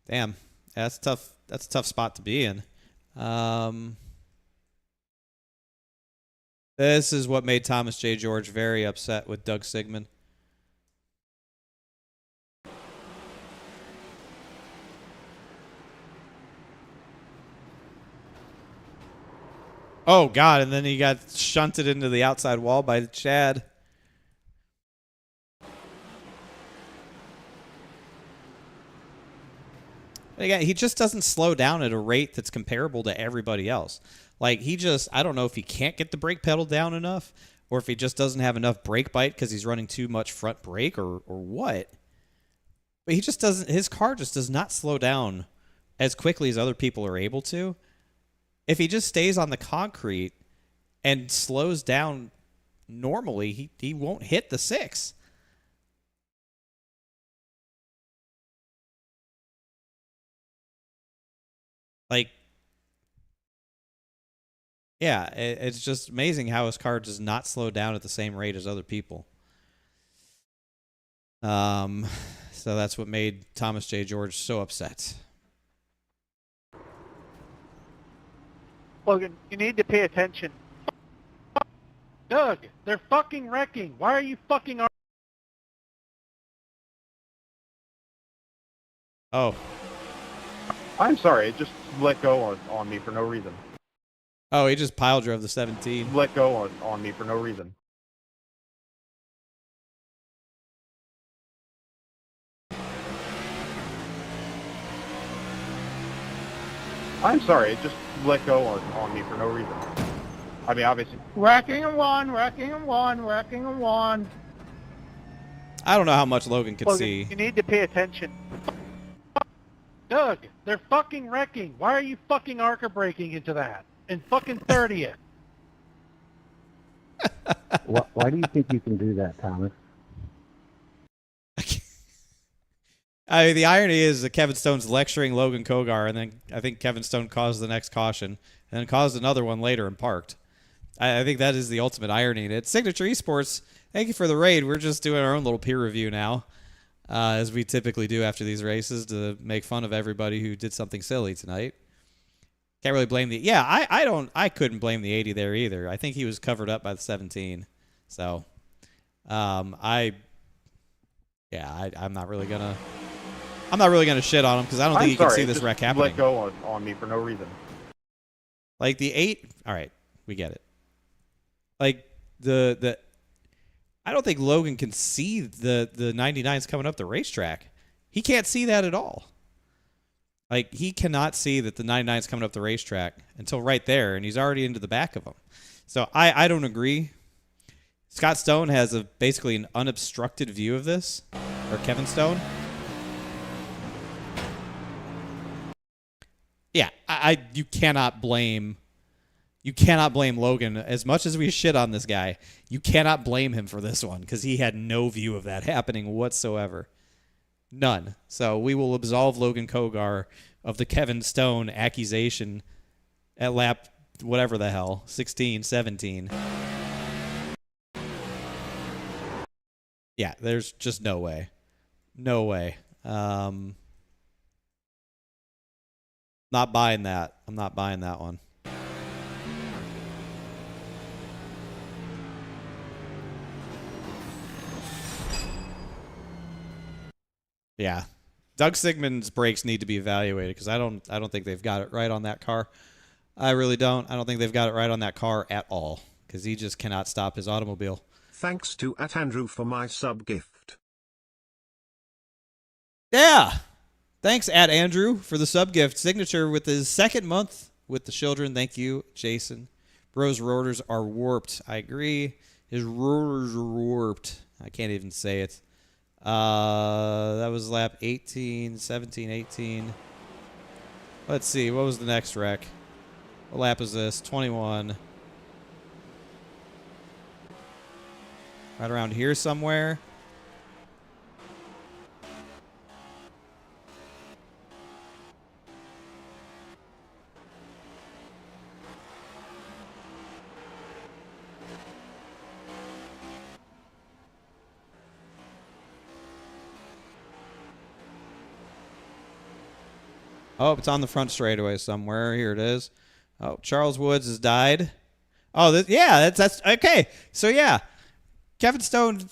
Damn, yeah, that's tough. That's a tough spot to be in. This is what made Thomas J. George very upset with Doug Sigmund. Oh, God, and then he got shunted into the outside wall by Chad. Again, he just doesn't slow down at a rate that's comparable to everybody else. Like, I don't know if he can't get the brake pedal down enough or if he just doesn't have enough brake bite because he's running too much front brake or what. But he just doesn't, his car just does not slow down as quickly as other people are able to. If he just stays on the concrete and slows down normally, he won't hit the 6. Like, yeah, it's just amazing how his car does not slow down at the same rate as other people. So that's what made Thomas J. George so upset. Logan, you need to pay attention. Doug, they're fucking wrecking. Why are you fucking... Oh. I'm sorry, it just let go on me for no reason. Oh, he just pile drove the 17. Let go on me for no reason. I'm sorry, it just let go on me for no reason. I mean, obviously. Wrecking and one, wrecking and one, wrecking and one. I don't know how much Logan could see. You need to pay attention. Doug, they're fucking wrecking. Why are you fucking arca braking into that? In fucking 30th. Why do you think you can do that, Thomas? The irony is that Kevin Stone's lecturing Logan Kogar, and then I think Kevin Stone caused the next caution, and then caused another one later and parked. I think that is the ultimate irony. And at Signature Esports, thank you for the raid. We're just doing our own little peer review now, as we typically do after these races to make fun of everybody who did something silly tonight. Can't really blame the... Yeah, I couldn't blame the 80 there either. I think he was covered up by the 17. So, I'm not really gonna... I'm not really gonna shit on him because I don't think you can see this wreck happening. Let go on me for no reason. Like the 8, all right, we get it. Like the I don't think Logan can see the 99s coming up the racetrack. He can't see that at all. Like he cannot see that the 99's coming up the racetrack until right there, and he's already into the back of him. So I don't agree. Scott Stone has basically an unobstructed view of this, or Kevin Stone. Yeah, you cannot blame Logan as much as we shit on this guy. You cannot blame him for this one because he had no view of that happening whatsoever. None. So we will absolve Logan Kogar of the Kevin Stone accusation at lap whatever the hell, 16, 17. Yeah, there's just no way. No way. Not buying that. I'm not buying that one. Yeah. Doug Sigmund's brakes need to be evaluated because I don't think they've got it right on that car. I really don't. I don't think they've got it right on that car at all because he just cannot stop his automobile. Thanks to @Andrew for my sub gift. Yeah. Thanks, @Andrew, for the sub gift. Signature with his second month with the children. Thank you, Jason. Bro's rotors are warped. I agree. His rotors are warped. I can't even say it. That was lap 18, 17, 18. Let's see. What was the next wreck? What lap is this? 21. Right around here somewhere. Oh, it's on the front straightaway somewhere. Here it is. Oh, Charles Woods has died. Oh, yeah, that's okay. So yeah, Kevin Stone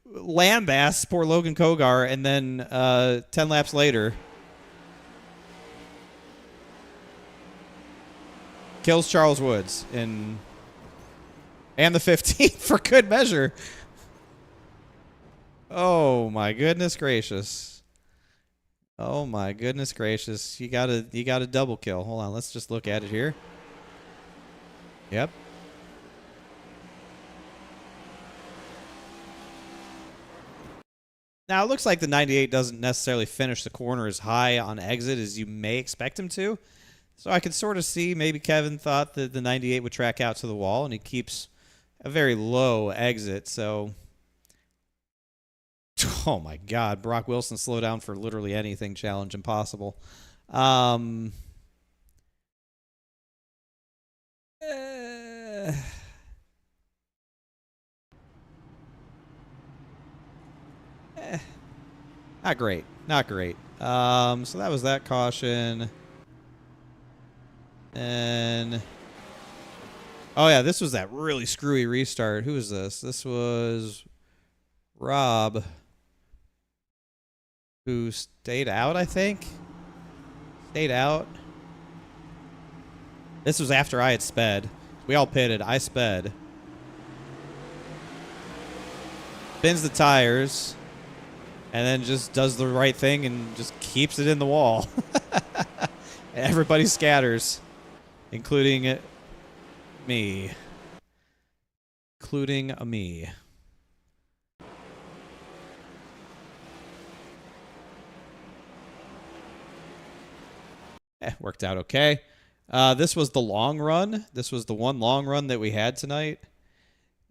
lambasts poor Logan Kogar, and then 10 laps later kills Charles Woods and the 15th for good measure. Oh my goodness gracious. Oh my goodness gracious. You got a double kill. Hold on, let's just look at it here. Yep. Now, it looks like the 98 doesn't necessarily finish the corner as high on exit as you may expect him to. So I can sort of see maybe Kevin thought that the 98 would track out to the wall, and he keeps a very low exit. So, oh my God, Brock Wilson slow down for literally anything, challenge impossible. Not great. Not great. So that was that caution. And oh yeah, this was that really screwy restart. Who was this? This was Rob, who stayed out, I think. Stayed out. This was after I had sped. We all pitted. I sped. Spins the tires. And then just does the right thing and just keeps it in the wall. Everybody scatters. Including me. Including me. Worked out okay. This was the long run. This was the one long run that we had tonight.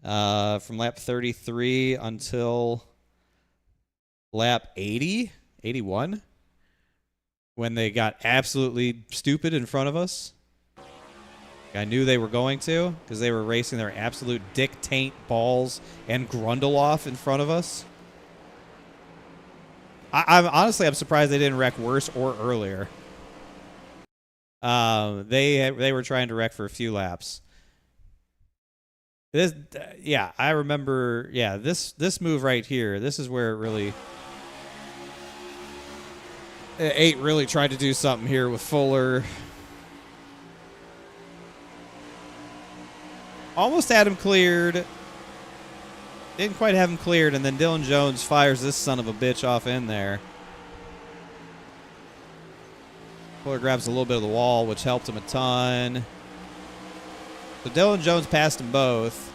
From lap 33 until lap 80, 81, when they got absolutely stupid in front of us. I knew they were going to, because they were racing their absolute dick taint balls and Grundle off in front of us. I'm surprised they didn't wreck worse or earlier. They were trying to wreck for a few laps. Yeah, I remember. Yeah, this move right here. This is where it really. 8 really tried to do something here with Fuller. Almost had him cleared. Didn't quite have him cleared, and then Dylan Jones fires this son of a bitch off in there. Fuller grabs a little bit of the wall, which helped him a ton. So Dylan Jones passed them both.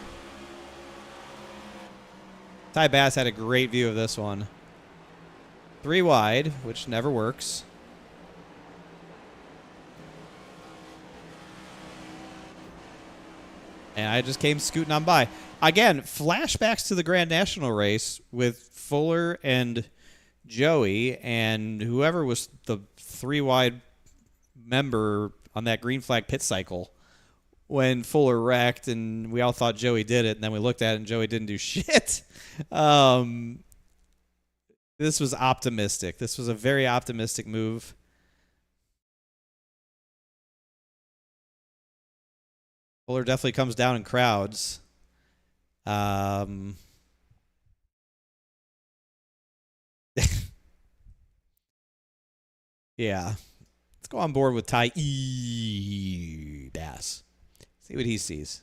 Ty Bass had a great view of this one. 3 wide, which never works. And I just came scooting on by. Again, flashbacks to the Grand National race with Fuller and Joey and whoever was the 3 wide member on that green flag pit cycle when Fuller wrecked and we all thought Joey did it, and then we looked at it and Joey didn't do shit. This was optimistic. This was a very optimistic move. Fuller definitely comes down in crowds. Yeah. Let's go on board with Ty Bass. See what he sees.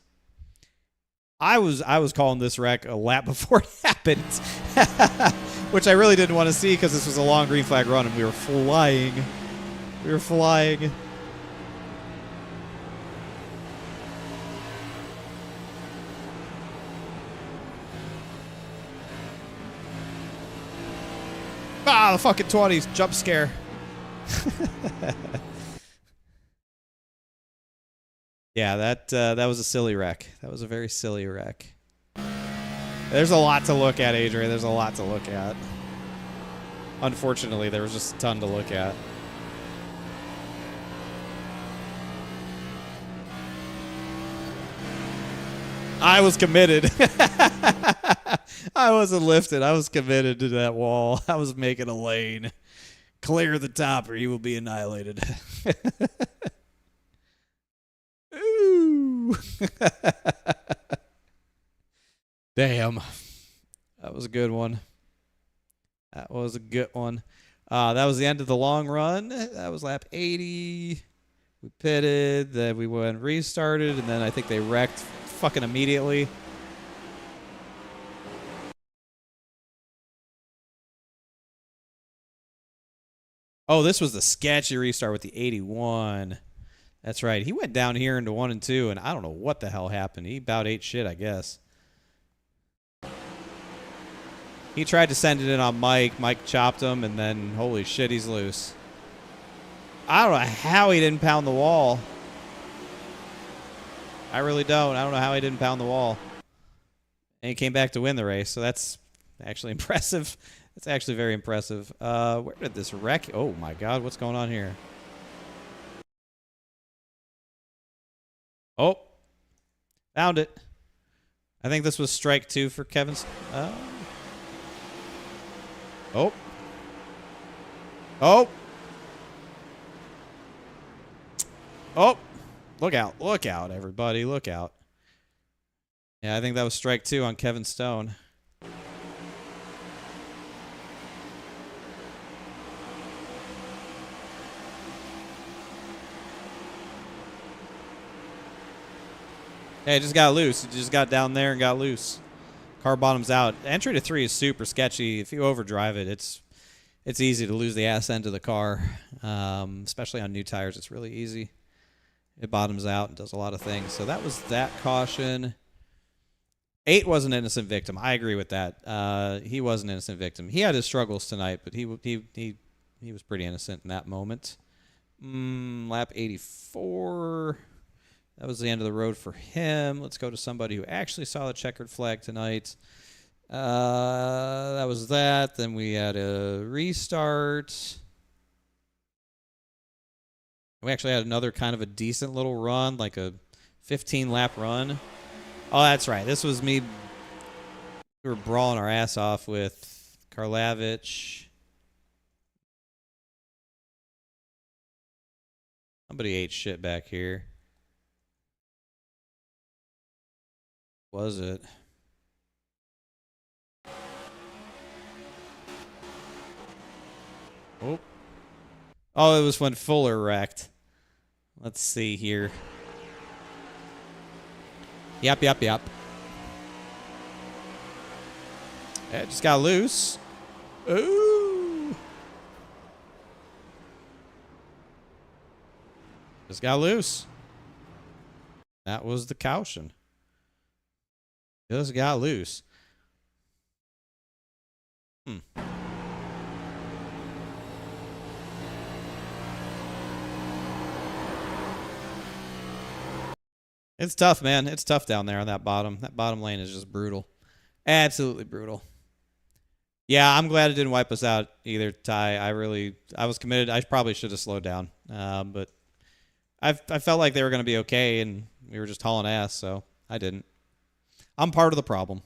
I was calling this wreck a lap before it happened, which I really didn't want to see because this was a long green flag run and we were flying. We were flying. Ah, the fucking 20s jump scare. Yeah, that was a silly wreck. That was a very silly wreck. There's a lot to look at, Adrian. There's a lot to look at. Unfortunately, there was just a ton to look at. I was committed. I wasn't lifted. I was committed to that wall. I was making a lane. Clear the top or you will be annihilated. Ooh. Damn. That was a good one. That was a good one. That was the end of the long run. That was lap 80. We pitted, then we went restarted, and then I think they wrecked fucking immediately. Oh, this was the sketchy restart with the 81. That's right. He went down here into 1 and 2, and I don't know what the hell happened. He about ate shit, I guess. He tried to send it in on Mike. Mike chopped him, and then, holy shit, he's loose. I don't know how he didn't pound the wall. I really don't. I don't know how he didn't pound the wall. And he came back to win the race, so that's actually impressive. That's actually very impressive. Where did this wreck? Oh, my God. What's going on here? Oh. Found it. I think this was strike 2 for Kevin's. Oh. Oh. Oh. Look out. Look out, everybody. Look out. Yeah, I think that was strike 2 on Kevin Stone. Hey, it just got loose. It just got down there and got loose. Car bottoms out. Entry to 3 is super sketchy. If you overdrive it, it's easy to lose the ass end of the car. Especially on new tires, it's really easy. It bottoms out and does a lot of things. So that was that caution. 8 was an innocent victim. I agree with that. He was an innocent victim. He had his struggles tonight, but he was pretty innocent in that moment. Lap 84. That was the end of the road for him. Let's go to somebody who actually saw the checkered flag tonight. That was that. Then we had a restart. We actually had another kind of a decent little run, like a 15-lap run. Oh, that's right. This was me. We were brawling our ass off with Karlavich. Somebody ate shit back here. Was it? Oh. Oh, it was when Fuller wrecked. Let's see here. Yep. It just got loose. Ooh. Just got loose. That was the caution. Just got loose. It's tough, man. It's tough down there on that bottom. That bottom lane is just brutal. Absolutely brutal. Yeah, I'm glad it didn't wipe us out either, Ty. I was committed. I probably should have slowed down. But I felt like they were going to be okay, and we were just hauling ass, so I didn't. I'm part of the problem.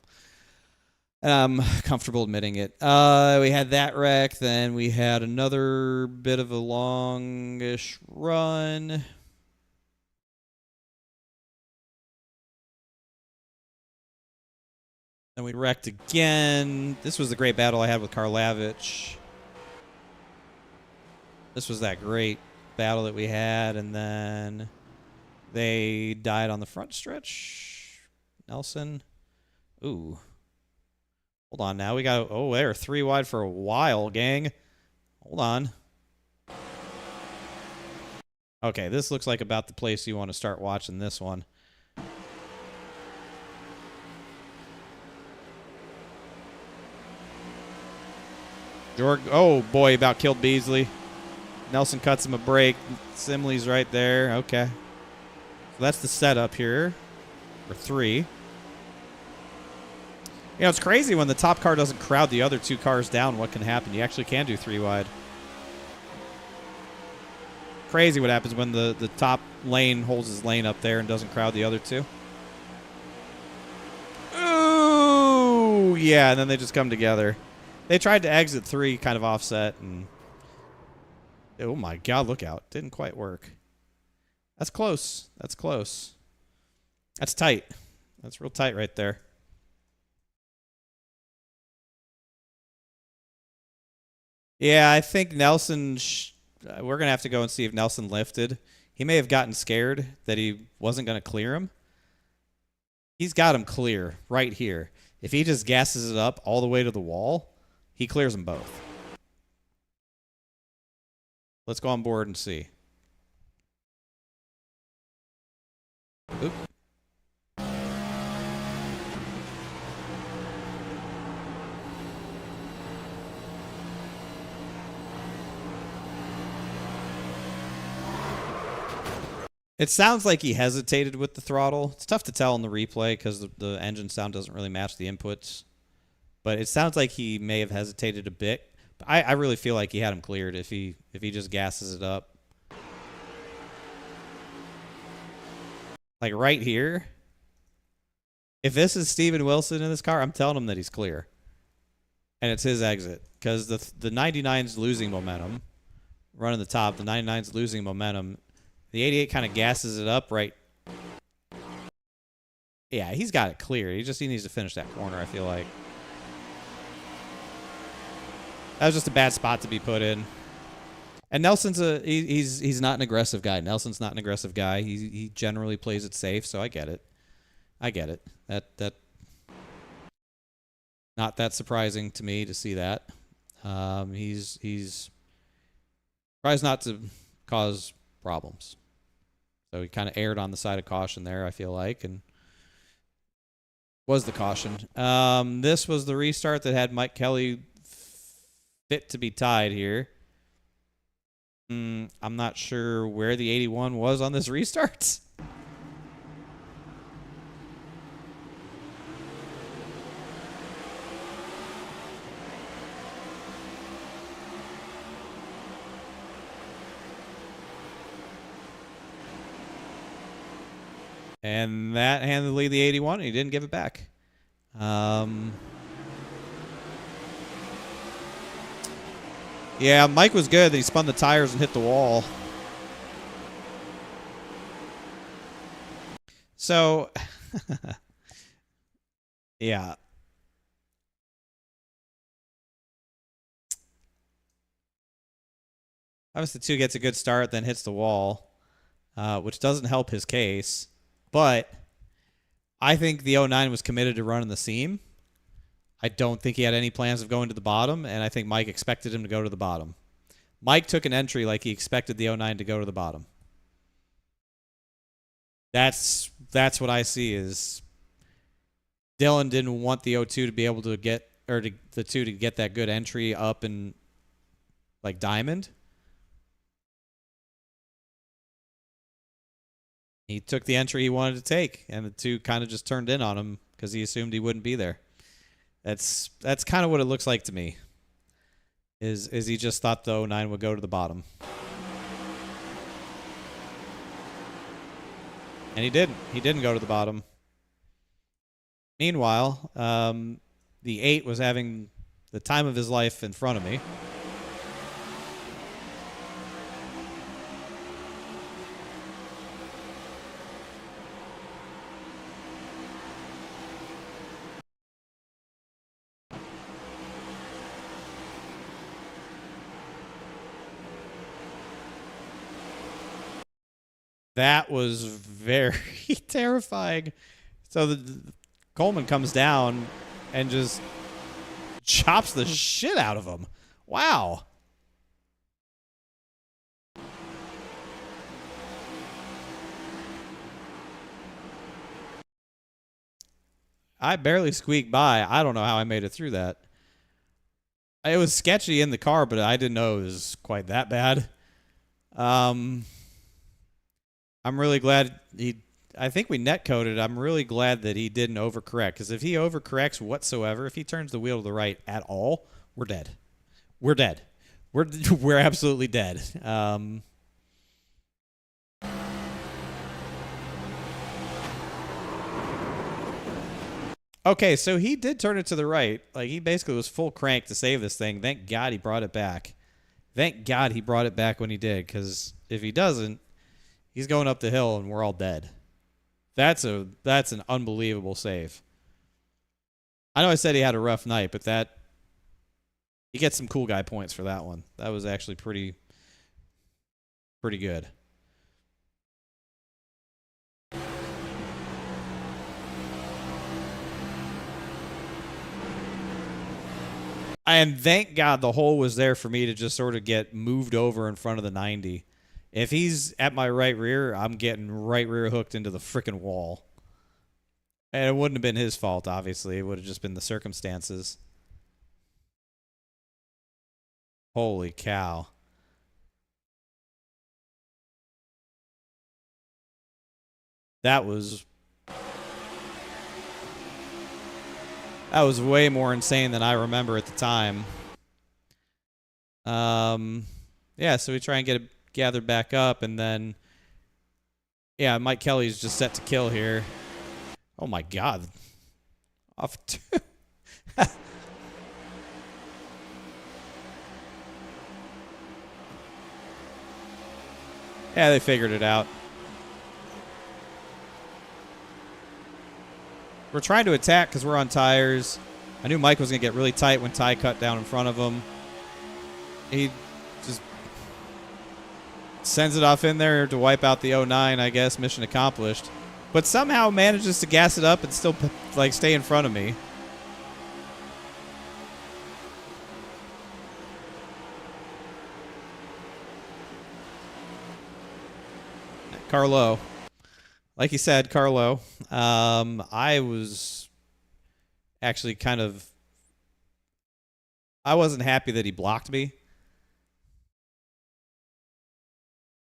And I'm comfortable admitting it. We had that wreck. Then we had another bit of a longish run. Then we wrecked again. This was the great battle I had with Karlavich. This was that great battle that we had. And then they died on the front stretch. Nelson. Ooh. Hold on now. We got... Oh, they were 3 wide for a while, gang. Hold on. Okay, this looks like about the place you want to start watching this one. Oh, boy, about killed Beasley. Nelson cuts him a break. Simley's right there. Okay. So that's the setup here. For 3. You know, it's crazy when the top car doesn't crowd the other 2 cars down. What can happen? You actually can do 3 wide. Crazy what happens when the top lane holds his lane up there and doesn't crowd the other 2. Ooh, yeah, and then they just come together. They tried to exit 3 kind of offset, and Oh my God, look out. Didn't quite work. That's close. That's close. That's tight. That's real tight right there. Yeah, I think Nelson, we're going to have to go and see if Nelson lifted. He may have gotten scared that he wasn't going to clear him. He's got him clear right here. If he just gasses it up all the way to the wall, he clears them both. Let's go on board and see. Oop. It sounds like he hesitated with the throttle. It's tough to tell in the replay because the engine sound doesn't really match the inputs. But it sounds like he may have hesitated a bit. But I really feel like he had him cleared if he just gasses it up. Like right here. If this is Steven Wilson in this car, I'm telling him that he's clear. And it's his exit. Because the 99's losing momentum. Running the top, the 99's losing momentum. The 88 kind of gasses it up right. Yeah, he's got it clear. He needs to finish that corner, I feel like. That was just a bad spot to be put in. And Nelson's he's not an aggressive guy. Nelson's not an aggressive guy. He generally plays it safe, so I get it. I get it. That not that surprising to me to see that. He's tries not to cause problems. So he kind of erred on the side of caution there, I feel like, and was the caution. This was the restart that had Mike Kelly fit to be tied here. I'm not sure where the 81 was on this restart. And that handedly the 81, and he didn't give it back. Yeah, Mike was good. He spun the tires and hit the wall. So, yeah. Obviously, 2 gets a good start, then hits the wall, which doesn't help his case. But I think the 09 was committed to running the seam. I don't think he had any plans of going to the bottom, and I think Mike expected him to go to the bottom. Mike took an entry like he expected the 09 to go to the bottom. That's what I see is Dylan didn't want the 02 to be able to get, or the 2 to get that good entry up and like diamond. He took the entry he wanted to take, and the 2 kind of just turned in on him because he assumed he wouldn't be there. That's kind of what it looks like to me. Is he just thought the 09 would go to the bottom. And he didn't. He didn't go to the bottom. Meanwhile, the 8 was having the time of his life in front of me. That was very terrifying. So Coleman comes down and just chops the shit out of him. Wow. I barely squeaked by. I don't know how I made it through that. It was sketchy in the car, but I didn't know it was quite that bad. I'm really glad I think we net coded. I'm really glad that he didn't overcorrect, because if he overcorrects whatsoever, if he turns the wheel to the right at all, we're dead. We're dead. We're absolutely dead. Okay, so he did turn it to the right. Like, he basically was full crank to save this thing. Thank God he brought it back. Thank God he brought it back when he did, because if he doesn't, he's going up the hill and we're all dead. That's an unbelievable save. I know I said he had a rough night, but he gets some cool guy points for that one. That was actually pretty good. And thank God the hole was there for me to just sort of get moved over in front of the 90. If he's at my right rear, I'm getting right rear hooked into the frickin' wall. And it wouldn't have been his fault, obviously. It would have just been the circumstances. Holy cow. That was way more insane than I remember at the time. Yeah, so we try and get it gathered back up, and then, yeah, Mike Kelly's just set to kill here. Oh my God. Off. Yeah, they figured it out. We're trying to attack because we're on tires. I knew Mike was going to get really tight when Ty cut down in front of him. He just sends it off in there to wipe out the 09, I guess. Mission accomplished. But somehow manages to gas it up and still like stay in front of me. Carlo. Like he said, Carlo. I was actually I wasn't happy that he blocked me.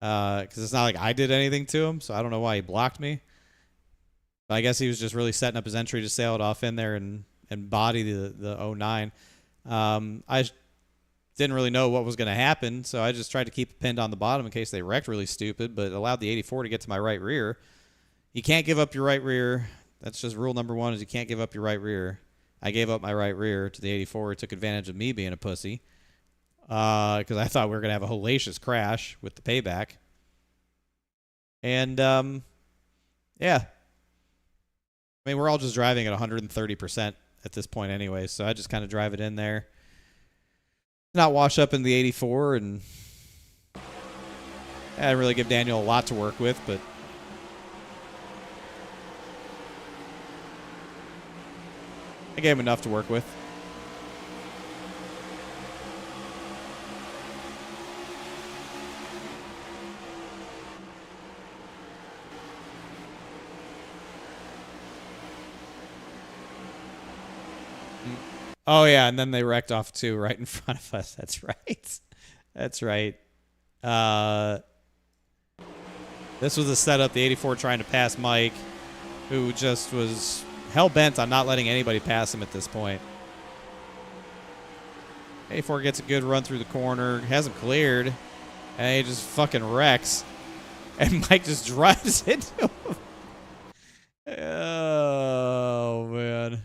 Because it's not like I did anything to him, so I don't know why he blocked me. But I guess he was just really setting up his entry to sail it off in there and body the 09. I didn't really know what was going to happen, so I just tried to keep it pinned on the bottom in case they wrecked really stupid, but allowed the 84 to get to my right rear. You can't give up your right rear. That's just rule number one, is you can't give up your right rear. I gave up my right rear to the 84. It took advantage of me being a pussy because I thought we were going to have a hellacious crash with the payback. And, yeah. I mean, we're all just driving at 130% at this point anyway, so I just kind of drive it in there. Not wash up in the 84, and I didn't really give Daniel a lot to work with, but I gave him enough to work with. Oh, yeah, and then they wrecked off, too, right in front of us. That's right. That's right. This was a setup, the 84 trying to pass Mike, who just was hell-bent on not letting anybody pass him at this point. 84 gets a good run through the corner, hasn't cleared, and he just fucking wrecks. And Mike just drives into him. Oh, man.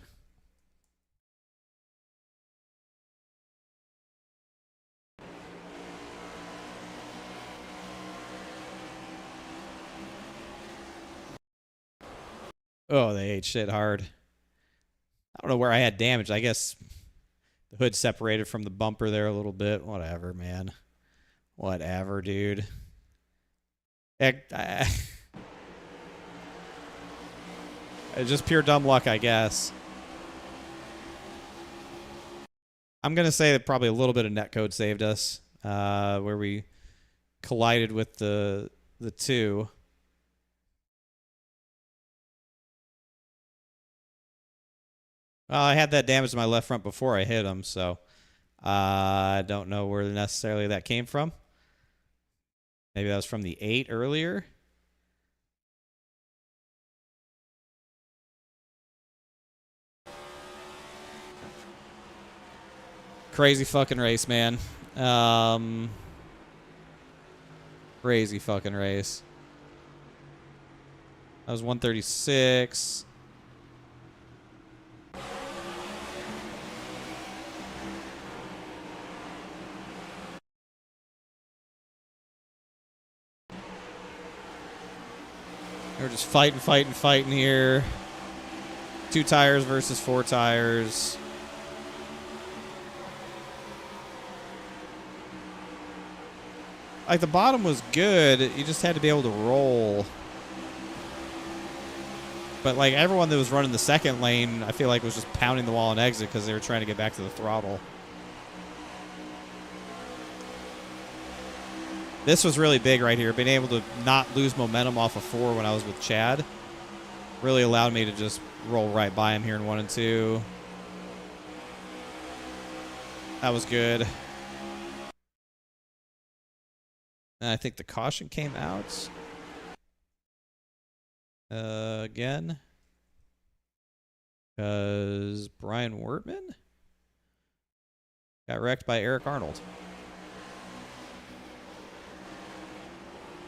Oh, they ate shit hard. I don't know where I had damage. I guess the hood separated from the bumper there a little bit. Whatever, man. Whatever, dude. It's just pure dumb luck, I guess. I'm going to say that probably a little bit of netcode saved us, where we collided with the 2. Well, I had that damage to my left front before I hit him, so I don't know where necessarily that came from. Maybe that was from the 8 earlier. Crazy fucking race, man. Crazy fucking race. That was 136. We're just fighting here. 2 tires versus 4 tires. Like, the bottom was good. You just had to be able to roll. But, like, everyone that was running the second lane, I feel like was just pounding the wall on exit because they were trying to get back to the throttle. This was really big right here. Being able to not lose momentum off of 4 when I was with Chad really allowed me to just roll right by him here in 1 and 2. That was good. And I think the caution came out. Again. Because Brian Wertman got wrecked by Eric Arnold.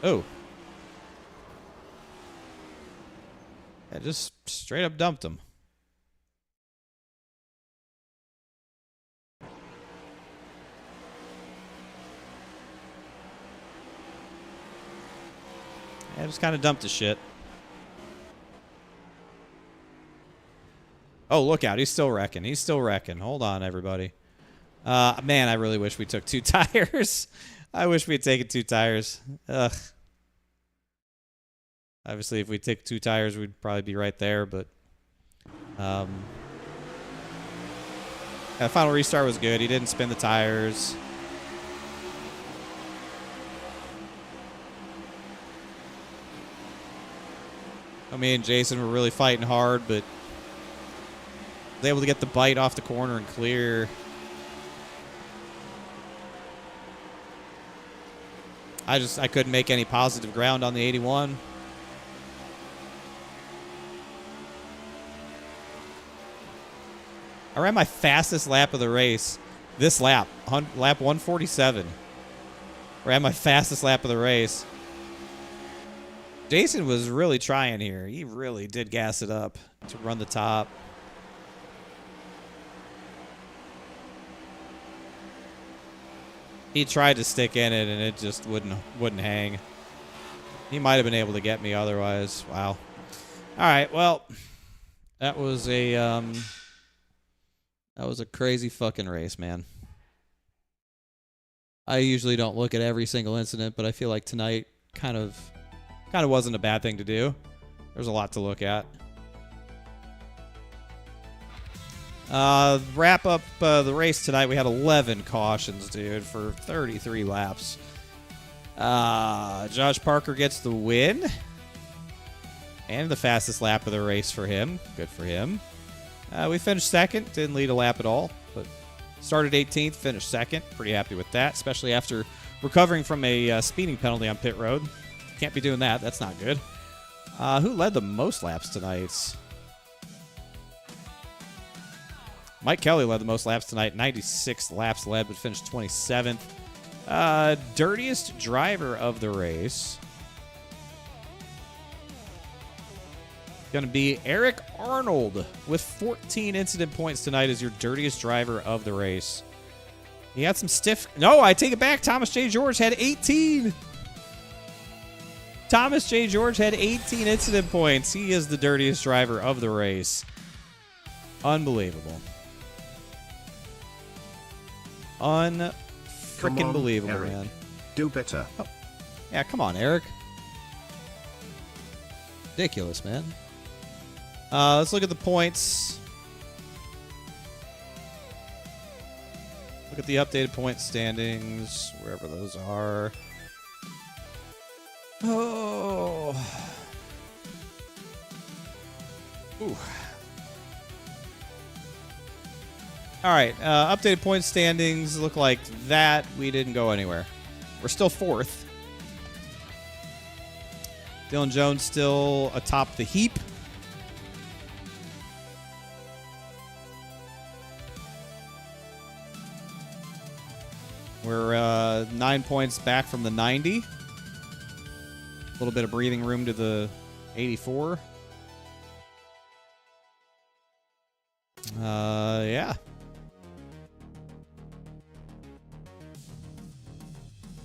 Oh. I just straight up dumped him. I just kind of dumped his shit. Oh, look out. He's still wrecking. He's still wrecking. Hold on, everybody. Man, I really wish we took 2 tires. I wish we had taken 2 tires. Ugh. Obviously, if we take 2 tires, we'd probably be right there, but... that final restart was good. He didn't spin the tires. Me and Jason were really fighting hard, but was able to get the bite off the corner and clear. I couldn't make any positive ground on the 81. I ran my fastest lap of the race this lap, lap 147. Ran my fastest lap of the race. Jason was really trying here. He really did gas it up to run the top. He tried to stick in it, and it just wouldn't hang. He might have been able to get me otherwise. Wow. All right. Well, that was a crazy fucking race, man. I usually don't look at every single incident, but I feel like tonight kind of wasn't a bad thing to do. There's a lot to look at. Wrap up the race tonight. We had 11 cautions, dude, for 33 laps. Josh Parker gets the win. And the fastest lap of the race for him. Good for him. We finished second. Didn't lead a lap at all, but started 18th, finished second. Pretty happy with that, especially after recovering from a speeding penalty on pit road. Can't be doing that. That's not good. Who led the most laps tonight? Mike Kelly led the most laps tonight. 96 laps led, but finished 27th. Dirtiest driver of the race. Going to be Eric Arnold with 14 incident points tonight as your dirtiest driver of the race. He had some stiff... No, I take it back. Thomas J. George had 18. Thomas J. George had 18 incident points. He is the dirtiest driver of the race. Unbelievable. Freaking believable, Eric. man. Do better. Oh. Yeah, come on, Eric. Ridiculous, man. Let's look at the points. Look at the updated point standings, wherever those are. Oh. Ooh. All right, updated point standings look like that. We didn't go anywhere. We're still fourth. Dylan Jones still atop the heap. We're 9 points back from the 90. A little bit of breathing room to the 84. Yeah.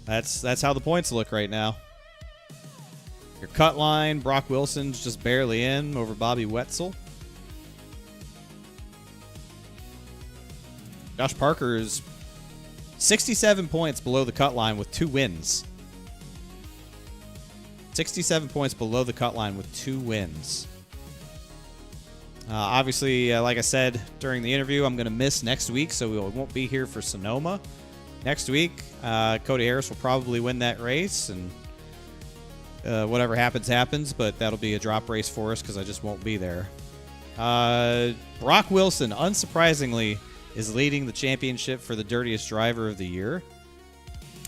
That's how the points look right now. Your cut line. Brock Wilson's just barely in over Bobby Wetzel. Josh Parker is 67 points below the cut line with 2 wins. 67 points below the cut line with 2 wins. Obviously, like I said during the interview, I'm going to miss next week, so we won't be here for Sonoma next week. Cody Harris will probably win that race, and whatever happens, happens, but that'll be a drop race for us because I just won't be there. Brock Wilson, unsurprisingly, is leading the championship for the dirtiest driver of the year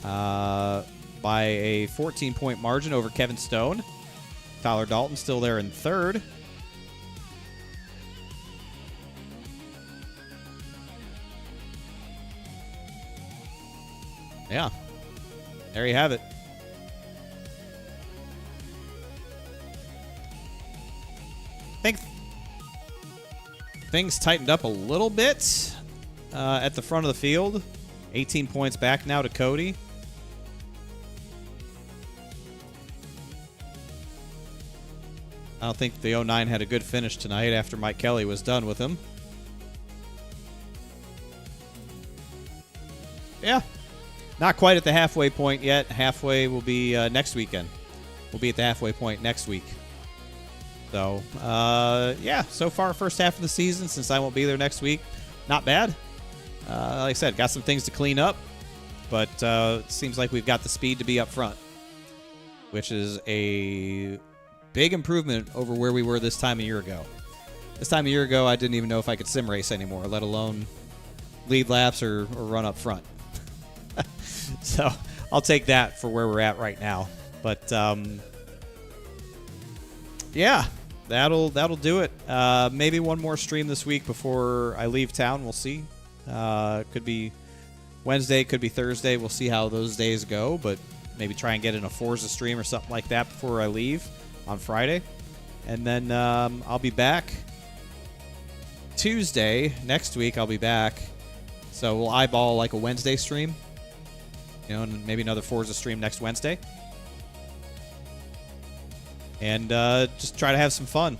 by a 14-point margin over Kevin Stone. Tyler Dalton still there in third. Yeah, there you have it. I think things tightened up a little bit at the front of the field. 18 points back now to Cody. I don't think the 09 had a good finish tonight after Mike Kelly was done with him. Yeah. Not quite at the halfway point yet. Halfway will be next weekend. We'll be at the halfway point next week. So, yeah, so far, first half of the season, since I won't be there next week, not bad. Like I said, got some things to clean up, but it seems like we've got the speed to be up front, which is a big improvement over where we were this time a year ago. This time a year ago, I didn't even know if I could sim race anymore, let alone lead laps or run up front. So I'll take that for where we're at right now. But yeah, that'll do it. Maybe one more stream this week before I leave town. We'll see. Could be Wednesday, could be Thursday. We'll see how those days go. But maybe try and get in a Forza stream or something like that before I leave on Friday. And then I'll be back Tuesday. Next week I'll be back. So we'll eyeball like a Wednesday stream. You know, and maybe another Forza stream next Wednesday. And just try to have some fun.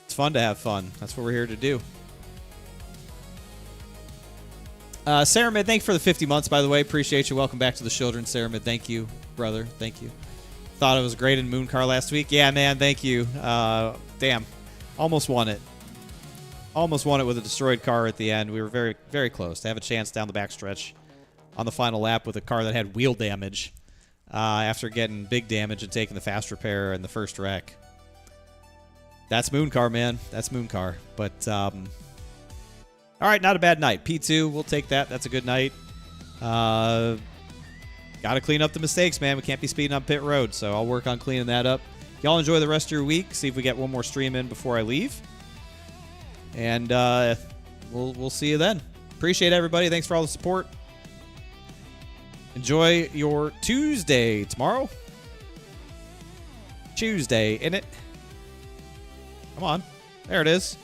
It's fun to have fun. That's what we're here to do. Sarah Mid, thank you for the 50 months, by the way. Appreciate you. Welcome back to the children, Sarah Mid. Thank you, brother. Thank you. Thought it was great in Moon Car last week. Yeah, man, thank you. Damn. Almost won it. Almost won it with a destroyed car at the end. We were very, very close to have a chance down the backstretch on the final lap with a car that had wheel damage after getting big damage and taking the fast repair in the first wreck. That's Moon Car, man. That's Moon Car. But, all right, not a bad night. P2, we'll take that. That's a good night. Got to clean up the mistakes, man. We can't be speeding on pit road, so I'll work on cleaning that up. Y'all enjoy the rest of your week. See if we get one more stream in before I leave. And we'll see you then. Appreciate everybody. Thanks for all the support. Enjoy your Tuesday tomorrow. Tuesday, innit? Come on. There it is.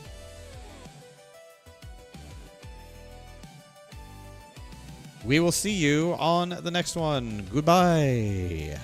We will see you on the next one. Goodbye.